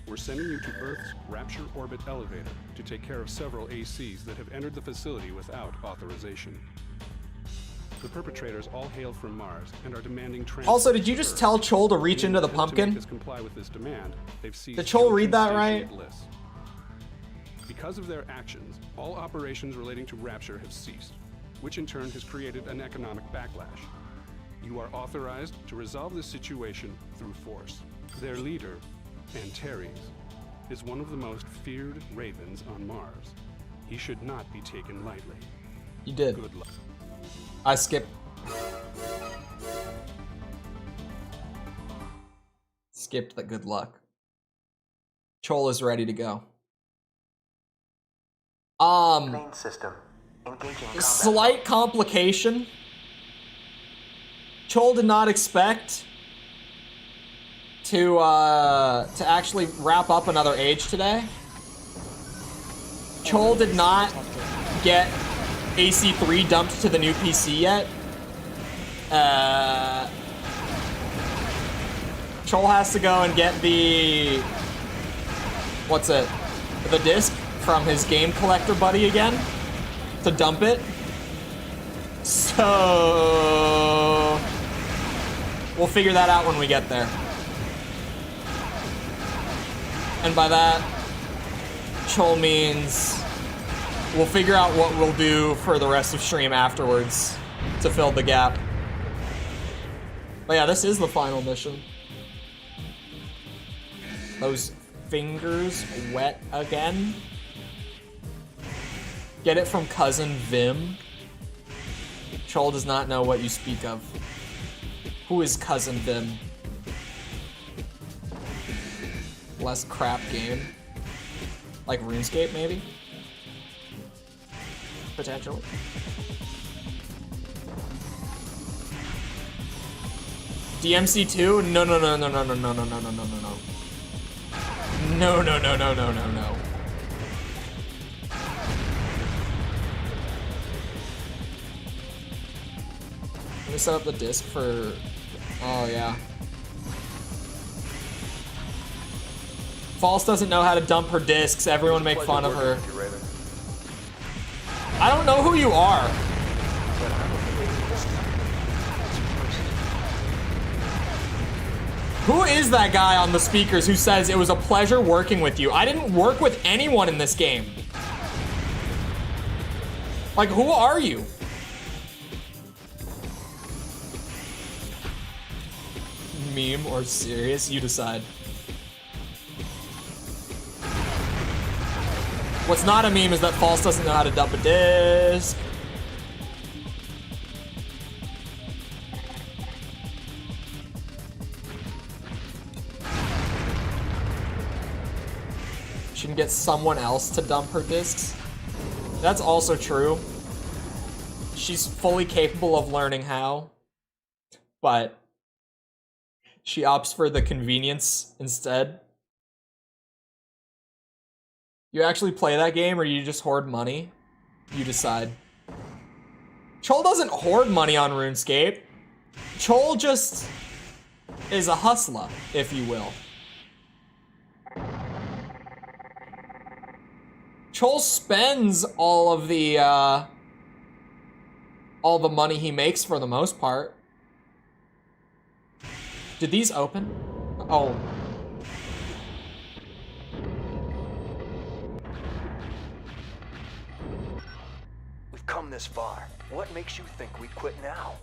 We're sending you to Earth's Rapture Orbit Elevator to take care of several ACs that have entered the facility without authorization. The perpetrators all hail from Mars and are demanding transfer. Also, did you just tell Chole to reach into the pumpkin? To comply with this demand, they've seized did Chole read that right? Lists. Because of their actions, all operations relating to Rapture have ceased, which in turn has created an economic backlash. You are authorized to resolve this situation through force. Their leader, Antares, is one of the most feared ravens on Mars. He should not be taken lightly. You did. Good luck. I skipped the good luck. Chole is ready to go. Main system. Engaging combat. Slight complication. Chole did not expect to actually wrap up another age today. Chole did not get AC3 dumped to the new PC yet. Chole has to go and get the... what's it? The disc from his game collector buddy again to dump it. So... we'll figure that out when we get there. And by that, Chole means we'll figure out what we'll do for the rest of stream afterwards to fill the gap. But yeah, this is the final mission. Those fingers wet again. Get it from Cousin Vim. Chole does not know what you speak of. Who is Cousin Vim? Less crap game. Like RuneScape, maybe? Potentially. DMC2? No. No. Let me set up the disc for... oh, yeah. False doesn't know how to dump her discs. Everyone make fun of her. I don't know who you are. Who is that guy on the speakers who says it was a pleasure working with you? I didn't work with anyone in this game. Like, who are you? Meme or serious? You decide. What's not a meme is that False doesn't know how to dump a disc. She can get someone else to dump her discs. That's also true. She's fully capable of learning how, but she opts for the convenience instead. You actually play that game or you just hoard money? You decide. Chole doesn't hoard money on RuneScape. Chole just is a hustler, if you will. Chole spends all the money he makes for the most part. Did these open? Oh. We've come this far. What makes you think we'd quit now?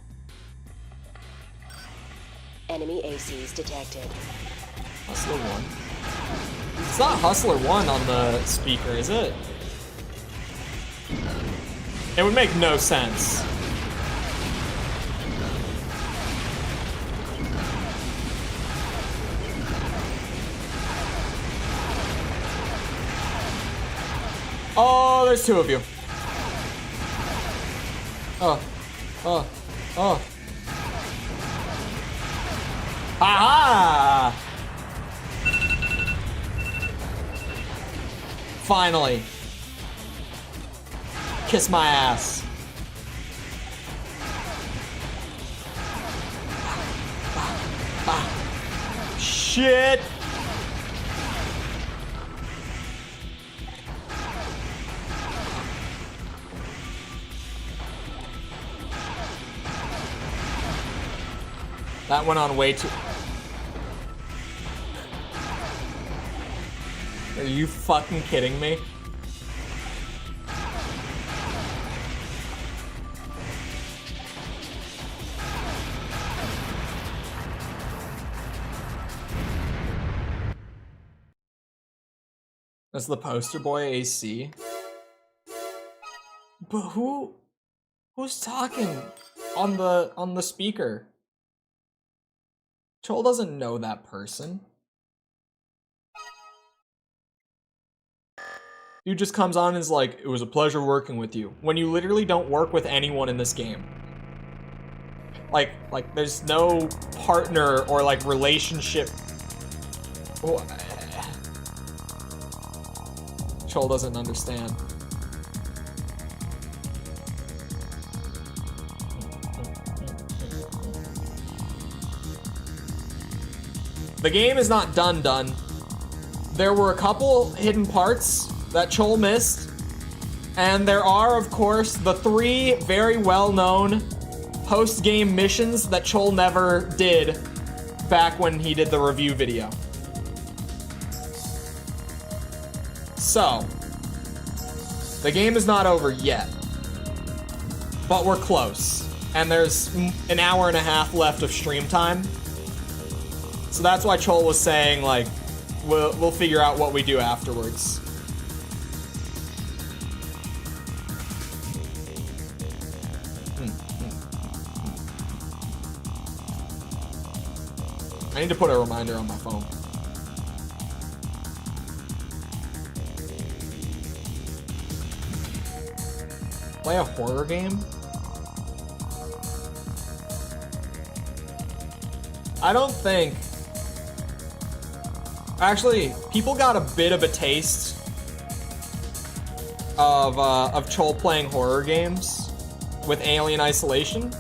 Enemy ACs detected. Hustler 1. It's not Hustler 1 on the speaker, is it? It would make no sense. Oh, there's two of you. Oh. Aha! Finally. Kiss my ass. Shit! That went on way too... Are you fucking kidding me? That's the poster boy AC. But who's talking on the speaker? Chole doesn't know that person. Dude just comes on and is like, it was a pleasure working with you. When you literally don't work with anyone in this game. Like there's no partner or like relationship. Oh, Chole doesn't understand. The game is not done. There were a couple hidden parts that Chole missed. And there are, of course, the 3 very well-known post-game missions that Chole never did back when he did the review video. So, the game is not over yet. But we're close. And there's an hour and a half left of stream time. So that's why Chole was saying, like, we'll figure out what we do afterwards. I need to put a reminder on my phone. Play a horror game? I don't think... Actually, people got a bit of a taste of Chole playing horror games with Alien Isolation.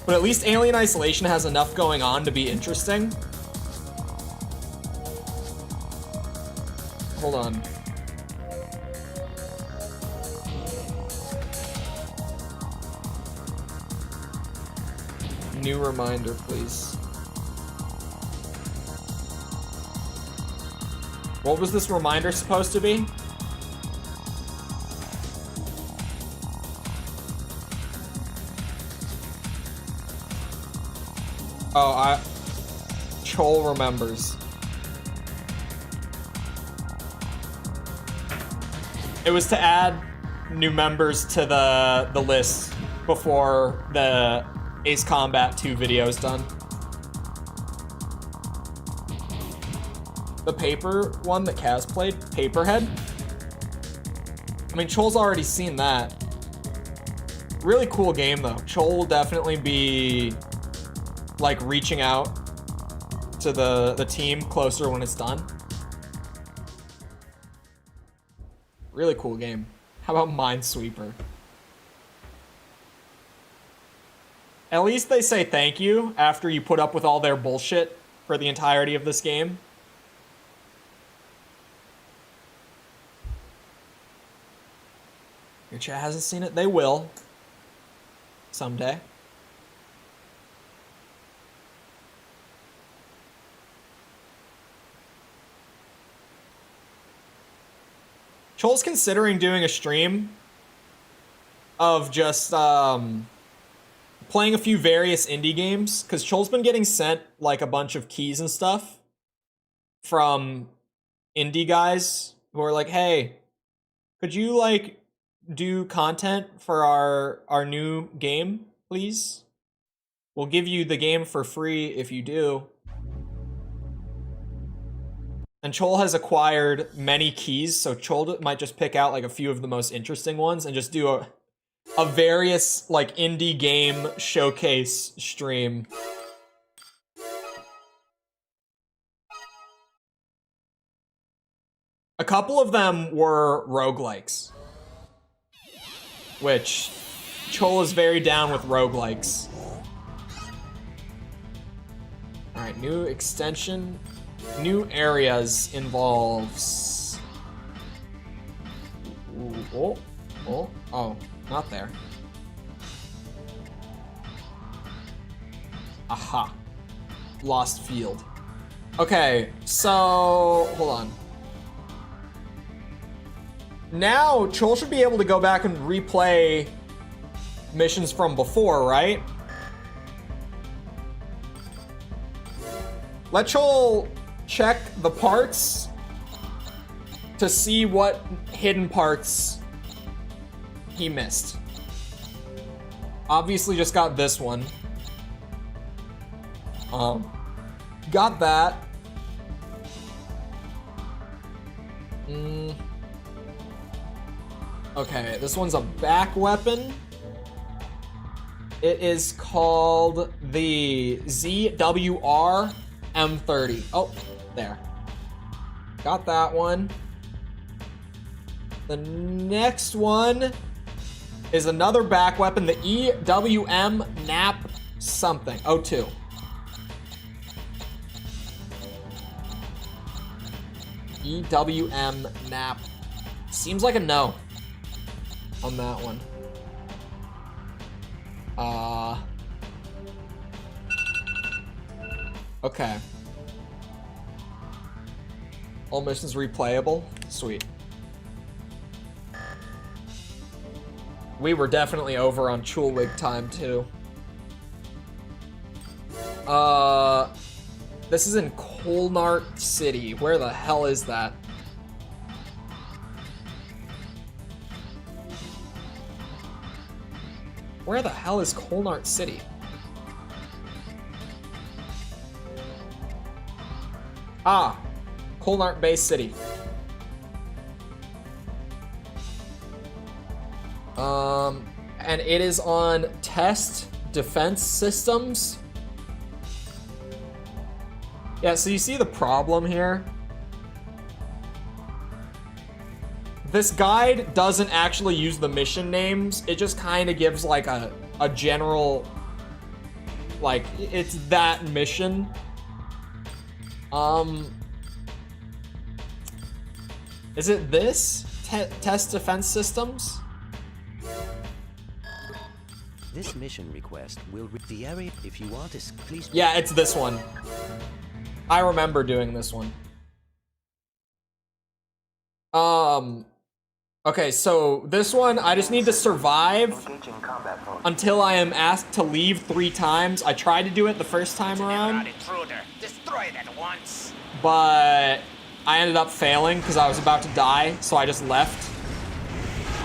But at least Alien Isolation has enough going on to be interesting. Hold on. New reminder, please. What was this reminder supposed to be? Oh, Chole remembers. It was to add new members to the list before the Ace Combat 2 video is done. The paper one that Kaz played, Paperhead. I mean, Chole's already seen that. Really cool game though. Chole will definitely be like reaching out to the team closer when it's done. Really cool game. How about Minesweeper? At least they say thank you after you put up with all their bullshit for the entirety of this game. Your chat hasn't seen it? They will. Someday. Chole's considering doing a stream of just playing a few various indie games, because Chole's been getting sent like a bunch of keys and stuff from indie guys who are like, hey, could you like do content for our new game, please? We'll give you the game for free if you do. And Chole has acquired many keys, so Chole might just pick out like a few of the most interesting ones and just do a various like indie game showcase stream. A couple of them were roguelikes, which Chole is very down with roguelikes. All right, new extension. New areas involves... Ooh, oh, not there. Aha. Lost field. Okay, so... Hold on. Now, Chole should be able to go back and replay missions from before, right? Let Chole check the parts to see what hidden parts he missed. Obviously just got this one. Got that. Okay, this one's a back weapon. It is called the ZWR M30. Oh, there. Got that one. The next one is another back weapon, the EWM NAP something. 02. EWM NAP. Seems like a no on that one. Okay. All missions replayable. Sweet. We were definitely over on Chole time too. This is in Colnart City. Where the hell is that? Where the hell is Colnart City? Ah, Colnart Bay City. And it is on Test Defense Systems. Yeah, so you see the problem here? This guide doesn't actually use the mission names. It just kind of gives like a general, like, it's that mission. Is it this? Test Defense Systems? This mission request will reach the area. If you want to, please. Yeah, it's this one. I remember doing this one. Okay, so this one, I just need to survive until I am asked to leave 3 times. I tried to do it the first time around, Destroy it at once. but I ended up failing because I was about to die, so I just left.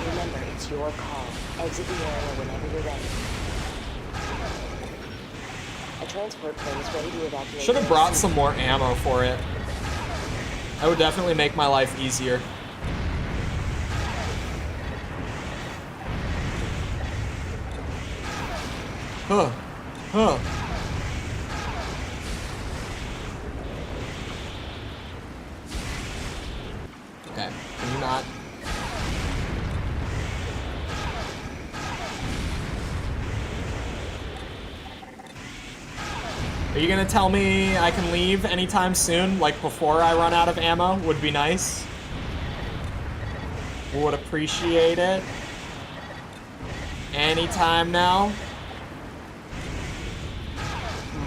Remember, it's your call. Exit the area whenever you're ready. A transport plane is ready to evacuate. Should have brought some more ammo for it. That would definitely make my life easier. Huh. Huh. Okay, can you not? Are you gonna tell me I can leave anytime soon? Like before I run out of ammo? Would be nice. Would appreciate it. Anytime now.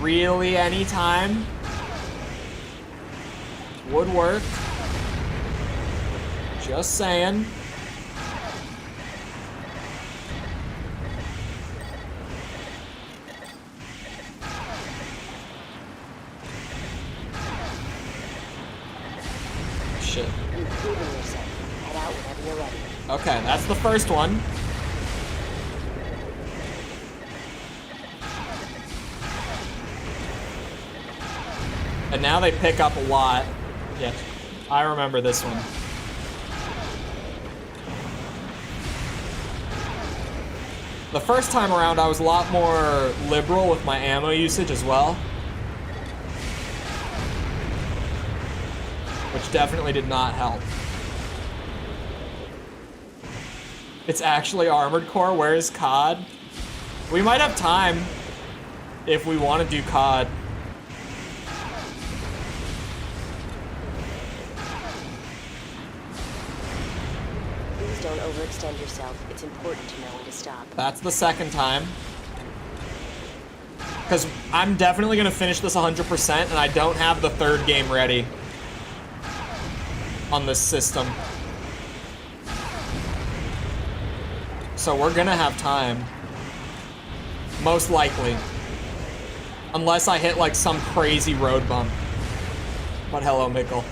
Really anytime. Would work. Just saying. Shit. You've proven yourself. Head out whenever you're ready. Okay, that's the first one. And now they pick up a lot. Yeah, I remember this one. The first time around, I was a lot more liberal with my ammo usage as well. Which definitely did not help. It's actually Armored Core. Where is COD? We might have time if we want to do COD. Please don't overextend yourself. It's important to know when to stop. That's the second time. Because I'm definitely going to finish this 100%, and I don't have the third game ready on this system. So we're going to have time. Most likely. Unless I hit like some crazy road bump. But hello, Mikkel.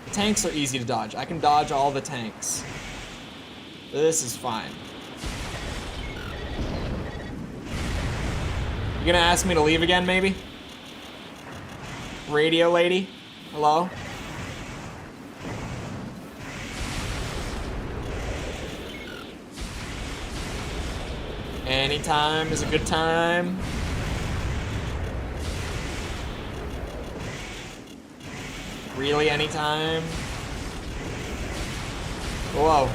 The tanks are easy to dodge. I can dodge all the tanks. This is fine. You gonna ask me to leave again, maybe? Radio lady? Hello? Anytime is a good time. Really, anytime? Whoa.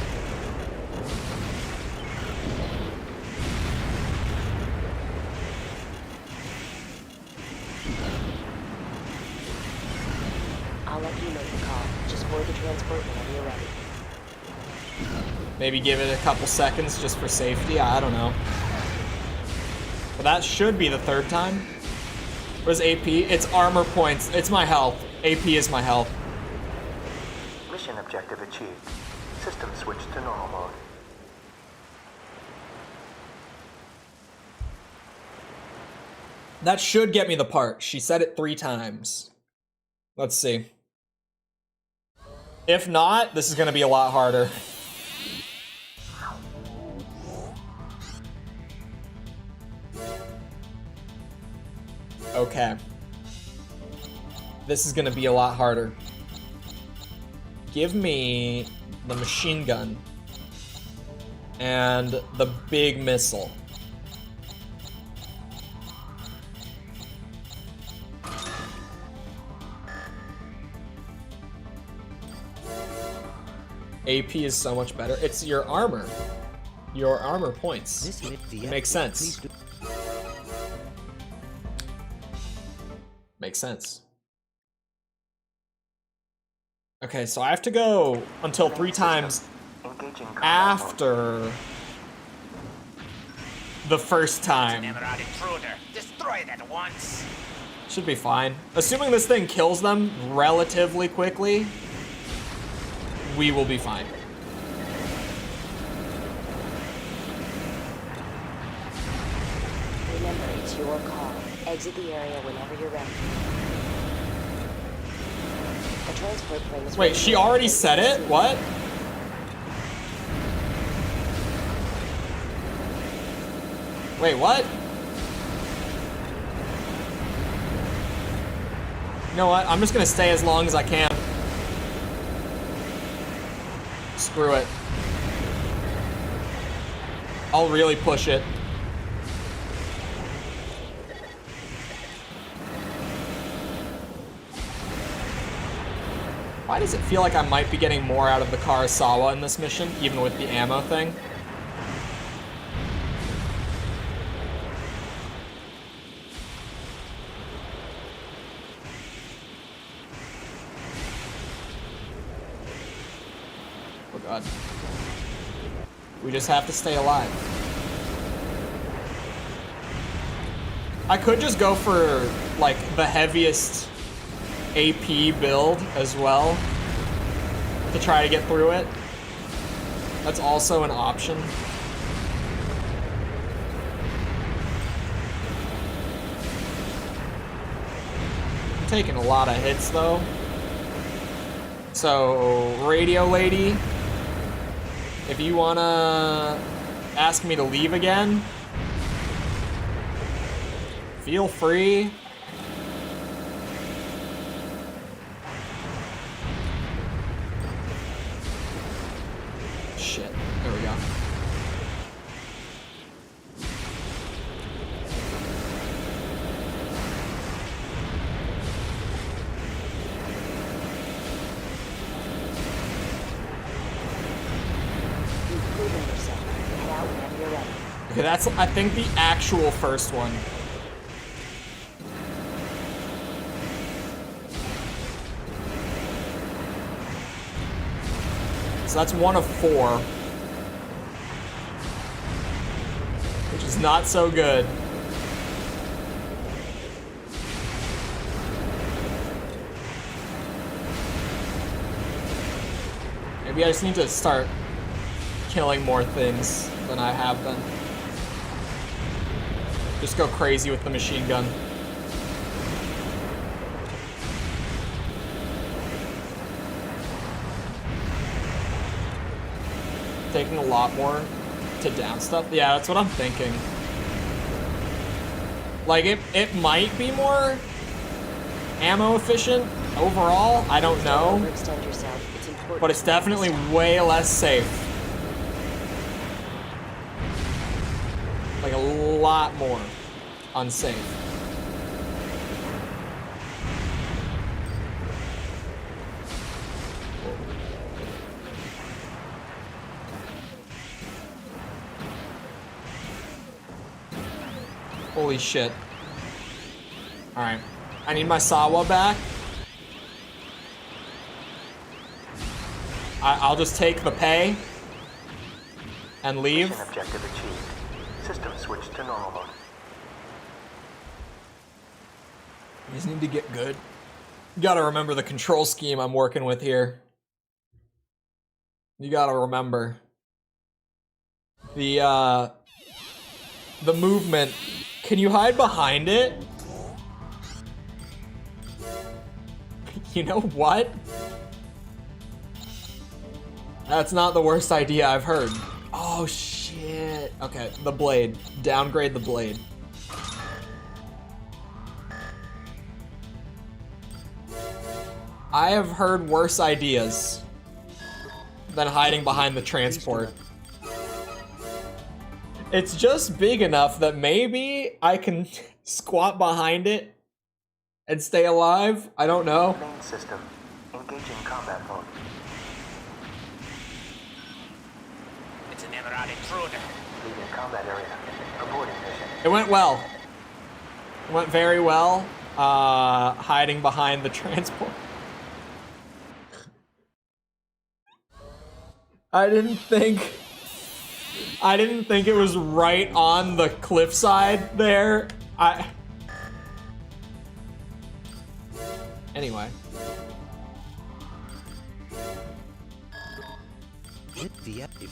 I'll let you make the call. Just board the transport whenever you're ready. Maybe give it a couple seconds just for safety. I don't know. But that should be the third time. What is AP? It's armor points. It's my health. AP is my health. Mission objective achieved. System switched to normal mode. That should get me the part. She said it 3 times. Let's see. If not, this is gonna be a lot harder. Okay. This is gonna be a lot harder. Give me the machine gun and the big missile. AP is so much better. It's your armor. Your armor points. It makes sense. Makes sense. Okay, so I have to go until 3 times after the first time. Destroy it at once. Should be fine. Assuming this thing kills them relatively quickly, we will be fine. Remember, it's your call. Exit the area whenever you're ready. The transport plane is Wait, she already said it? What? Wait, what? You know what? I'm just gonna stay as long as I can. Screw it. I'll really push it. Why does it feel like I might be getting more out of the Karasawa in this mission, even with the ammo thing? Oh god. We just have to stay alive. I could just go for, like, the heaviest AP build as well to try to get through it. That's also an option. I'm taking a lot of hits though. So, radio lady, if you wanna ask me to leave again, feel free. Shit, there we go. You've proven yourself. Head out whenever you're ready. Okay, that's, I think, the actual first one. So that's 1 of 4. Which is not so good. Maybe I just need to start killing more things than I have been. Just go crazy with the machine gun. Taking a lot more to down stuff. Yeah, that's what I'm thinking. Like, it might be more ammo efficient overall. I don't know. Overextend yourself. It's important. But it's definitely way less safe. Like a lot more unsafe. Holy shit. Alright. I need my Sawa back. I'll just take the pay and leave. Mission objective achieved. System switched to normal mode. You just need to get good. You gotta remember the control scheme I'm working with here. You gotta remember. The movement. Can you hide behind it? You know what? That's not the worst idea I've heard. Oh shit. Okay, the blade. Downgrade the blade. I have heard worse ideas than hiding behind the transport. It's just big enough that maybe I can squat behind it and stay alive. I don't know. Main system. Engaging combat mode. It's an Emerald intruder. Leaving combat area. Aborting mission. It went well. It went very well. Hiding behind the transport. I didn't think it was right on the cliffside there. Anyway.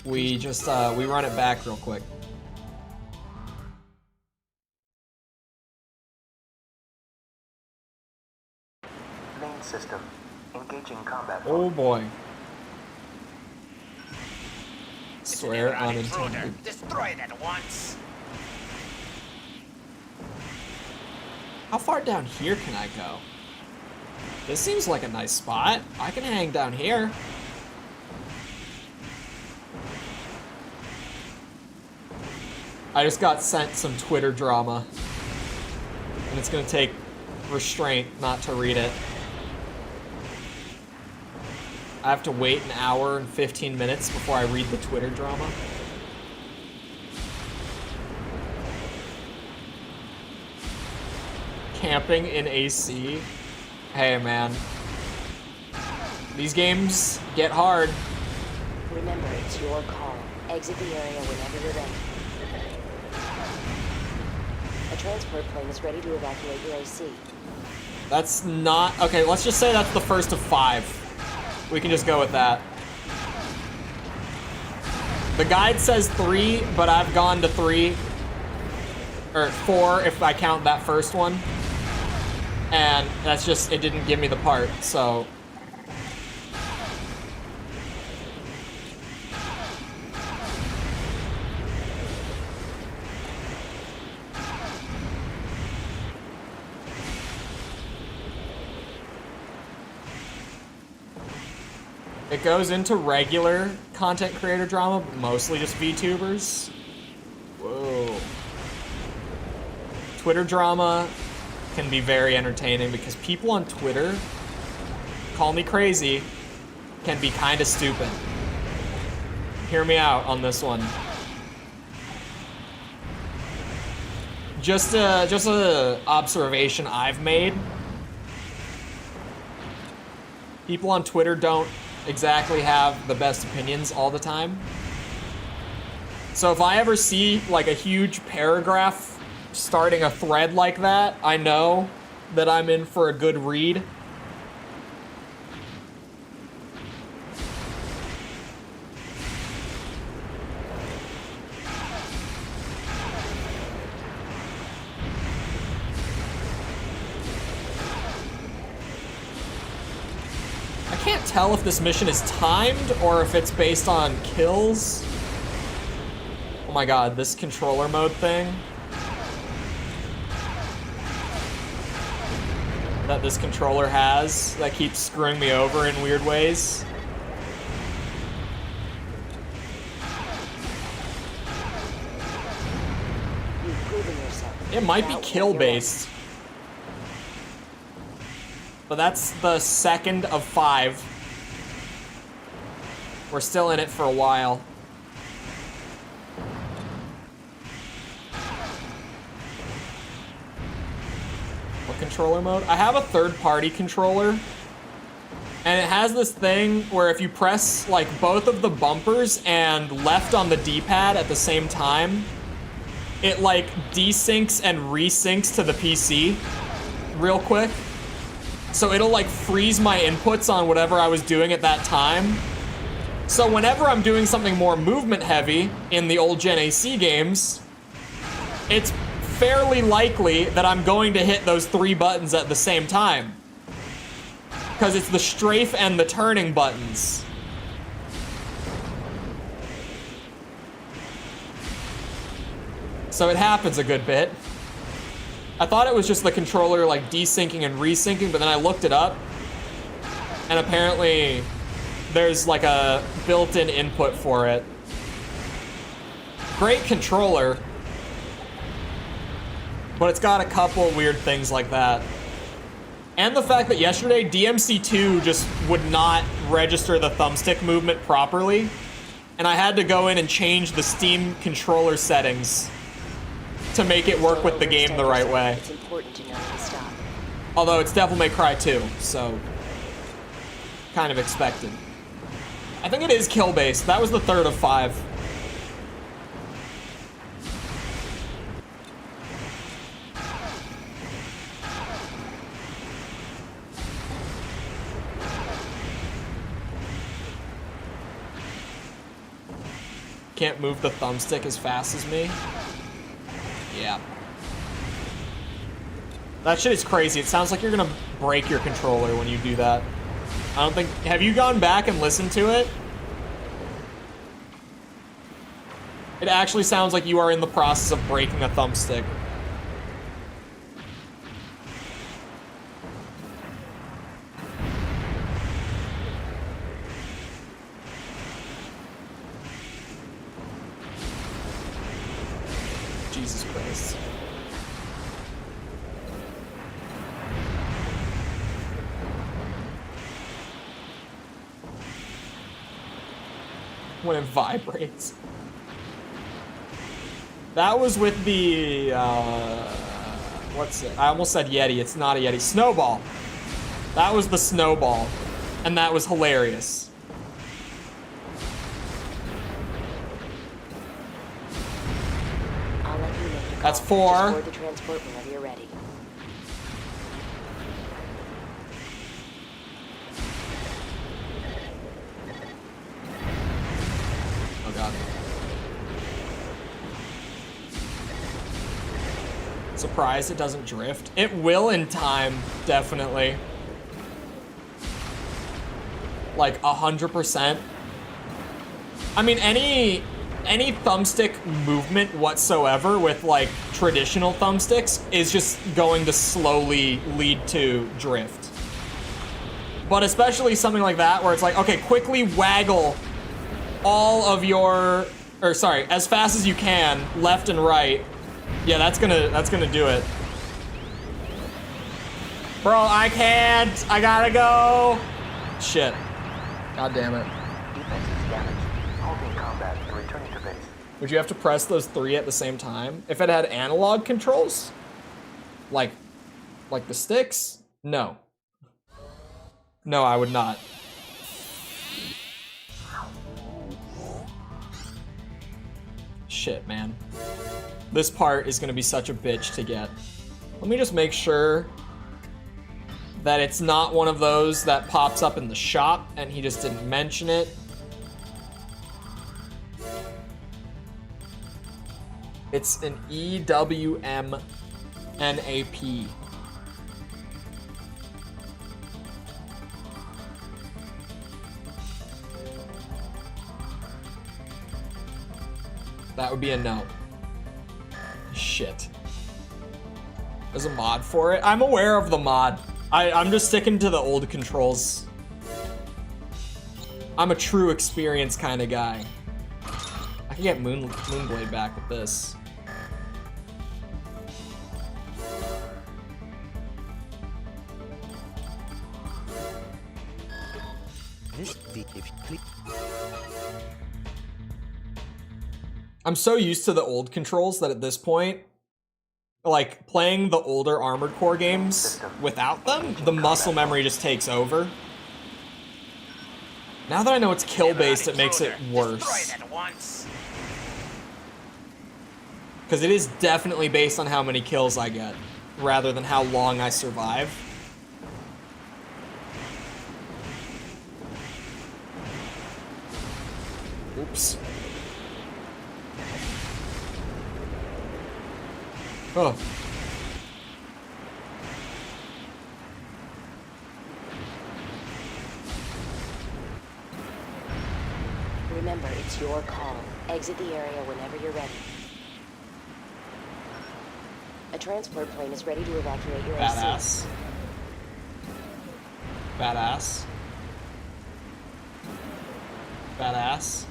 We just, we run it back real quick. Main system. Engaging combat mode. Oh boy. Swear unintended. Destroy it at once. How far down here can I go? This seems like a nice spot. I can hang down here. I just got sent some Twitter drama. And it's gonna take restraint not to read it. I have to wait an hour and 15 minutes before I read the Twitter drama. Camping in AC. Hey, man. These games get hard. Remember, it's your call. Exit the area whenever you're ready. A transport plane is ready to evacuate your AC. That's not... Okay, let's just say that's the first of 5. We can just go with that. The guide says 3, but I've gone to 3. Or 4 if I count that first one. And that's just, it didn't give me the part, so... It goes into regular content creator drama, but mostly just VTubers. Whoa. Twitter drama can be very entertaining because people on Twitter, call me crazy, can be kind of stupid. Hear me out on this one. Just a observation I've made. People on Twitter don't exactly have the best opinions all the time. So if I ever see like a huge paragraph starting a thread like that, I know that I'm in for a good read. I can't tell if this mission is timed or if it's based on kills. Oh my god, this controller mode thing that this controller has that keeps screwing me over in weird ways. It might be kill based. But that's the second of 5. We're still in it for a while. What controller mode? I have a third-party controller. And it has this thing where if you press like both of the bumpers and left on the D-pad at the same time, it like desyncs and resyncs to the PC real quick. So it'll like freeze my inputs on whatever I was doing at that time. So whenever I'm doing something more movement heavy in the old Gen AC games, it's fairly likely that I'm going to hit those 3 buttons at the same time. Because it's the strafe and the turning buttons. So it happens a good bit. I thought it was just the controller like desyncing and resyncing, but then I looked it up. And apparently there's like a built-in input for it. Great controller. But it's got a couple weird things like that. And the fact that yesterday DMC2 just would not register the thumbstick movement properly. And I had to go in and change the Steam controller settings to make it work with the game the right way. It's important to know when to stop. Although it's Devil May Cry 2, so kind of expected. I think it is kill based. That was the third of 5. Can't move the thumbstick as fast as me. Yeah. That shit is crazy. It sounds like you're gonna break your controller when you do that. I don't think... Have you gone back and listened to it? It actually sounds like you are in the process of breaking a thumbstick. Jesus Christ. When it vibrates. That was with the, what's it? I almost said Yeti. It's not a Yeti. Snowball. That was the Snowball. And that was hilarious. That's 4. Just board the transport whenever you're ready. Oh god. Surprised it doesn't drift. It will in time, definitely. Like 100%. I mean, any thumbstick movement whatsoever with like traditional thumbsticks is just going to slowly lead to drift. But especially something like that where it's like, okay, quickly waggle all of your, or sorry, as fast as you can, left and right. Yeah, that's gonna do it. Bro, I can't. I gotta go. Shit. God damn it. Defense is damaged. Halting combat and returning to base. Would you have to press those 3 at the same time? If it had analog controls? Like the sticks? No. No, I would not. Shit, man. This part is gonna be such a bitch to get. Let me just make sure that it's not one of those that pops up in the shop and he just didn't mention it. It's an EWM NAP. That would be a no. Shit. There's a mod for it? I'm aware of the mod. I'm just sticking to the old controls. I'm a true experience kind of guy. I can get Moonblade back with this. I'm so used to the old controls that at this point, like, playing the older Armored Core games without them, the muscle memory just takes over. Now that I know it's kill-based, it makes it worse. Because it is definitely based on how many kills I get, rather than how long I survive. Oops. Oh. Remember, it's your call. Exit the area whenever you're ready. A transport plane is ready to evacuate your Badass. AC. Badass. Badass.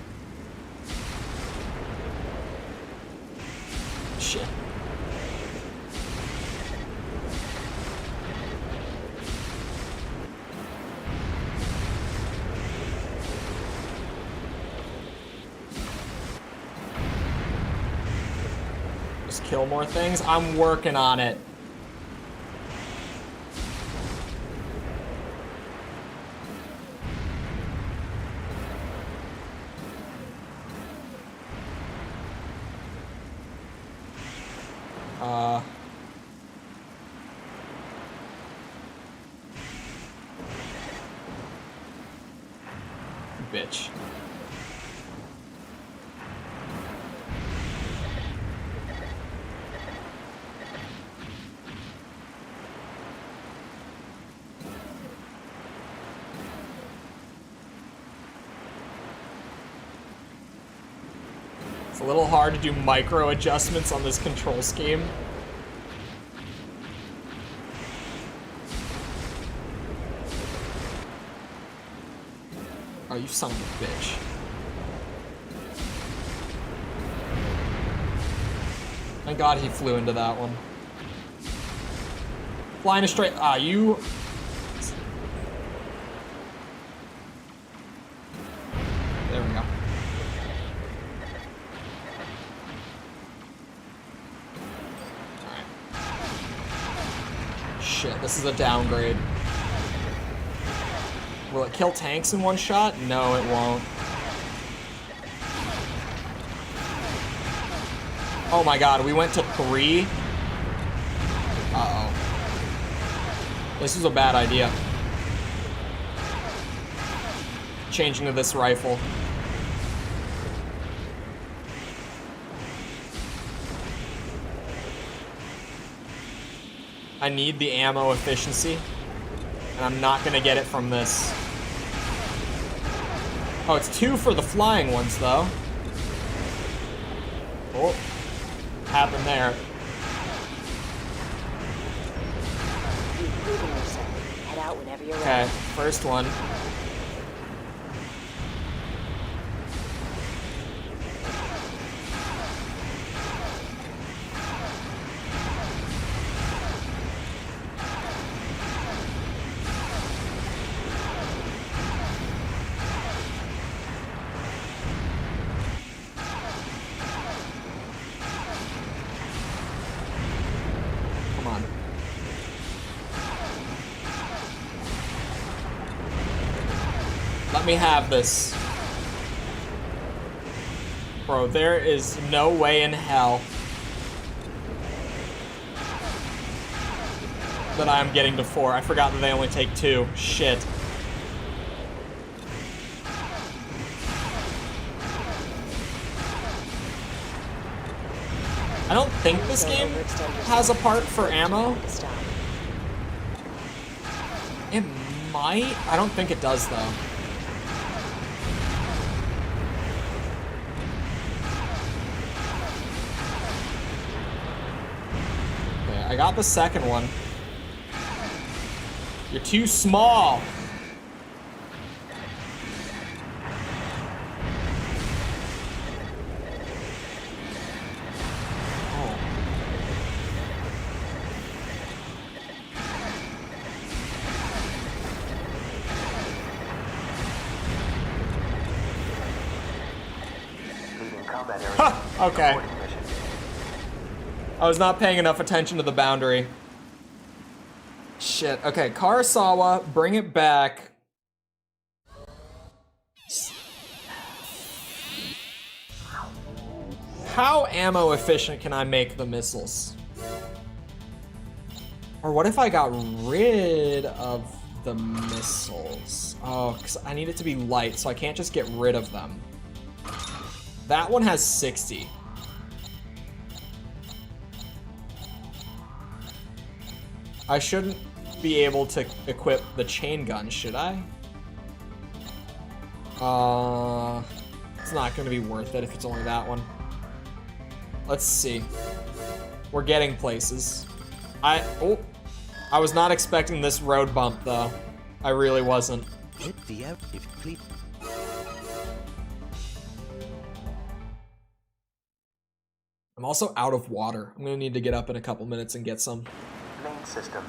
Shit. Just kill more things? I'm working on it. Bitch. It's a little hard to do micro adjustments on this control scheme. Oh, you son of a bitch. Thank God he flew into that one. Flying a straight... Ah, you... There we go. Alright. Shit, this is a downgrade. Will it kill tanks in one shot? No, it won't. Oh my god, we went to 3? Uh-oh. This is a bad idea. Changing to this rifle. I need the ammo efficiency. And I'm not gonna get it from this. Oh, it's 2 for the flying ones, though. Oh, happened there. You've proven yourself. Head out whenever you're Okay, ready. first one. Let me have this. Bro, there is no way in hell that I'm getting to 4. I forgot that they only take 2. Shit. I don't think this game has a part for ammo. It might. I don't think it does, though. I got the second one. You're too small. Oh. combat area. Ha! Okay. I was not paying enough attention to the boundary. Shit. Okay, Karasawa, bring it back. How ammo efficient can I make the missiles? Or what if I got rid of the missiles? Oh, because I need it to be light, so I can't just get rid of them. That one has 60. I shouldn't be able to equip the chain gun, should I? It's not gonna be worth it if it's only that one. Let's see. We're getting places. I was not expecting this road bump though. I really wasn't. I'm also out of water. I'm gonna need to get up in a couple minutes and get some. Main system.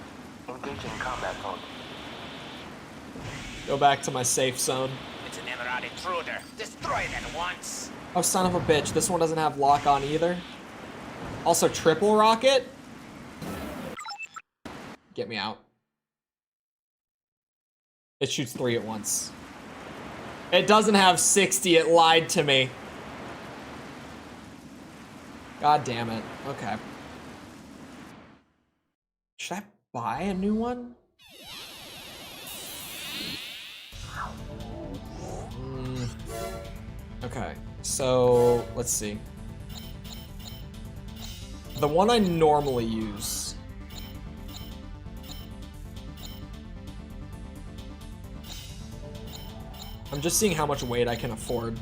Engaging combat mode. Go back to my safe zone. It's an Emerald intruder. Destroy it at once. Oh, son of a bitch. This one doesn't have lock on either. Also, triple rocket? Get me out. It shoots 3 at once. It doesn't have 60. It lied to me. God damn it. Okay. Should I buy a new one? Okay, so let's see. The one I normally use. I'm just seeing how much weight I can afford.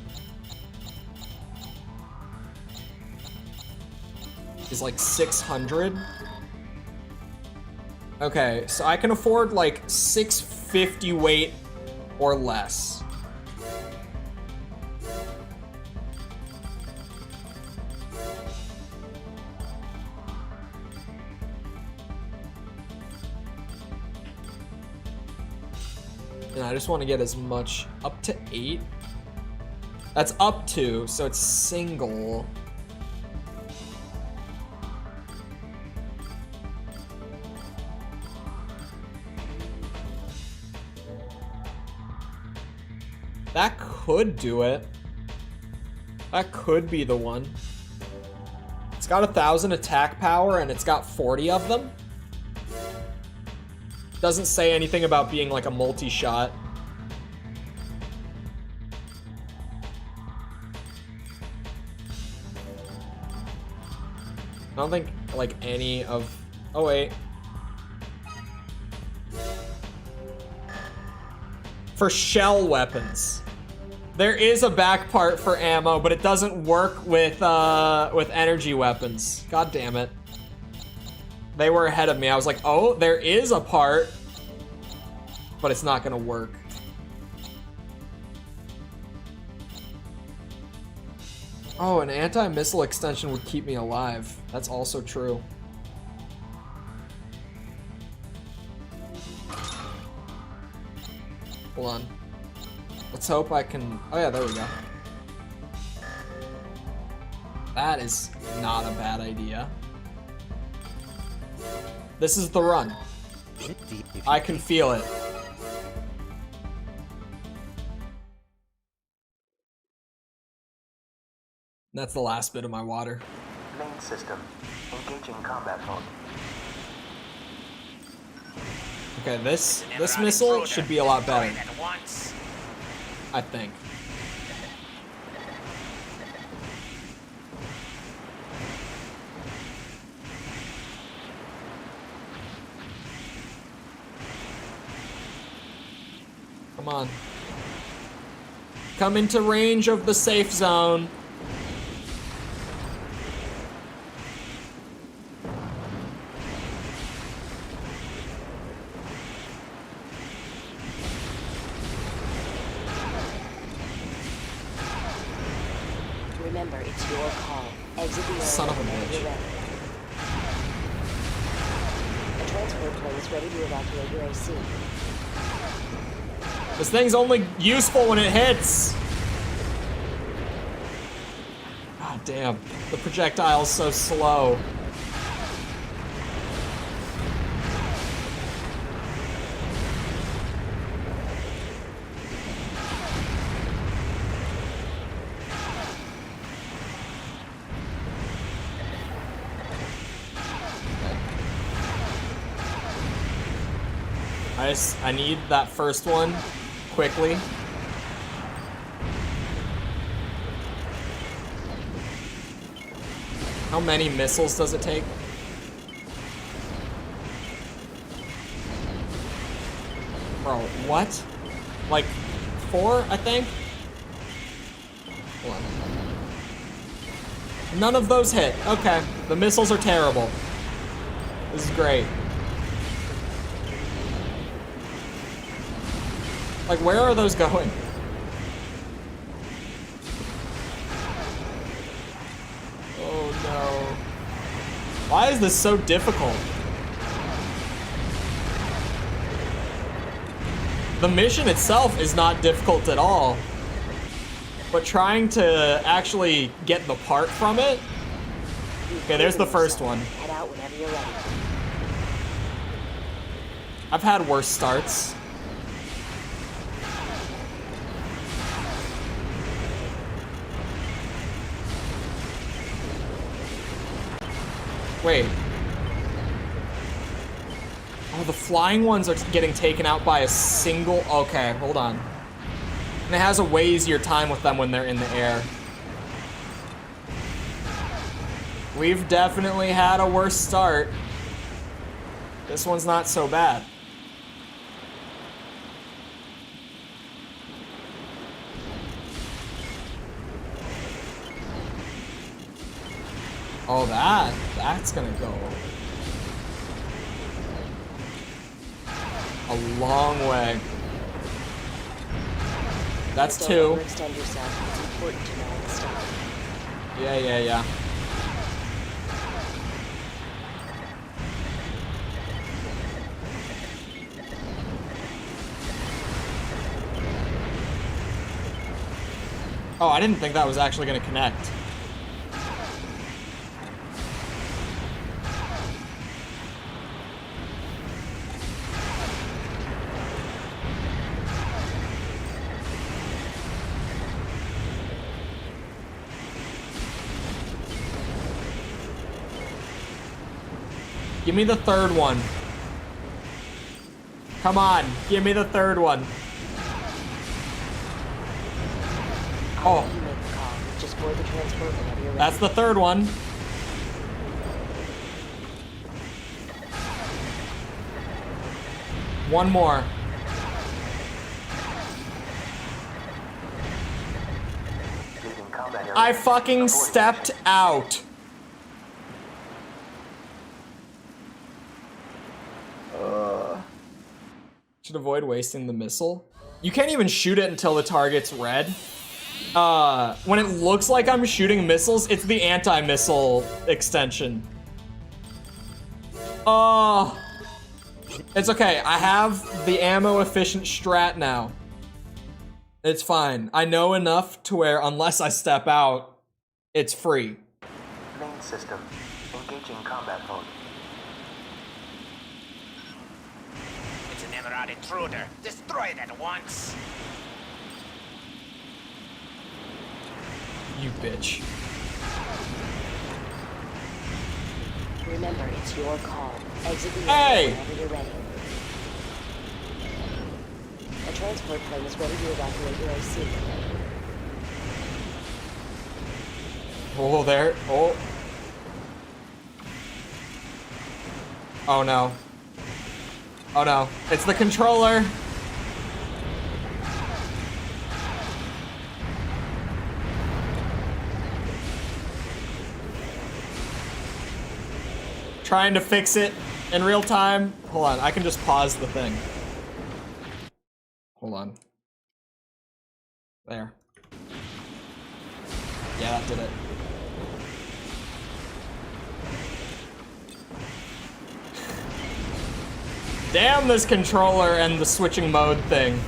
Is like 600. Okay, so I can afford like 650 weight or less. And I just want to get as much, up to 8. That's up to, so it's single. That could do it. That could be the one. It's got 1,000 attack power and it's got 40 of them. Doesn't say anything about being like a multi-shot. I don't think like any of... Oh wait. For shell weapons. There is a back part for ammo, but it doesn't work with energy weapons. God damn it. They were ahead of me. I was like, oh, there is a part, but it's not gonna work. Oh, an anti-missile extension would keep me alive. That's also true. Hold on. Let's hope I can... Oh yeah, there we go. That is not a bad idea. This is the run. I can feel it. That's the last bit of my water. Main system. Engaging combat mode. Okay, this missile should be a lot better. I think. Come on. Come into range of the safe zone. Remember, it's your call. Exit the area. Son of a bitch. A transport plane is ready to evacuate your AC. This thing's only useful when it hits. God damn. The projectile's so slow. I need that first one quickly. How many missiles does it take? Bro, what? Like 4, I think? Hold on. None of those hit. Okay. The missiles are terrible. This is great. Like, where are those going? Oh no. Why is this so difficult? The mission itself is not difficult at all. But trying to actually get the part from it? Okay, there's the first one. Head out whenever you're ready. I've had worse starts. Wait. Oh, the flying ones are getting taken out by a single... Okay, hold on. And it has a way easier time with them when they're in the air. We've definitely had a worse start. This one's not so bad. Oh, that's gonna go a long way. That's 2. Overextend yourself. It's important to know when to stop. Yeah. Oh, I didn't think that was actually gonna connect. Give me the third one. Come on, give me the third one. Oh. You make the call. Just board the transport whenever you're ready. That's the third one. One more. I fucking stepped out. Should avoid wasting the missile. You can't even shoot it until the target's red. When it looks like I'm shooting missiles, it's the anti-missile extension. It's okay. I have the ammo efficient strat now. It's fine. I know enough to where unless I step out, it's free. Main system. Engaging combat mode. It's an Emerald intruder. Destroy it at once. You bitch. Remember, it's your call. Exit the Hey! area whenever you're ready. A transport plane is ready to evacuate your AC. Oh, there. Oh. Oh no. Oh no. It's the controller. Trying to fix it in real time. Hold on, I can just pause the thing. Hold on. There. Yeah, that did it. Damn this controller and the switching mode thing.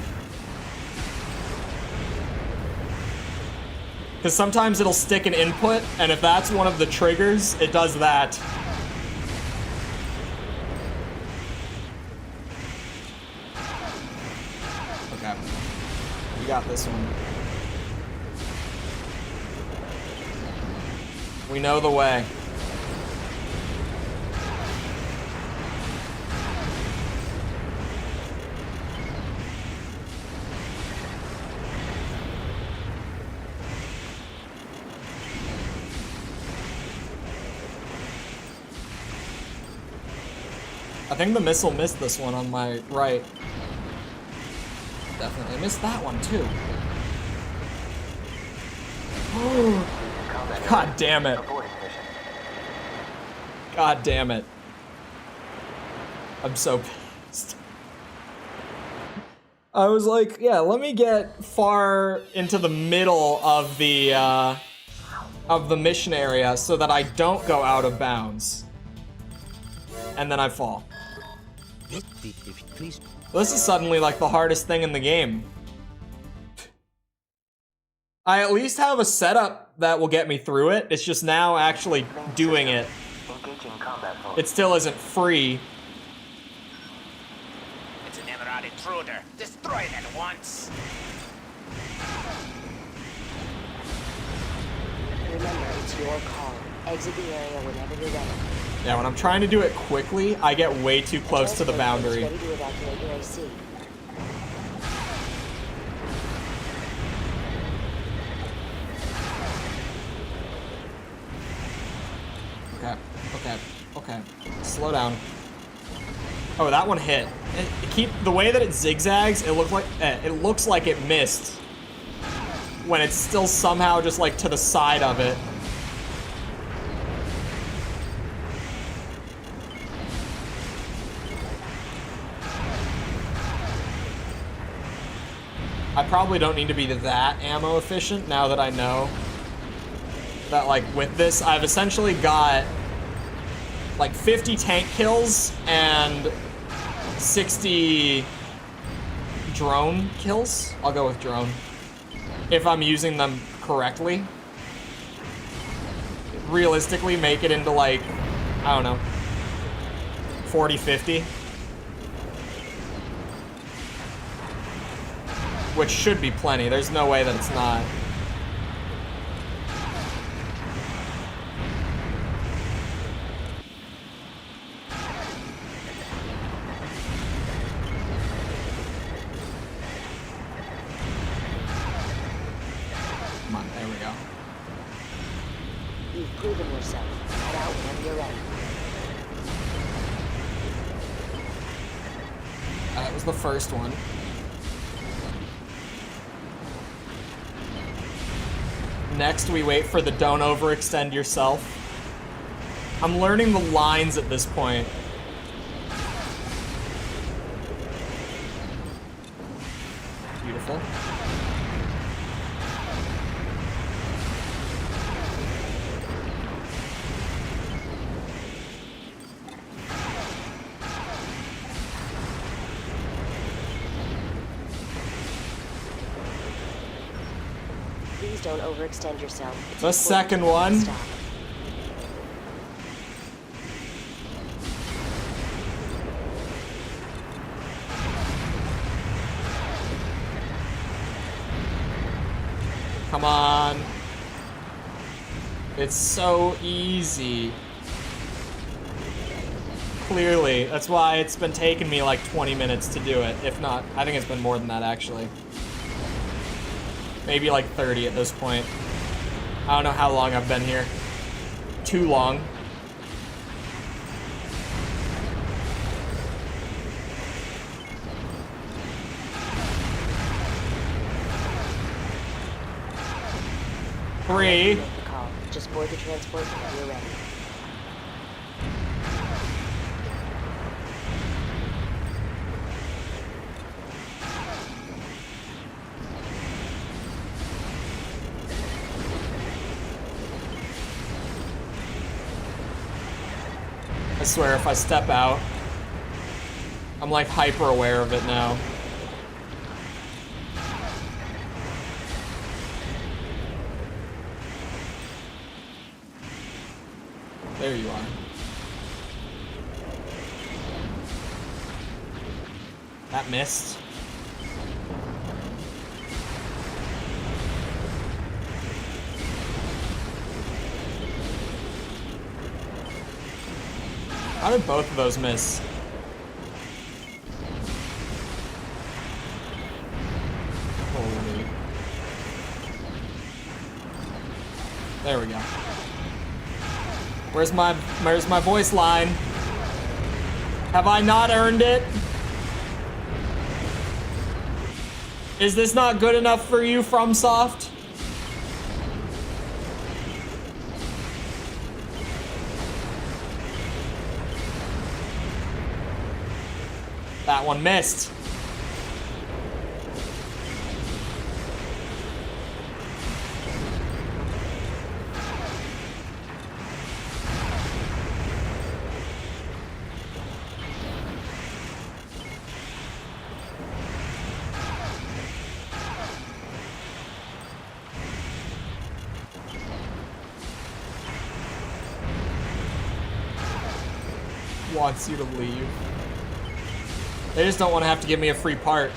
Because sometimes it'll stick an input, and if that's one of the triggers, it does that. Okay. You got this one. We know the way. I think the missile missed this one on my right. Definitely missed that one too. God damn it. God damn it. I'm so pissed. I was like, yeah, let me get far into the middle of the mission area so that I don't go out of bounds. And then I fall. This is suddenly like the hardest thing in the game. I at least have a setup that will get me through it. It's just now actually doing it. It still isn't free. It's an Emerald intruder. Destroy it at once. Remember, it's your call. Exit the area whenever you're ready. Yeah, when I'm trying to do it quickly, I get way too close to the boundary. Ready to evacuate your AC. Okay. Slow down. Oh, that one hit. The way that it zigzags, it looks like it missed. When it's still somehow just like to the side of it. I probably don't need to be that ammo efficient now that I know that, like, with this, I've essentially got like 50 tank kills and 60 drone kills. I'll go with drone. If I'm using them correctly. Realistically, make it into like, I don't know, 40, 50. Which should be plenty. There's no way that it's not. Come on, there we go. You've proven yourself. Head out whenever you're ready. That was the first one. Next, we wait for the don't overextend yourself. I'm learning the lines at this point. Beautiful. Please don't overextend yourself. It's The second one. Stop. Come on. It's so easy. Clearly. That's why it's been taking me like 20 minutes to do it. If not, I think it's been more than that actually. Maybe like 30 at this point. I don't know how long I've been here. Too long. Three. Make the call. Just board the transport whenever you're ready. I swear if I step out, I'm like hyper aware of it now. There you are. That missed. How did both of those miss? Holy. There we go. Where's my voice line? Have I not earned it? Is this not good enough for you, FromSoft? That one missed. Wants you to leave. They just don't want to have to give me a free part.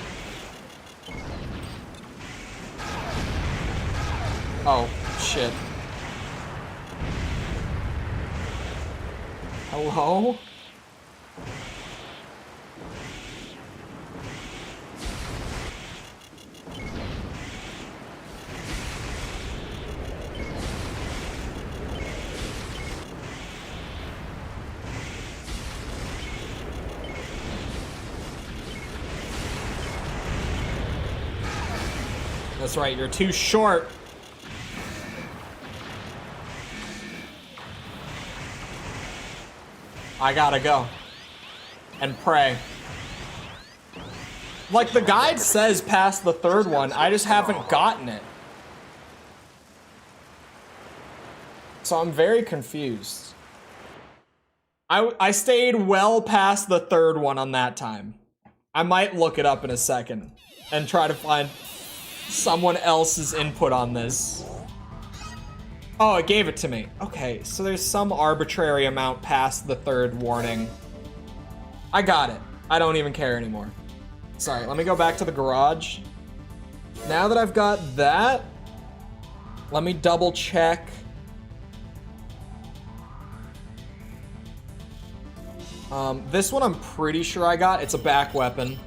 Oh, shit. Hello? That's right, you're too short. I gotta go. And pray. Like, the guide says past the third one, I just haven't gotten it. So I'm very confused. I stayed well past the third one on that time. I might look it up in a second and try to find someone else's input on this. Oh, it gave it to me. Okay, so there's some arbitrary amount past the third warning. I got it. I don't even care anymore. Sorry, let me go back to the garage. Now that I've got that, let me double check. This one I'm pretty sure I got. It's a back weapon.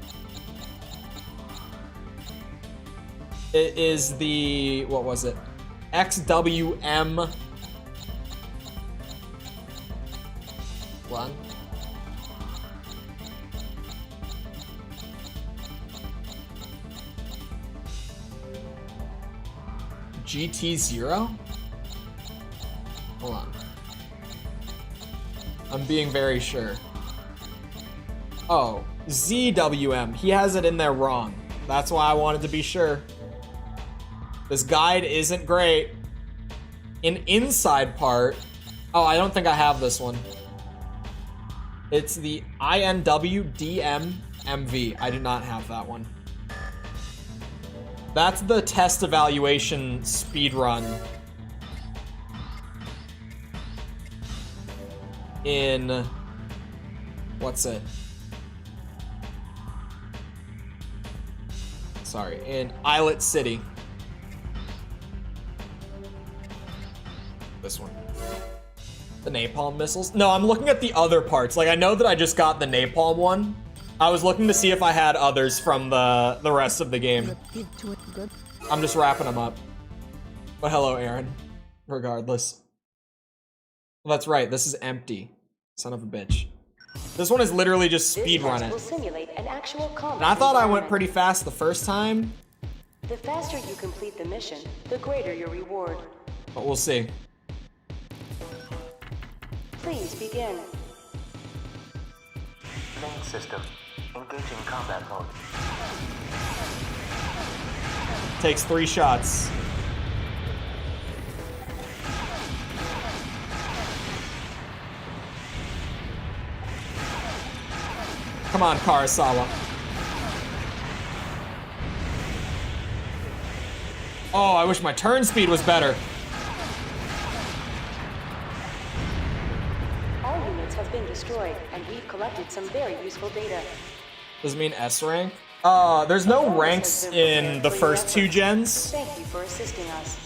It is the, what was it? XWM. One. GT0? Hold on. I'm being very sure. Oh, ZWM. He has it in there wrong. That's why I wanted to be sure. This guide isn't great. An inside part. Oh, I don't think I have this one. It's the INWDM-MV. I do not have that one. That's the test evaluation speed run. In, what's it? Sorry, in Islet City. This one. The napalm missiles? No, I'm looking at the other parts. Like, I know that I just got the napalm one. I was looking to see if I had others from the rest of the game. I'm just wrapping them up. But hello, Aaron. Regardless. Well, that's right, this is empty. Son of a bitch. This one is literally just speedrun it. And I thought I went pretty fast the first time. The faster you complete the mission, the greater your reward. But we'll see. Please begin. Main system. Engaging combat mode. Takes 3 shots. Come on, Karasawa. Oh, I wish my turn speed was better. has been destroyed, and we've collected some very useful data. Does it mean S rank? There's no ranks in the first 2 gens. Thank you for assisting us.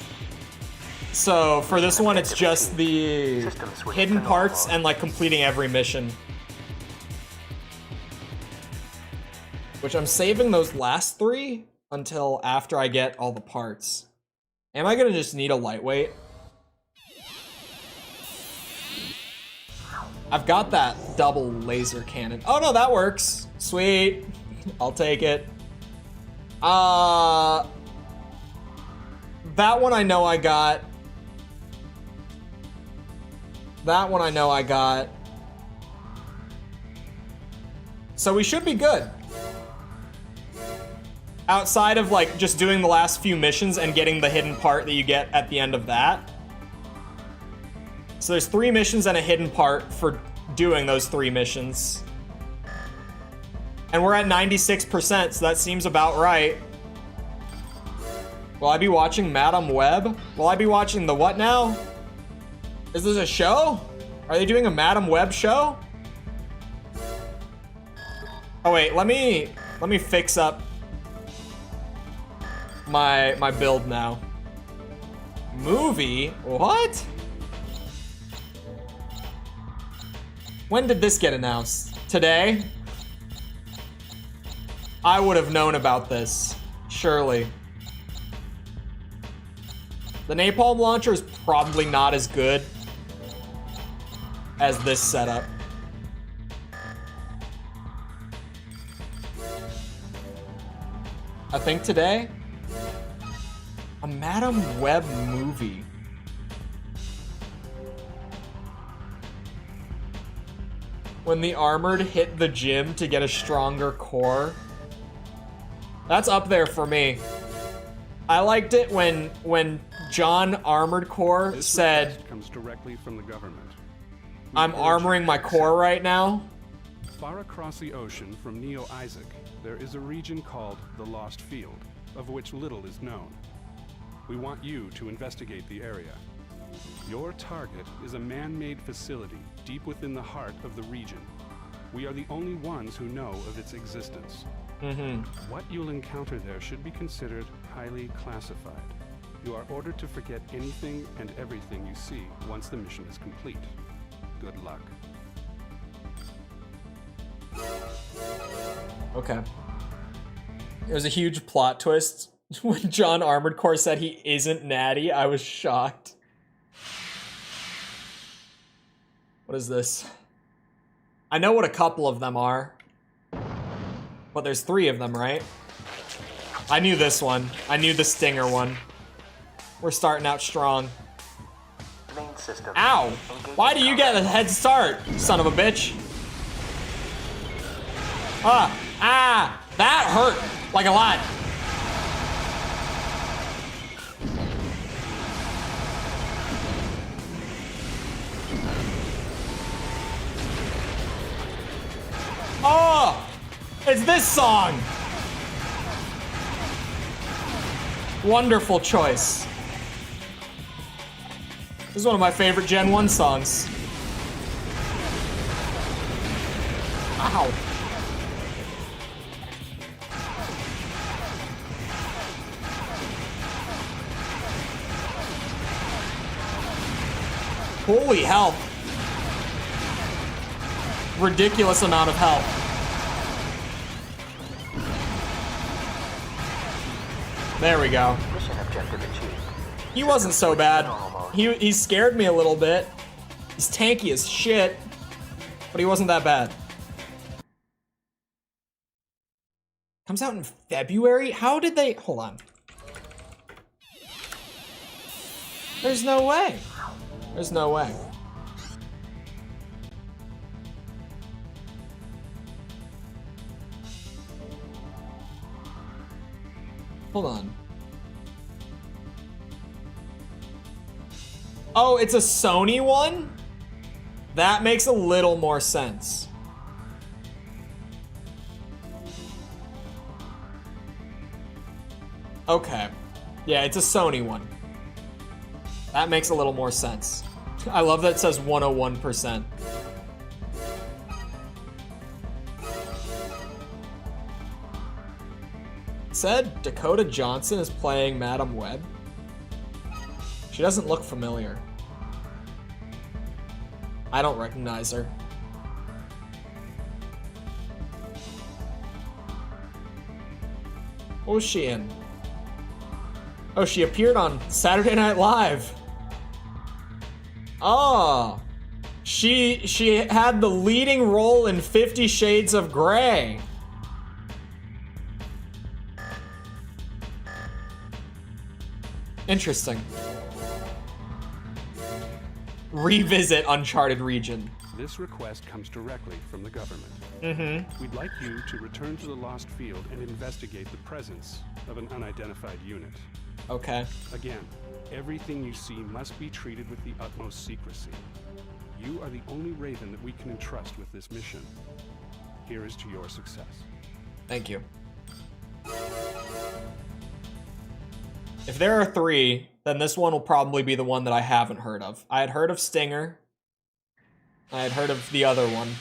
So for this one, it's just the hidden parts and like completing every mission. Which I'm saving those last 3 until after I get all the parts. Am I gonna just need a lightweight? I've got that double laser cannon. Oh no, that works. Sweet. I'll take it. That one I know I got. That one I know I got. So we should be good. Outside of like just doing the last few missions and getting the hidden part that you get at the end of that. So there's 3 missions and a hidden part for doing those 3 missions. And we're at 96%, so that seems about right. Will I be watching Madame Web? Will I be watching the what now? Is this a show? Are they doing a Madame Web show? Oh wait, let me fix up my build now. Movie? What? When did this get announced? Today? I would have known about this, surely. The napalm launcher is probably not as good as this setup. I think today? A Madame Web movie. When the armored hit the gym to get a stronger core. That's up there for me. I liked it when John Armored Core said, comes directly from the government. I'm armoring my core right now. Far across the ocean from Neo Isaac, there is a region called the Lost Field, of which little is known. We want you to investigate the area. Your target is a man-made facility deep within the heart of the region. We are the only ones who know of its existence. What you'll encounter there should be considered highly classified. You are ordered to forget anything and everything you see once the mission is complete. Good luck. Okay. There's a huge plot twist. When John Armored Core said he isn't natty, I was shocked. What is this? I know what a couple of them are. But there's 3 of them, right? I knew this one. I knew the Stinger one. We're starting out strong. Main system. Ow! Why do you get a head start, son of a bitch? That hurt like a lot. Oh! It's this song! Wonderful choice. This is one of my favorite Gen 1 songs. Ow. Holy hell. Ridiculous amount of health. There we go. Mission objective achieved. He wasn't so bad. He scared me a little bit. He's tanky as shit, but he wasn't that bad. Comes out in February? How did they... Hold on. There's no way. There's no way. Hold on. Oh, it's a Sony one? That makes a little more sense. Okay. Yeah, it's a Sony one. That makes a little more sense. I love that it says 101%. said Dakota Johnson is playing Madam Web. She doesn't look familiar. I don't recognize her. What was she in? Oh, she appeared on Saturday Night Live. Oh, she had the leading role in 50 Shades of Grey. Interesting. Revisit Uncharted region. This request comes directly from the government. Mm-hmm. We'd like you to return to the Lost Field and investigate the presence of an unidentified unit. Okay. Again, everything you see must be treated with the utmost secrecy. You are the only Raven that we can entrust with this mission. Here is to your success. Thank you. If there are 3, then this one will probably be the one that I haven't heard of. I had heard of Stinger. I had heard of the other one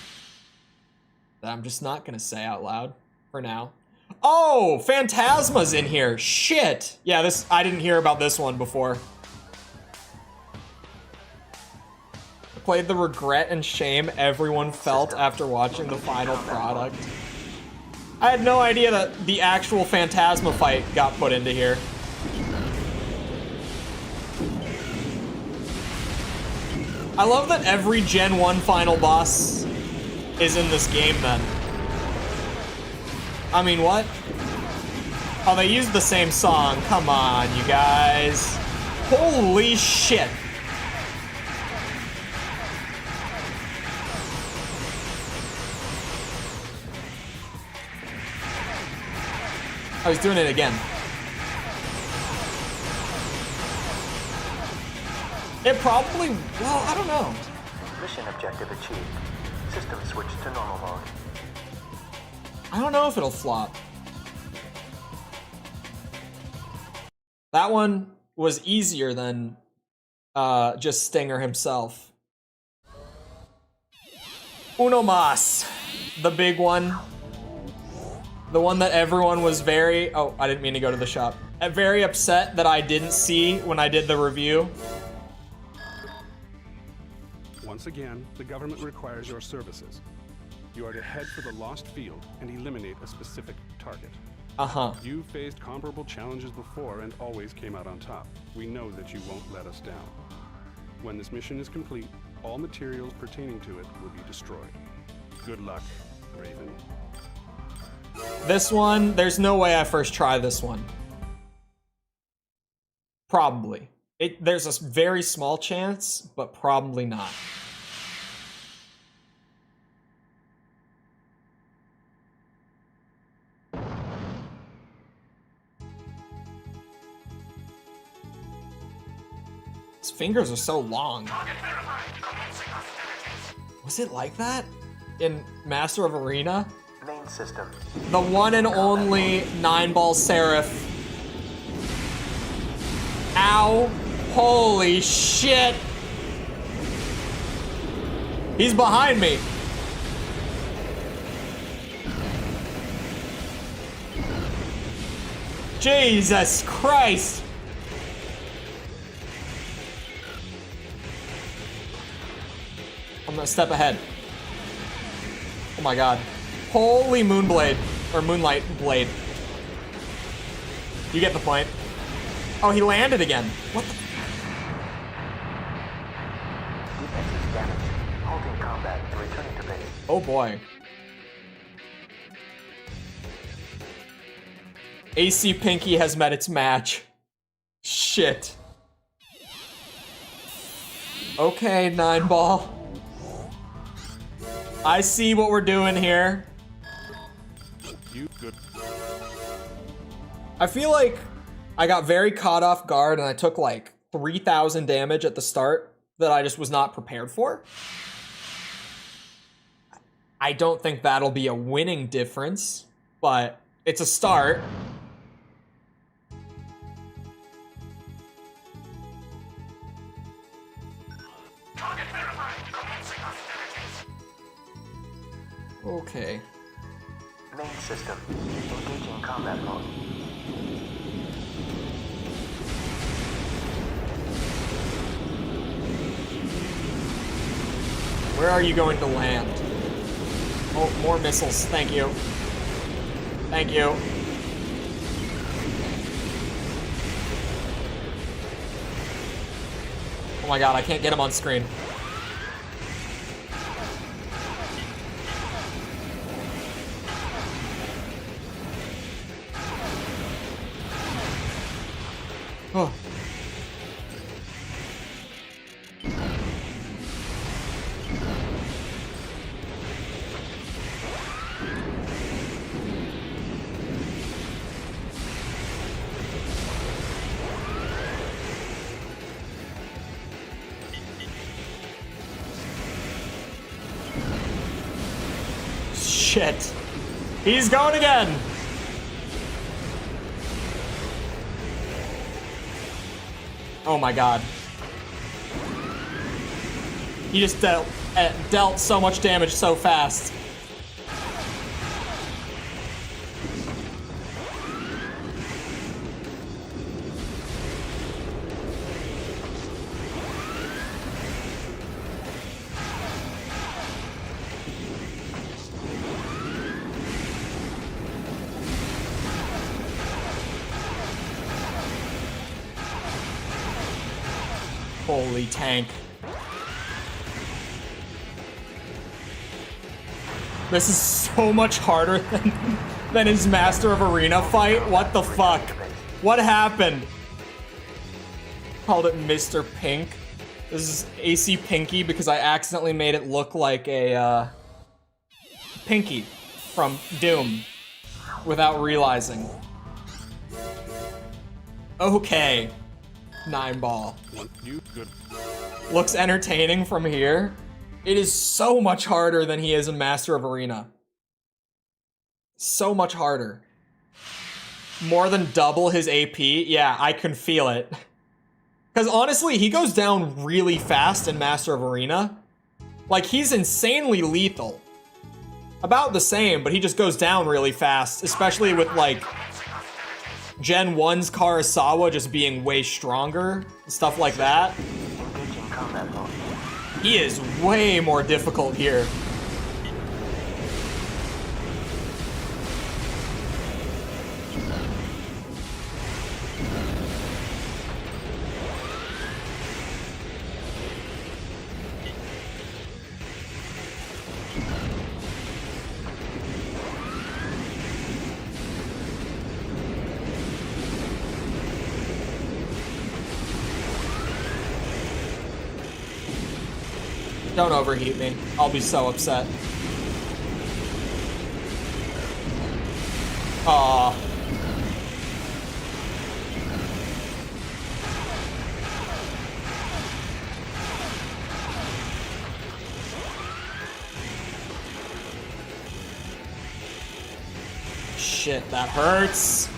that I'm just not gonna say out loud for now. Oh, Phantasma's in here. Shit. Yeah, I didn't hear about this one before. I played the regret and shame everyone felt after watching the final product. I had no idea that the actual Phantasma fight got put into here. I love that every Gen 1 final boss is in this game then. I mean, what? Oh, they used the same song. Come on, you guys. Holy shit. I was doing it again. It probably, well, I don't know. Mission objective achieved. System switched to normal mode. I don't know if it'll flop. That one was easier than just Stinger himself. Uno mas. The big one. The one that everyone was very, oh, I didn't mean to go to the shop. Very upset that I didn't see when I did the review. Once again, the government requires your services. You are to head for the Lost Field and eliminate a specific target. Uh-huh. You faced comparable challenges before and always came out on top. We know that you won't let us down. When this mission is complete, all materials pertaining to it will be destroyed. Good luck, Raven. This one, there's no way I first try this one. Probably. There's a very small chance, but probably not. His fingers are so long. Was it like that in Master of Arena? Main system. The one and only 9-ball Seraph. Ow. Holy shit. He's behind me. Jesus Christ. I'm gonna step ahead. Oh my god. Holy Moonblade. Or Moonlight Blade. You get the point. Oh, he landed again. What the? Defense is damaged. Halting combat and returning to base. Oh boy. AC Pinky has met its match. Shit. Okay, 9-ball. I see what we're doing here. You good. I feel like I got very caught off guard and I took like 3,000 damage at the start that I just was not prepared for. I don't think that'll be a winning difference, but it's a start. Okay. Main system. Engaging combat mode. Where are you going to land? Oh, more missiles. Thank you. Thank you. Oh my god, I can't get him on screen. Oh. Shit. He's going again. Oh my god. He just dealt so much damage so fast. Holy tank. This is so much harder than his Master of Arena fight. What the fuck? What happened? Called it Mr. Pink. This is AC Pinky because I accidentally made it look like a Pinky from Doom without realizing. Okay. 9-ball. Looks entertaining from here. It is so much harder than he is in Master of Arena. So much harder. More than double his AP. Yeah, I can feel it. Because honestly, he goes down really fast in Master of Arena. Like, he's insanely lethal. About the same, but he just goes down really fast. Especially with, like, Gen 1's Karasawa just being way stronger. Stuff like that. He is way more difficult here. Don't overheat me. I'll be so upset. Aww. Shit, that hurts.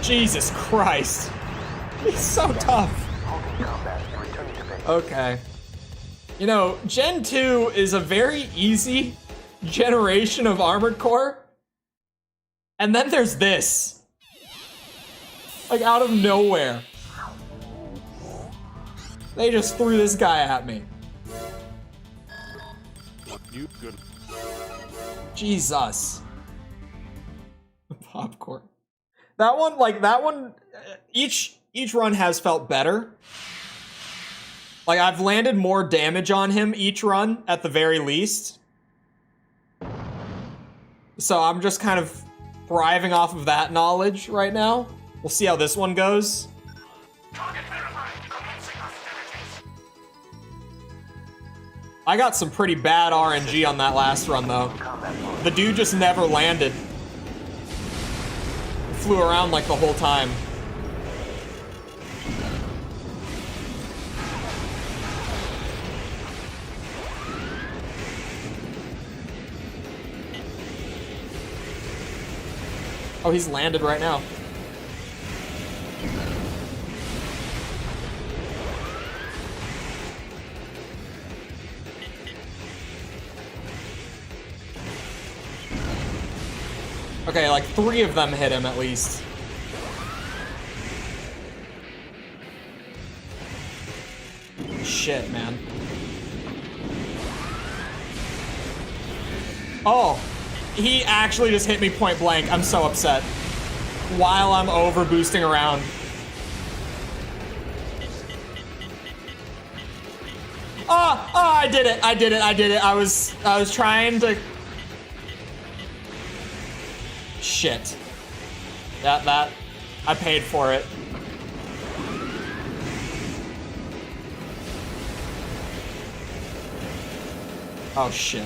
Jesus Christ. He's so tough. Okay. You know, Gen 2 is a very easy generation of Armored Core. And then there's this. Like, out of nowhere. They just threw this guy at me. Jesus. Popcorn. That one, each run has felt better. Like, I've landed more damage on him each run, at the very least. So I'm just kind of thriving off of that knowledge right now. We'll see how this one goes. I got some pretty bad RNG on that last run, though. The dude just never landed. Flew around like the whole time. Oh, he's landed right now. Okay, like 3 of them hit him at least. Shit, man. Oh, he actually just hit me point blank. I'm so upset. While I'm over boosting around. Oh, I did it. I was trying to. Shit. That I paid for it. Oh shit.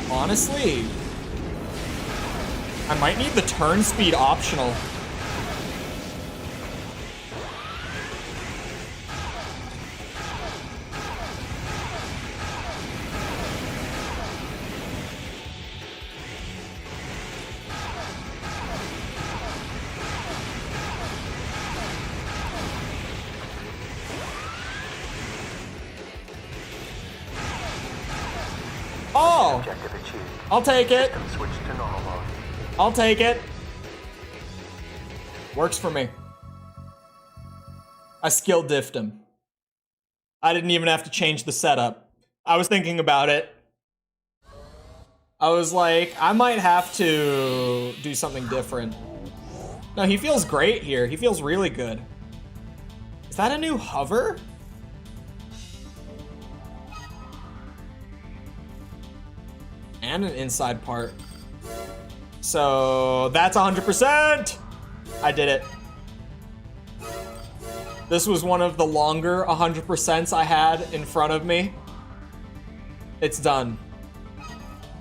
Honestly, I might need the turn speed optional. Oh! Objective achieved. I'll take it. System switched to normal mode. I'll take it. Works for me. I skill diffed him. I didn't even have to change the setup. I was thinking about it. I was like, I might have to do something different. No, he feels great here. He feels really good. Is that a new hover? And an inside part. So that's 100%. I did it. This was one of the longer 100%s I had in front of me. It's done.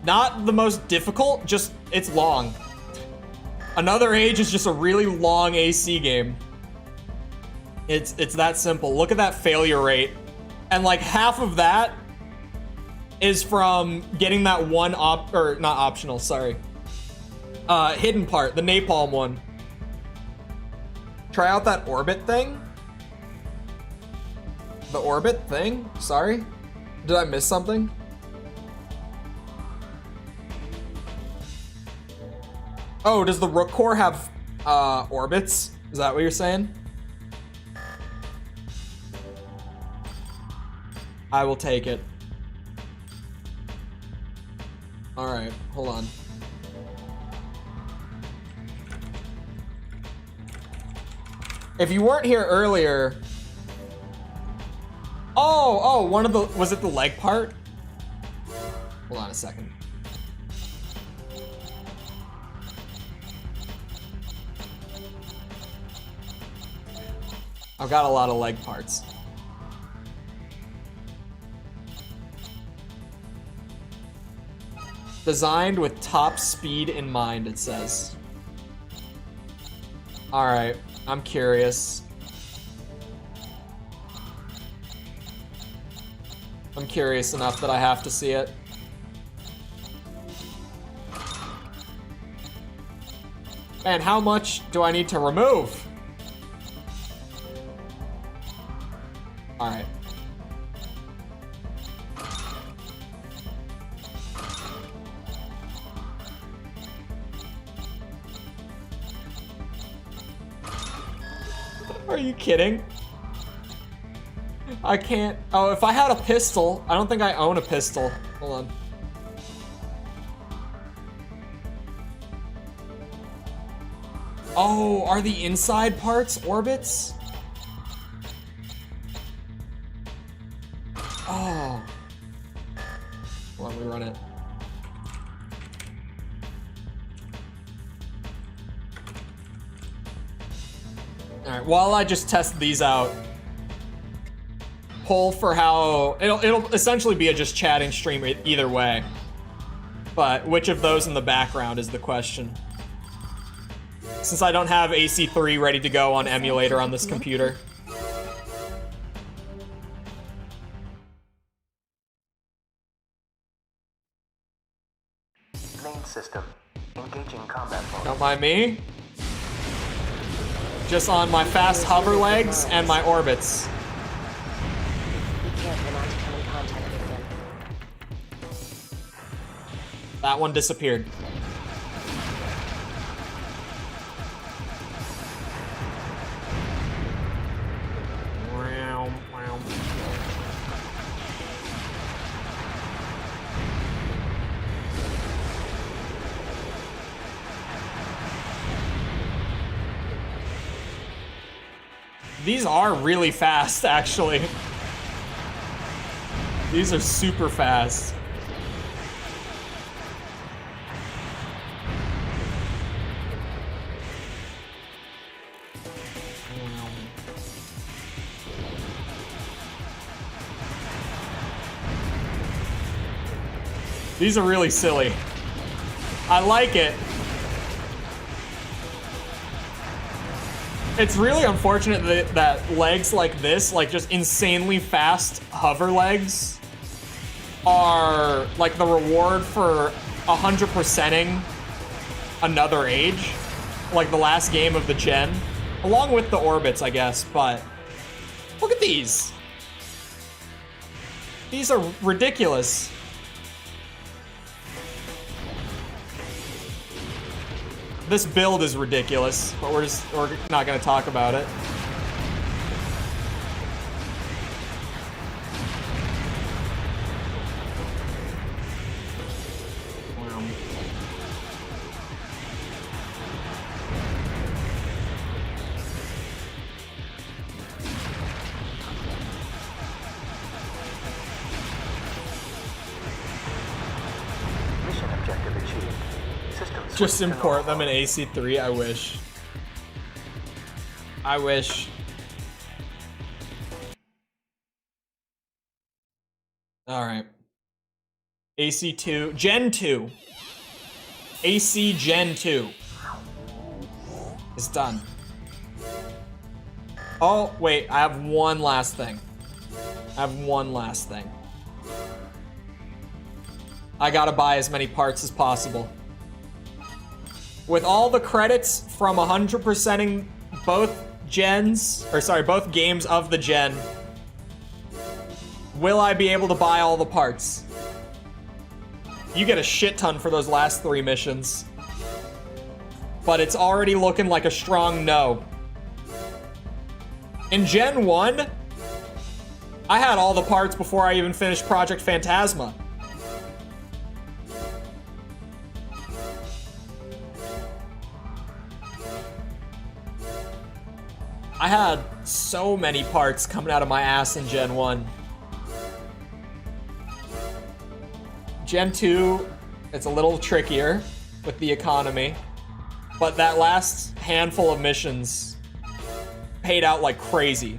Not the most difficult, just it's long. Another Age is just a really long AC game. It's that simple. Look at that failure rate. And like half of that is from getting that one not optional, sorry. Hidden part, the napalm one. Try out that orbit thing. The orbit thing? Sorry? Did I miss something? Oh, does the Rook Core have orbits? Is that what you're saying? I will take it. Alright, hold on. If you weren't here earlier... Oh, one of the... Was it the leg part? Hold on a second. I've got a lot of leg parts. Designed with top speed in mind, it says. Alright, I'm curious. I'm curious enough that I have to see it. Man, how much do I need to remove? Alright. Are you kidding? I can't. Oh, if I had a pistol, I don't think I own a pistol. Hold on. Oh, are the inside parts orbits? Oh. Hold on, we run it. Alright, while I just test these out, poll for how it'll essentially be a just chatting stream either way. But which of those in the background is the question. since I don't have AC3 ready to go on emulator on this computer. Main system. Engaging combat mode. Don't mind me. Just on my fast hover legs and my orbits. Be careful not to come in contact with them. That one disappeared. These are really fast, actually. These are super fast. These are really silly. I like it. It's really unfortunate that legs like this, like just insanely fast hover legs, are like the reward for 100%ing another age, like the last game of the gen, along with the orbits, I guess, but look at these. These are ridiculous. This build is ridiculous, but we're not gonna talk about it. Mission objective achieved. System Just switch to import them normal in AC3, I wish. I wish. Alright. AC2, Gen 2. AC Gen 2. It's done. Oh, wait, I have one last thing. I gotta buy as many parts as possible. With all the credits from 100%ing both both games of the gen, will I be able to buy all the parts? You get a shit ton for those last 3 missions. But it's already looking like a strong no. In Gen 1, I had all the parts before I even finished Project Phantasma. I had so many parts coming out of my ass in Gen 1. Gen 2, it's a little trickier with the economy, but that last handful of missions paid out like crazy.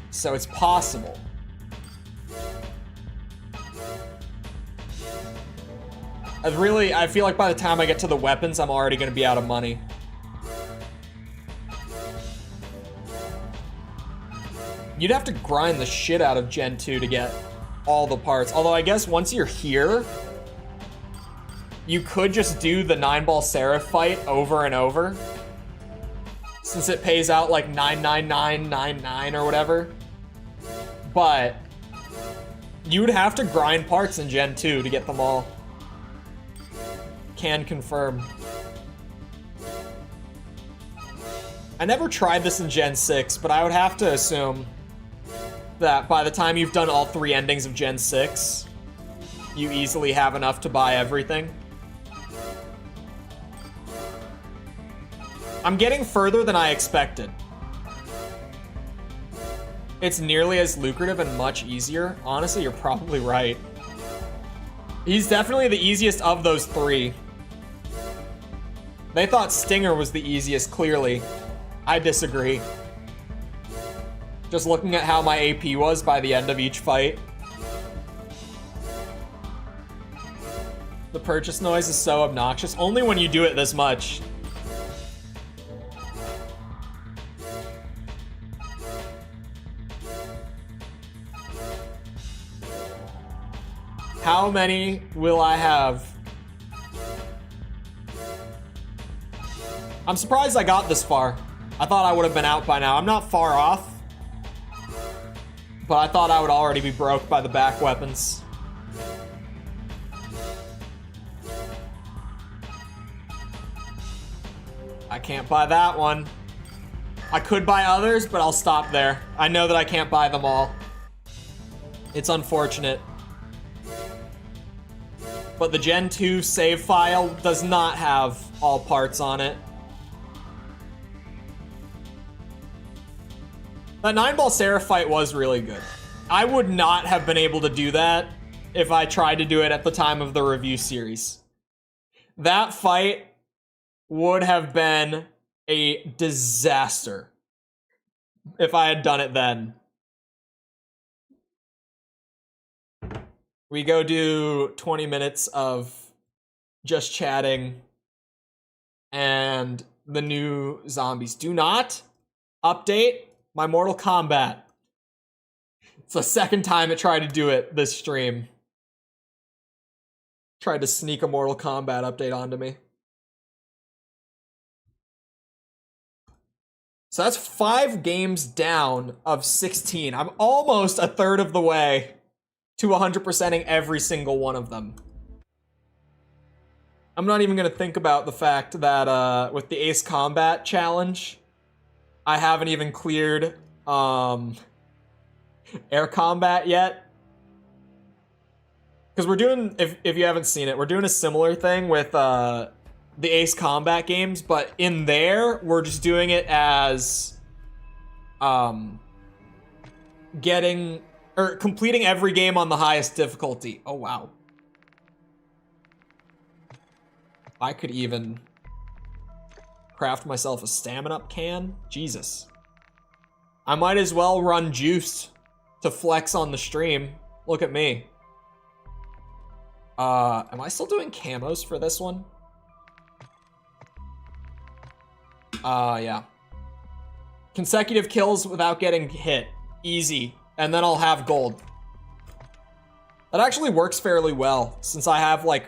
So it's possible. I feel like by the time I get to the weapons, I'm already gonna be out of money. You'd have to grind the shit out of Gen 2 to get all the parts. Although I guess once you're here, you could just do the 9-ball Seraph fight over and over. Since it pays out like 99999 or whatever. But you'd have to grind parts in Gen 2 to get them all. Can confirm. I never tried this in Gen 6, but I would have to assume that by the time you've done all 3 endings of Gen 6, you easily have enough to buy everything. I'm getting further than I expected. It's nearly as lucrative and much easier. Honestly, you're probably right. He's definitely the easiest of those 3. They thought Stinger was the easiest, clearly. I disagree. Just looking at how my AP was by the end of each fight. The purchase noise is so obnoxious. Only when you do it this much. How many will I have? I'm surprised I got this far. I thought I would have been out by now. I'm not far off. But I thought I would already be broke by the back weapons. I can't buy that one. I could buy others, but I'll stop there. I know that I can't buy them all. It's unfortunate. But the Gen 2 save file does not have all parts on it. That 9-ball Seraph fight was really good. I would not have been able to do that if I tried to do it at the time of the review series. That fight would have been a disaster if I had done it then. We go do 20 minutes of just chatting and the new zombies. Do not update my Mortal Kombat. It's the second time it tried to do it this stream. Tried to sneak a Mortal Kombat update onto me. So that's 5 games down of 16. I'm almost a third of the way to 100%ing every single one of them. I'm not even going to think about the fact that with the Ace Combat challenge, I haven't even cleared air combat yet. Because we're doing, if you haven't seen it, we're doing a similar thing with the Ace Combat games, but in there, we're just doing it as completing every game on the highest difficulty. Oh, wow. I could even craft myself a stamina can. Jesus. I might as well run juiced to flex on the stream. Look at me. Am I still doing camos for this one? Yeah. Consecutive kills without getting hit. Easy. And then I'll have gold. That actually works fairly well, since I have, like,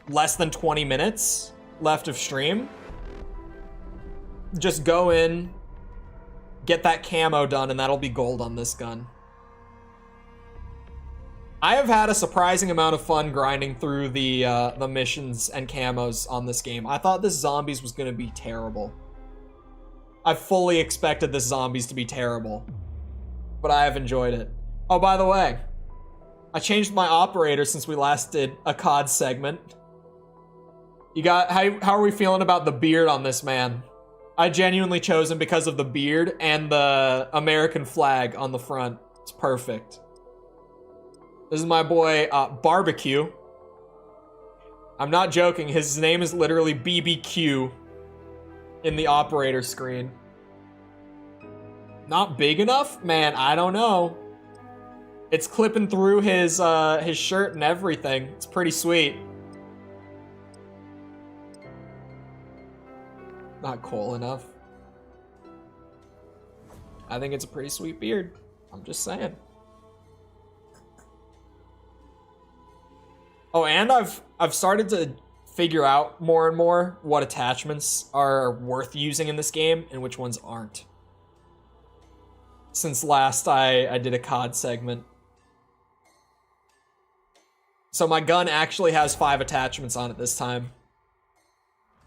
less than 20 minutes left of stream. Just go in, get that camo done, and that'll be gold on this gun. I have had a surprising amount of fun grinding through the missions and camos on this game. I thought this zombies was going to be terrible. I fully expected this zombies to be terrible. But I have enjoyed it. Oh, by the way, I changed my operator since we last did a COD segment. You got, how are we feeling about the beard on this man? I genuinely chose him because of the beard and the American flag on the front. It's perfect. This is my boy, Barbecue. I'm not joking, his name is literally BBQ in the operator screen. Not big enough? Man, I don't know. It's clipping through his shirt and everything. It's pretty sweet. Not cool enough. I think it's a pretty sweet beard. I'm just saying. Oh, and I've started to figure out more and more what attachments are worth using in this game and which ones aren't. Since last I did a COD segment. So my gun actually has 5 attachments on it this time.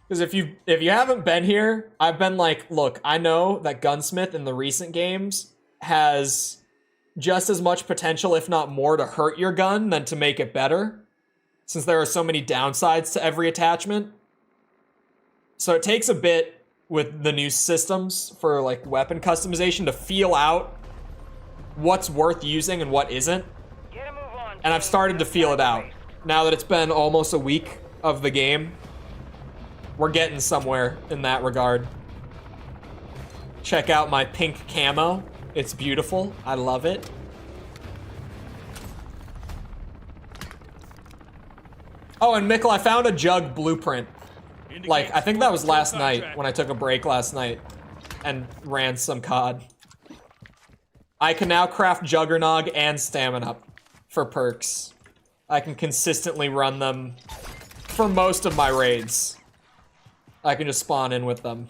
Because if you haven't been here, I've been like, look, I know that Gunsmith in the recent games has just as much potential, if not more, to hurt your gun than to make it better. Since there are so many downsides to every attachment. So it takes a bit with the new systems for like weapon customization to feel out what's worth using and what isn't. And I've started to feel it out. Now that it's been almost a week of the game, we're getting somewhere in that regard. Check out my pink camo. It's beautiful. I love it. Oh, and Mikkel, I found a jug blueprint. Like, I think that was last night when I took a break last night and ran some COD. I can now craft Juggernog and Stamina for perks. I can consistently run them for most of my raids. I can just spawn in with them.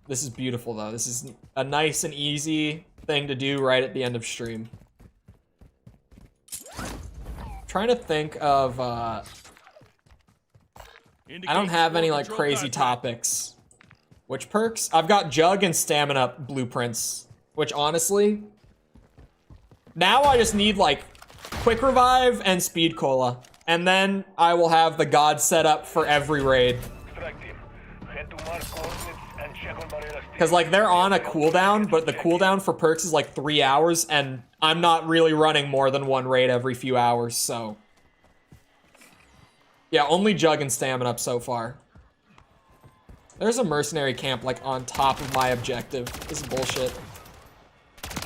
This is beautiful, though. This is a nice and easy thing to do right at the end of stream. Trying to think of, I don't have any, like, crazy topics. Which perks? I've got Jug and Stamina blueprints, which, honestly, now I just need, like, Quick Revive and Speed Cola. And then I will have the God set up for every raid. Because, like, they're on a cooldown, but the cooldown for perks is, like, 3 hours, and I'm not really running more than one raid every few hours, so... Yeah, only Jug and Stamina up so far. There's a mercenary camp, like, on top of my objective. This is bullshit.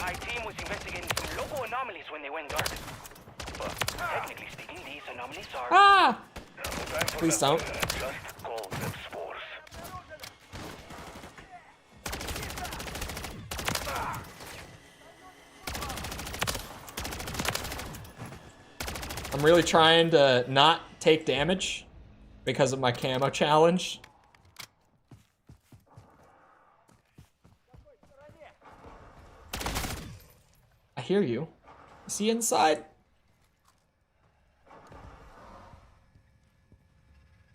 My team was investigating some local anomalies when they went dark. But technically speaking, these anomalies are... Ah! Please don't. I'm really trying to not take damage because of my camo challenge. I hear you. Is he inside?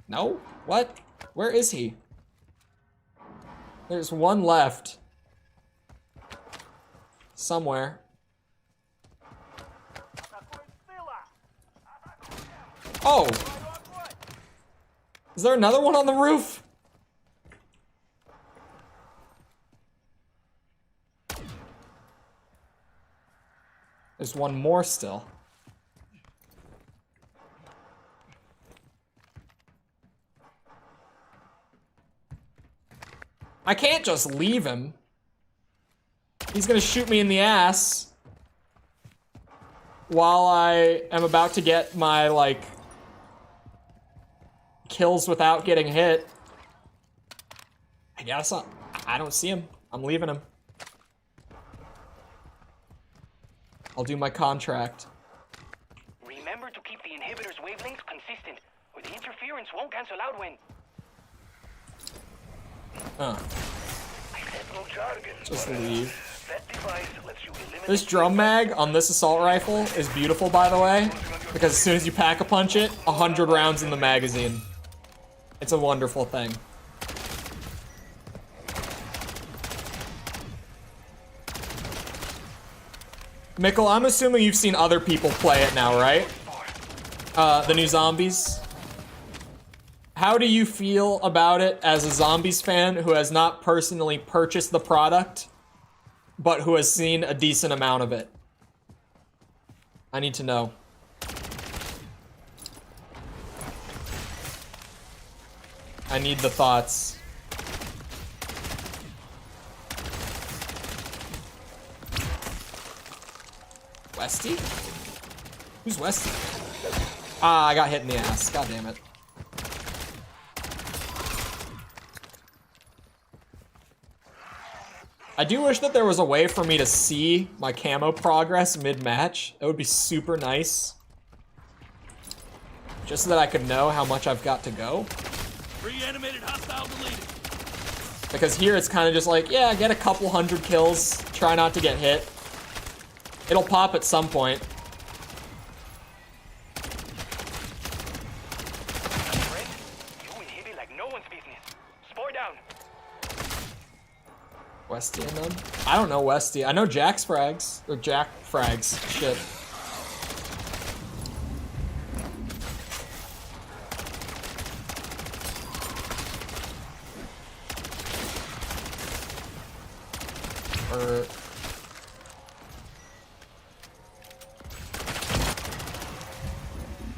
No? What? Where is he? There's one left. Somewhere. Oh! Is there another one on the roof? There's one more still. I can't just leave him. He's gonna shoot me in the ass while I am about to get my, like, kills without getting hit. I guess I don't see him. I'm leaving him. I'll do my contract. Remember to keep the inhibitor's wavelengths consistent, or the interference won't cancel out when... Just leave. This drum mag on this assault rifle is beautiful, by the way, because as soon as you pack a punch it, 100 rounds in the magazine. It's a wonderful thing. Mikkel, I'm assuming you've seen other people play it now, right? The new Zombies. How do you feel about it as a Zombies fan who has not personally purchased the product, but who has seen a decent amount of it? I need to know. I need the thoughts. Westy? Who's Westy? Ah, I got hit in the ass. God damn it. I do wish that there was a way for me to see my camo progress mid-match. That would be super nice. Just so that I could know how much I've got to go. Reanimated hostile deleted. Because here it's kind of just like, yeah, get a couple hundred kills, try not to get hit. It'll pop at some point. Westy in them? I don't know Westy. I know Jack's frags. Or Jack frags. Shit.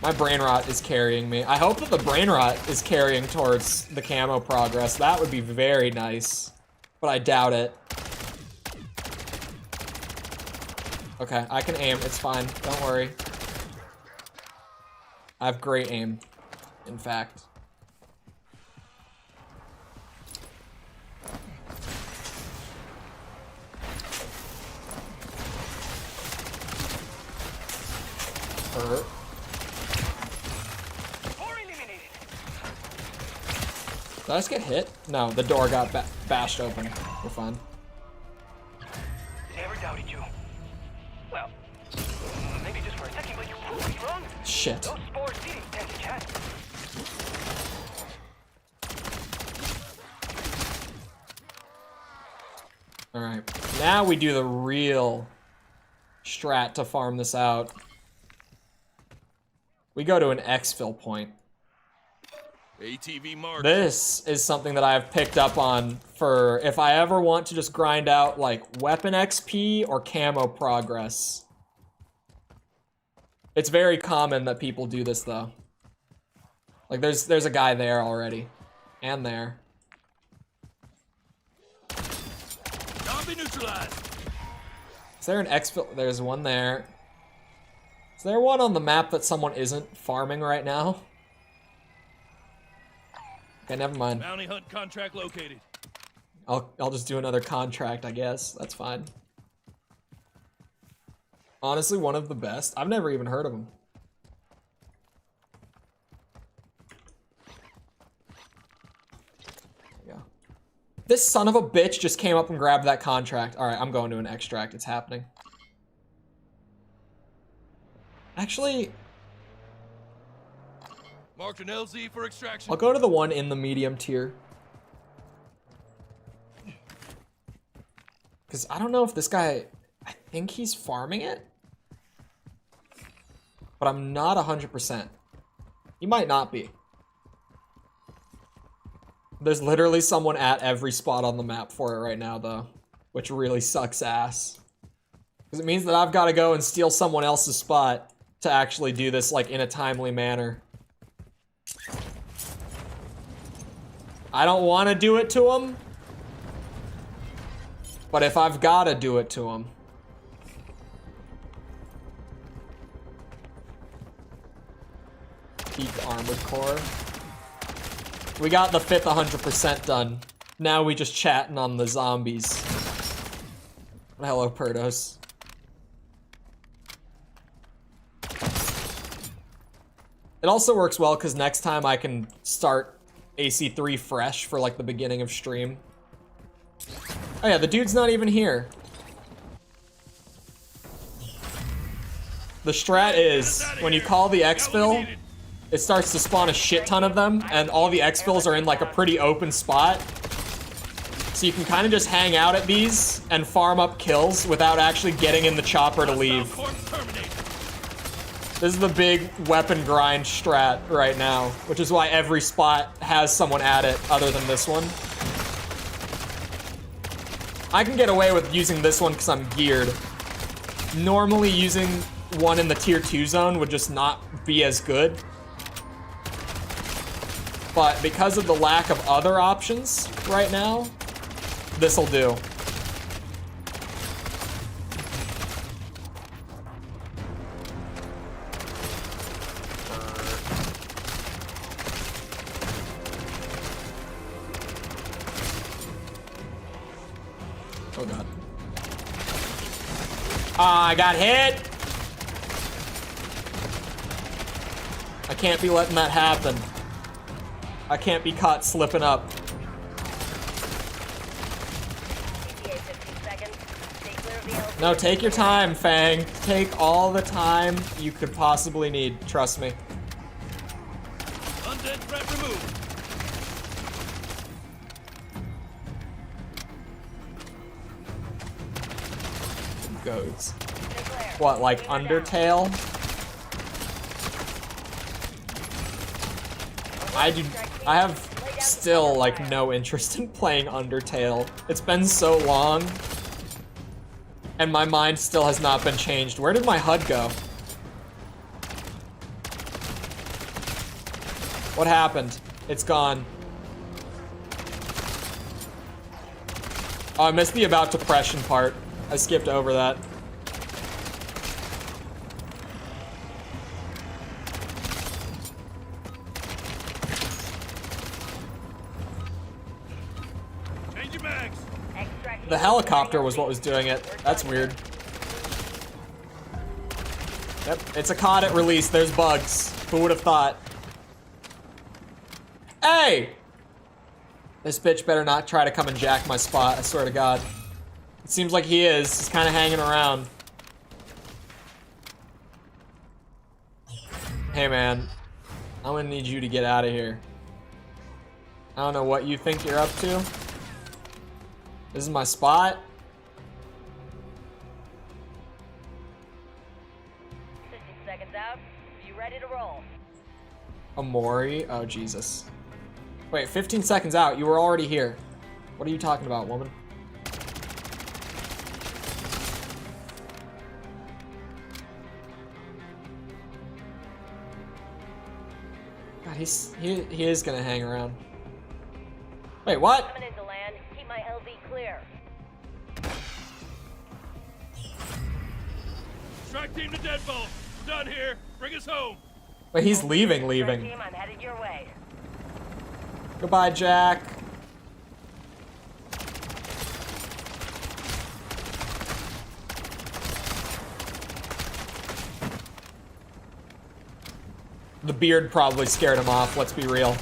My brain rot is carrying me. I hope that the brain rot is carrying towards the camo progress. That would be very nice. But I doubt it. Okay, I can aim. It's fine. Don't worry. I have great aim, in fact. Hurt. Did I just get hit? No, the door got bashed open. We're fine. Never doubted you. Well, maybe just for a second, but you're proved me wrong. Shit. Those spores didn't stand a chance. Alright. Now we do the real strat to farm this out. We go to an exfil point. ATV mark. This is something that I've picked up on for if I ever want to just grind out like weapon XP or camo progress. It's very common that people do this though. Like there's a guy there already. And there. Zombie neutralized. Is there an exfil? There's one there. Is there one on the map that someone isn't farming right now? Okay, never mind. Bounty hunt contract located. I'll just do another contract, I guess. That's fine. Honestly, one of the best. I've never even heard of him. There we go. This son of a bitch just came up and grabbed that contract. Alright, I'm going to an extract. It's happening. Actually, Marked an LZ for extraction. I'll go to the one in the medium tier. Because I don't know if this guy... I think he's farming it. But I'm not 100%. He might not be. There's literally someone at every spot on the map for it right now, though. Which really sucks ass. Because it means that I've got to go and steal someone else's spot to actually do this, like, in a timely manner. I don't want to do it to him. But if I've got to do it to him. Peak armored core. We got the 5th 100% done. Now we just chatting on the zombies. Hello, Perdos. It also works well because next time I can start AC3 fresh for like the beginning of stream. Oh yeah, the dude's not even here. The strat is, when you call the exfil, it starts to spawn a shit ton of them, and all the exfils are in like a pretty open spot. So you can kind of just hang out at these and farm up kills without actually getting in the chopper to leave. This is the big weapon grind strat right now, which is why every spot has someone at it other than this one. I can get away with using this one because I'm geared. Normally using one in the tier 2 zone would just not be as good. But because of the lack of other options right now, this'll do. Oh god. Ah, I got hit! I can't be letting that happen. I can't be caught slipping up. No, take your time, Fang. Take all the time you could possibly need. Trust me. Undead threat removed. Goats. What, like Undertale? I have still like no interest in playing Undertale. It's been so long. And my mind still has not been changed. Where did my HUD go? What happened? It's gone. Oh, I missed the about depression part. I skipped over that. mags. The helicopter was what was doing it. That's weird. Yep, it's a COD at release. There's bugs. Who would have thought? Hey! This bitch better not try to come and jack my spot, I swear to God. It seems like he is. He's kind of hanging around. Hey, man. I'm gonna need you to get out of here. I don't know what you think you're up to. This is my spot. 60 seconds out. You ready to roll? Amori? Oh, Jesus. Wait, 15 seconds out. You were already here. What are you talking about, woman? God, he is gonna hang around. Wait, what? Coming into land. Keep my LV clear. Strike team to deadbolt. Done here. Bring us home. Wait, he's leaving. Team, I'm headed your way. Goodbye, Jack. The beard probably scared him off, let's be real.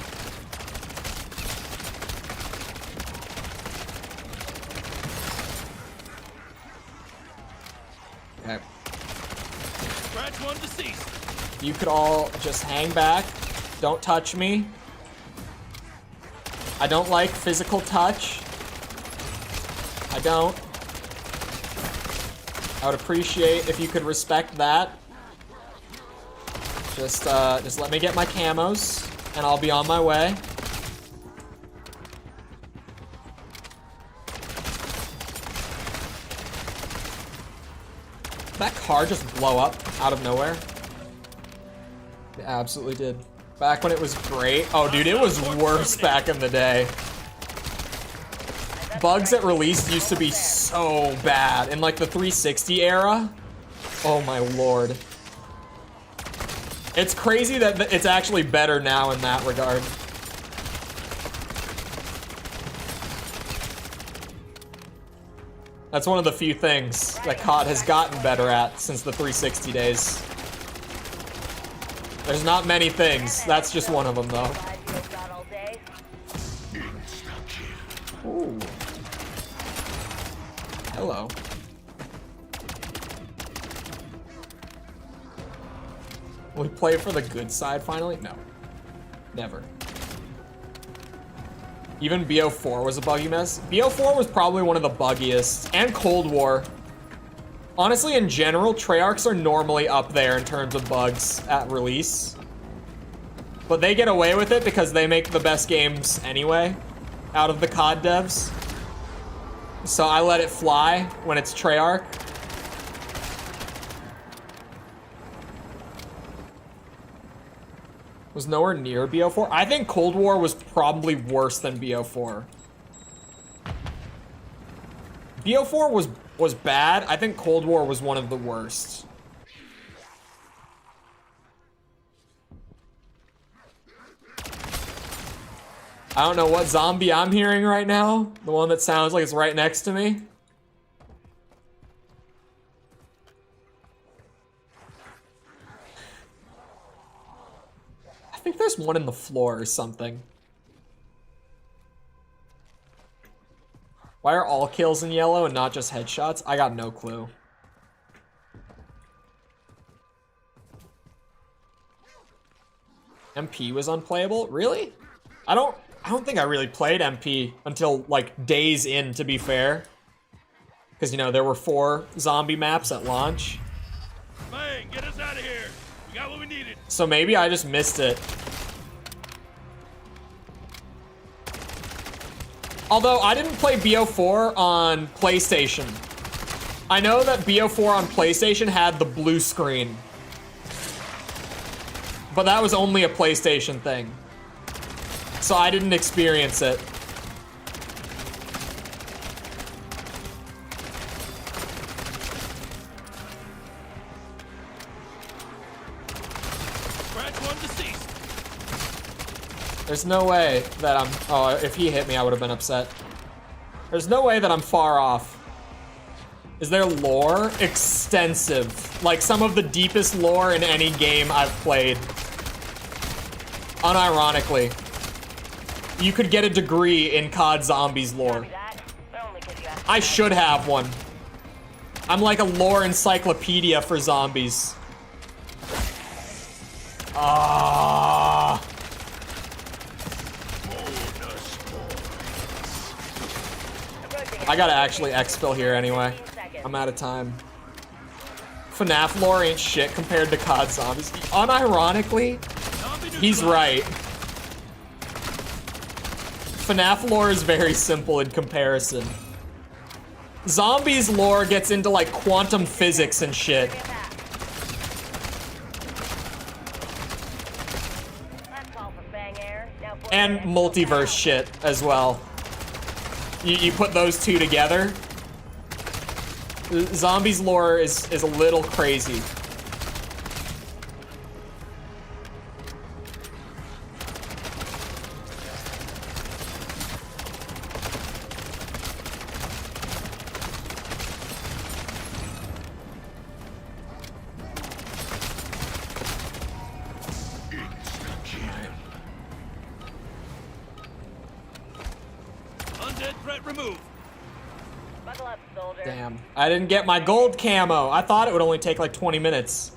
Okay. Scratch one deceased. You could all just hang back. Don't touch me. I don't like physical touch. I don't. I would appreciate if you could respect that. Just let me get my camos, and I'll be on my way. Did that car just blow up out of nowhere? It absolutely did. Back when it was great. Oh, dude, it was worse back in the day. Bugs at release used to be so bad. In like the 360 era. Oh my lord. It's crazy that it's actually better now in that regard. That's one of the few things that COD has gotten better at since the 360 days. There's not many things. That's just one of them, though. Ooh. Hello. Will we play for the good side finally? No. Never. Even BO4 was a buggy mess. BO4 was probably one of the buggiest. And Cold War. Honestly, in general, Treyarchs are normally up there in terms of bugs at release. But they get away with it because they make the best games anyway, out of the COD devs. So I let it fly when it's Treyarch. Was nowhere near BO4. I think Cold War was probably worse than BO4. BO4 was bad. I think Cold War was one of the worst. I don't know what zombie I'm hearing right now. The one that sounds like it's right next to me. I think there's one in the floor or something. Why are all kills in yellow and not just headshots? I got no clue. MP was unplayable? Really? I don't think I really played MP until like days in, to be fair. Because, you know, there were 4 zombie maps at launch. Bang, get us out of here. We got what we needed. So maybe I just missed it. Although I didn't play BO4 on PlayStation. I know that BO4 on PlayStation had the blue screen. But that was only a PlayStation thing. So I didn't experience it. There's no way that I'm... Oh, if he hit me, I would have been upset. There's no way that I'm far off. Is there lore? Extensive. Like some of the deepest lore in any game I've played. Unironically. You could get a degree in COD Zombies lore. I should have one. I'm like a lore encyclopedia for zombies. Ah. I gotta actually exfil here anyway. I'm out of time. FNAF lore ain't shit compared to COD Zombies. Unironically, he's right. FNAF lore is very simple in comparison. Zombies lore gets into like quantum physics and shit. And multiverse shit as well. You put those two together. Zombies lore is a little crazy. Damn. I didn't get my gold camo. I thought it would only take like 20 minutes.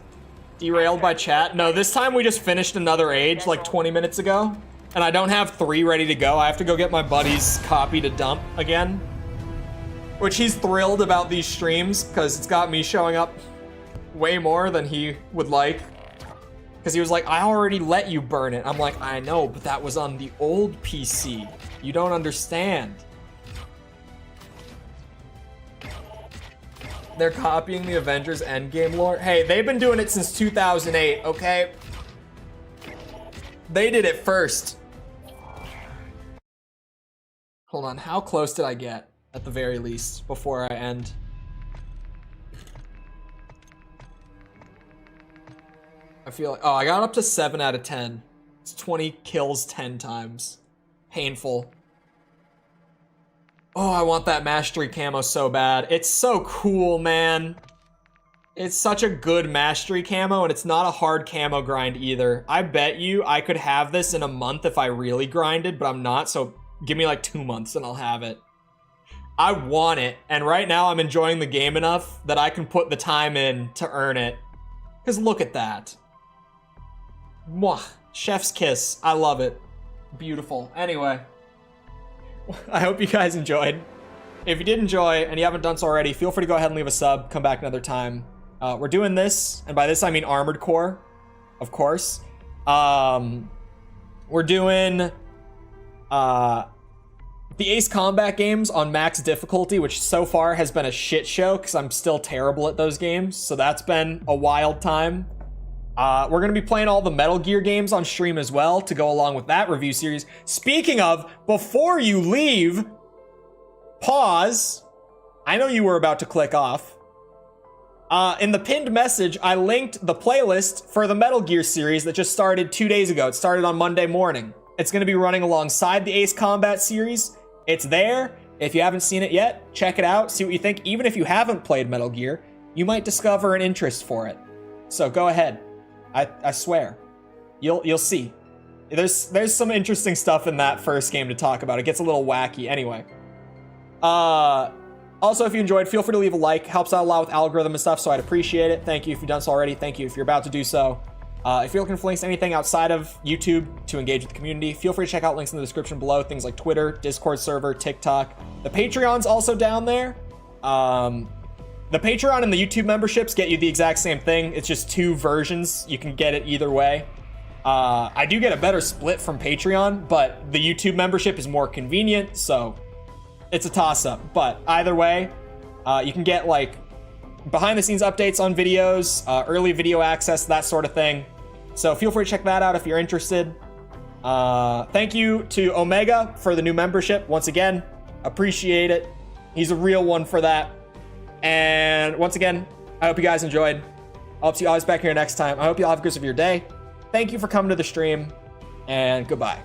Derailed by chat. No, this time we just finished another age like 20 minutes ago. And I don't have 3 ready to go. I have to go get my buddy's copy to dump again. Which he's thrilled about these streams because it's got me showing up way more than he would like. Because he was like, I already let you burn it. I'm like, I know, but that was on the old PC. You don't understand. They're copying the Avengers Endgame lore. Hey, they've been doing it since 2008, okay? They did it first. Hold on, how close did I get, at the very least, before I end? I feel like, oh, I got up to 7 out of 10. It's 20 kills 10 times. Painful. Oh, I want that mastery camo so bad. It's so cool, man. It's such a good mastery camo, and it's not a hard camo grind either. I bet you I could have this in a month if I really grinded, but I'm not, so give me like 2 months and I'll have it. I want it, and right now I'm enjoying the game enough that I can put the time in to earn it. Because look at that. Mwah. Chef's kiss. I love it. Beautiful. Anyway. I hope you guys enjoyed. If you did enjoy and you haven't done so already, feel free to go ahead and leave a sub. Come back another time. We're doing this, and by this I mean Armored Core, of course. We're doing the Ace Combat games on max difficulty, which so far has been a shit show because I'm still terrible at those games. So that's been a wild time. We're going to be playing all the Metal Gear games on stream as well to go along with that review series. Speaking of, before you leave, pause. I know you were about to click off. In the pinned message, I linked the playlist for the Metal Gear series that just started 2 days ago. It started on Monday morning. It's going to be running alongside the Ace Combat series. It's there. If you haven't seen it yet, check it out. See what you think. Even if you haven't played Metal Gear, you might discover an interest for it. So go ahead. I swear, you'll see. There's some interesting stuff in that first game to talk about. It gets a little wacky. Anyway. Also, if you enjoyed, feel free to leave a like. Helps out a lot with algorithm and stuff, so I'd appreciate it. Thank you if you've done so already. Thank you if you're about to do so. If you're looking for links to anything outside of YouTube to engage with the community, feel free to check out links in the description below. Things like Twitter, Discord server, TikTok. The Patreon's also down there. The Patreon and the YouTube memberships get you the exact same thing. It's just 2 versions. You can get it either way. I do get a better split from Patreon, but the YouTube membership is more convenient, so it's a toss-up. But either way, you can get like behind-the-scenes updates on videos, early video access, that sort of thing. So feel free to check that out if you're interested. Thank you to Omega for the new membership. Once again, appreciate it. He's a real one for that. And once again, I hope you guys enjoyed. I'll see you always back here next time. I hope you all have a good rest of your day. Thank you for coming to the stream, and goodbye.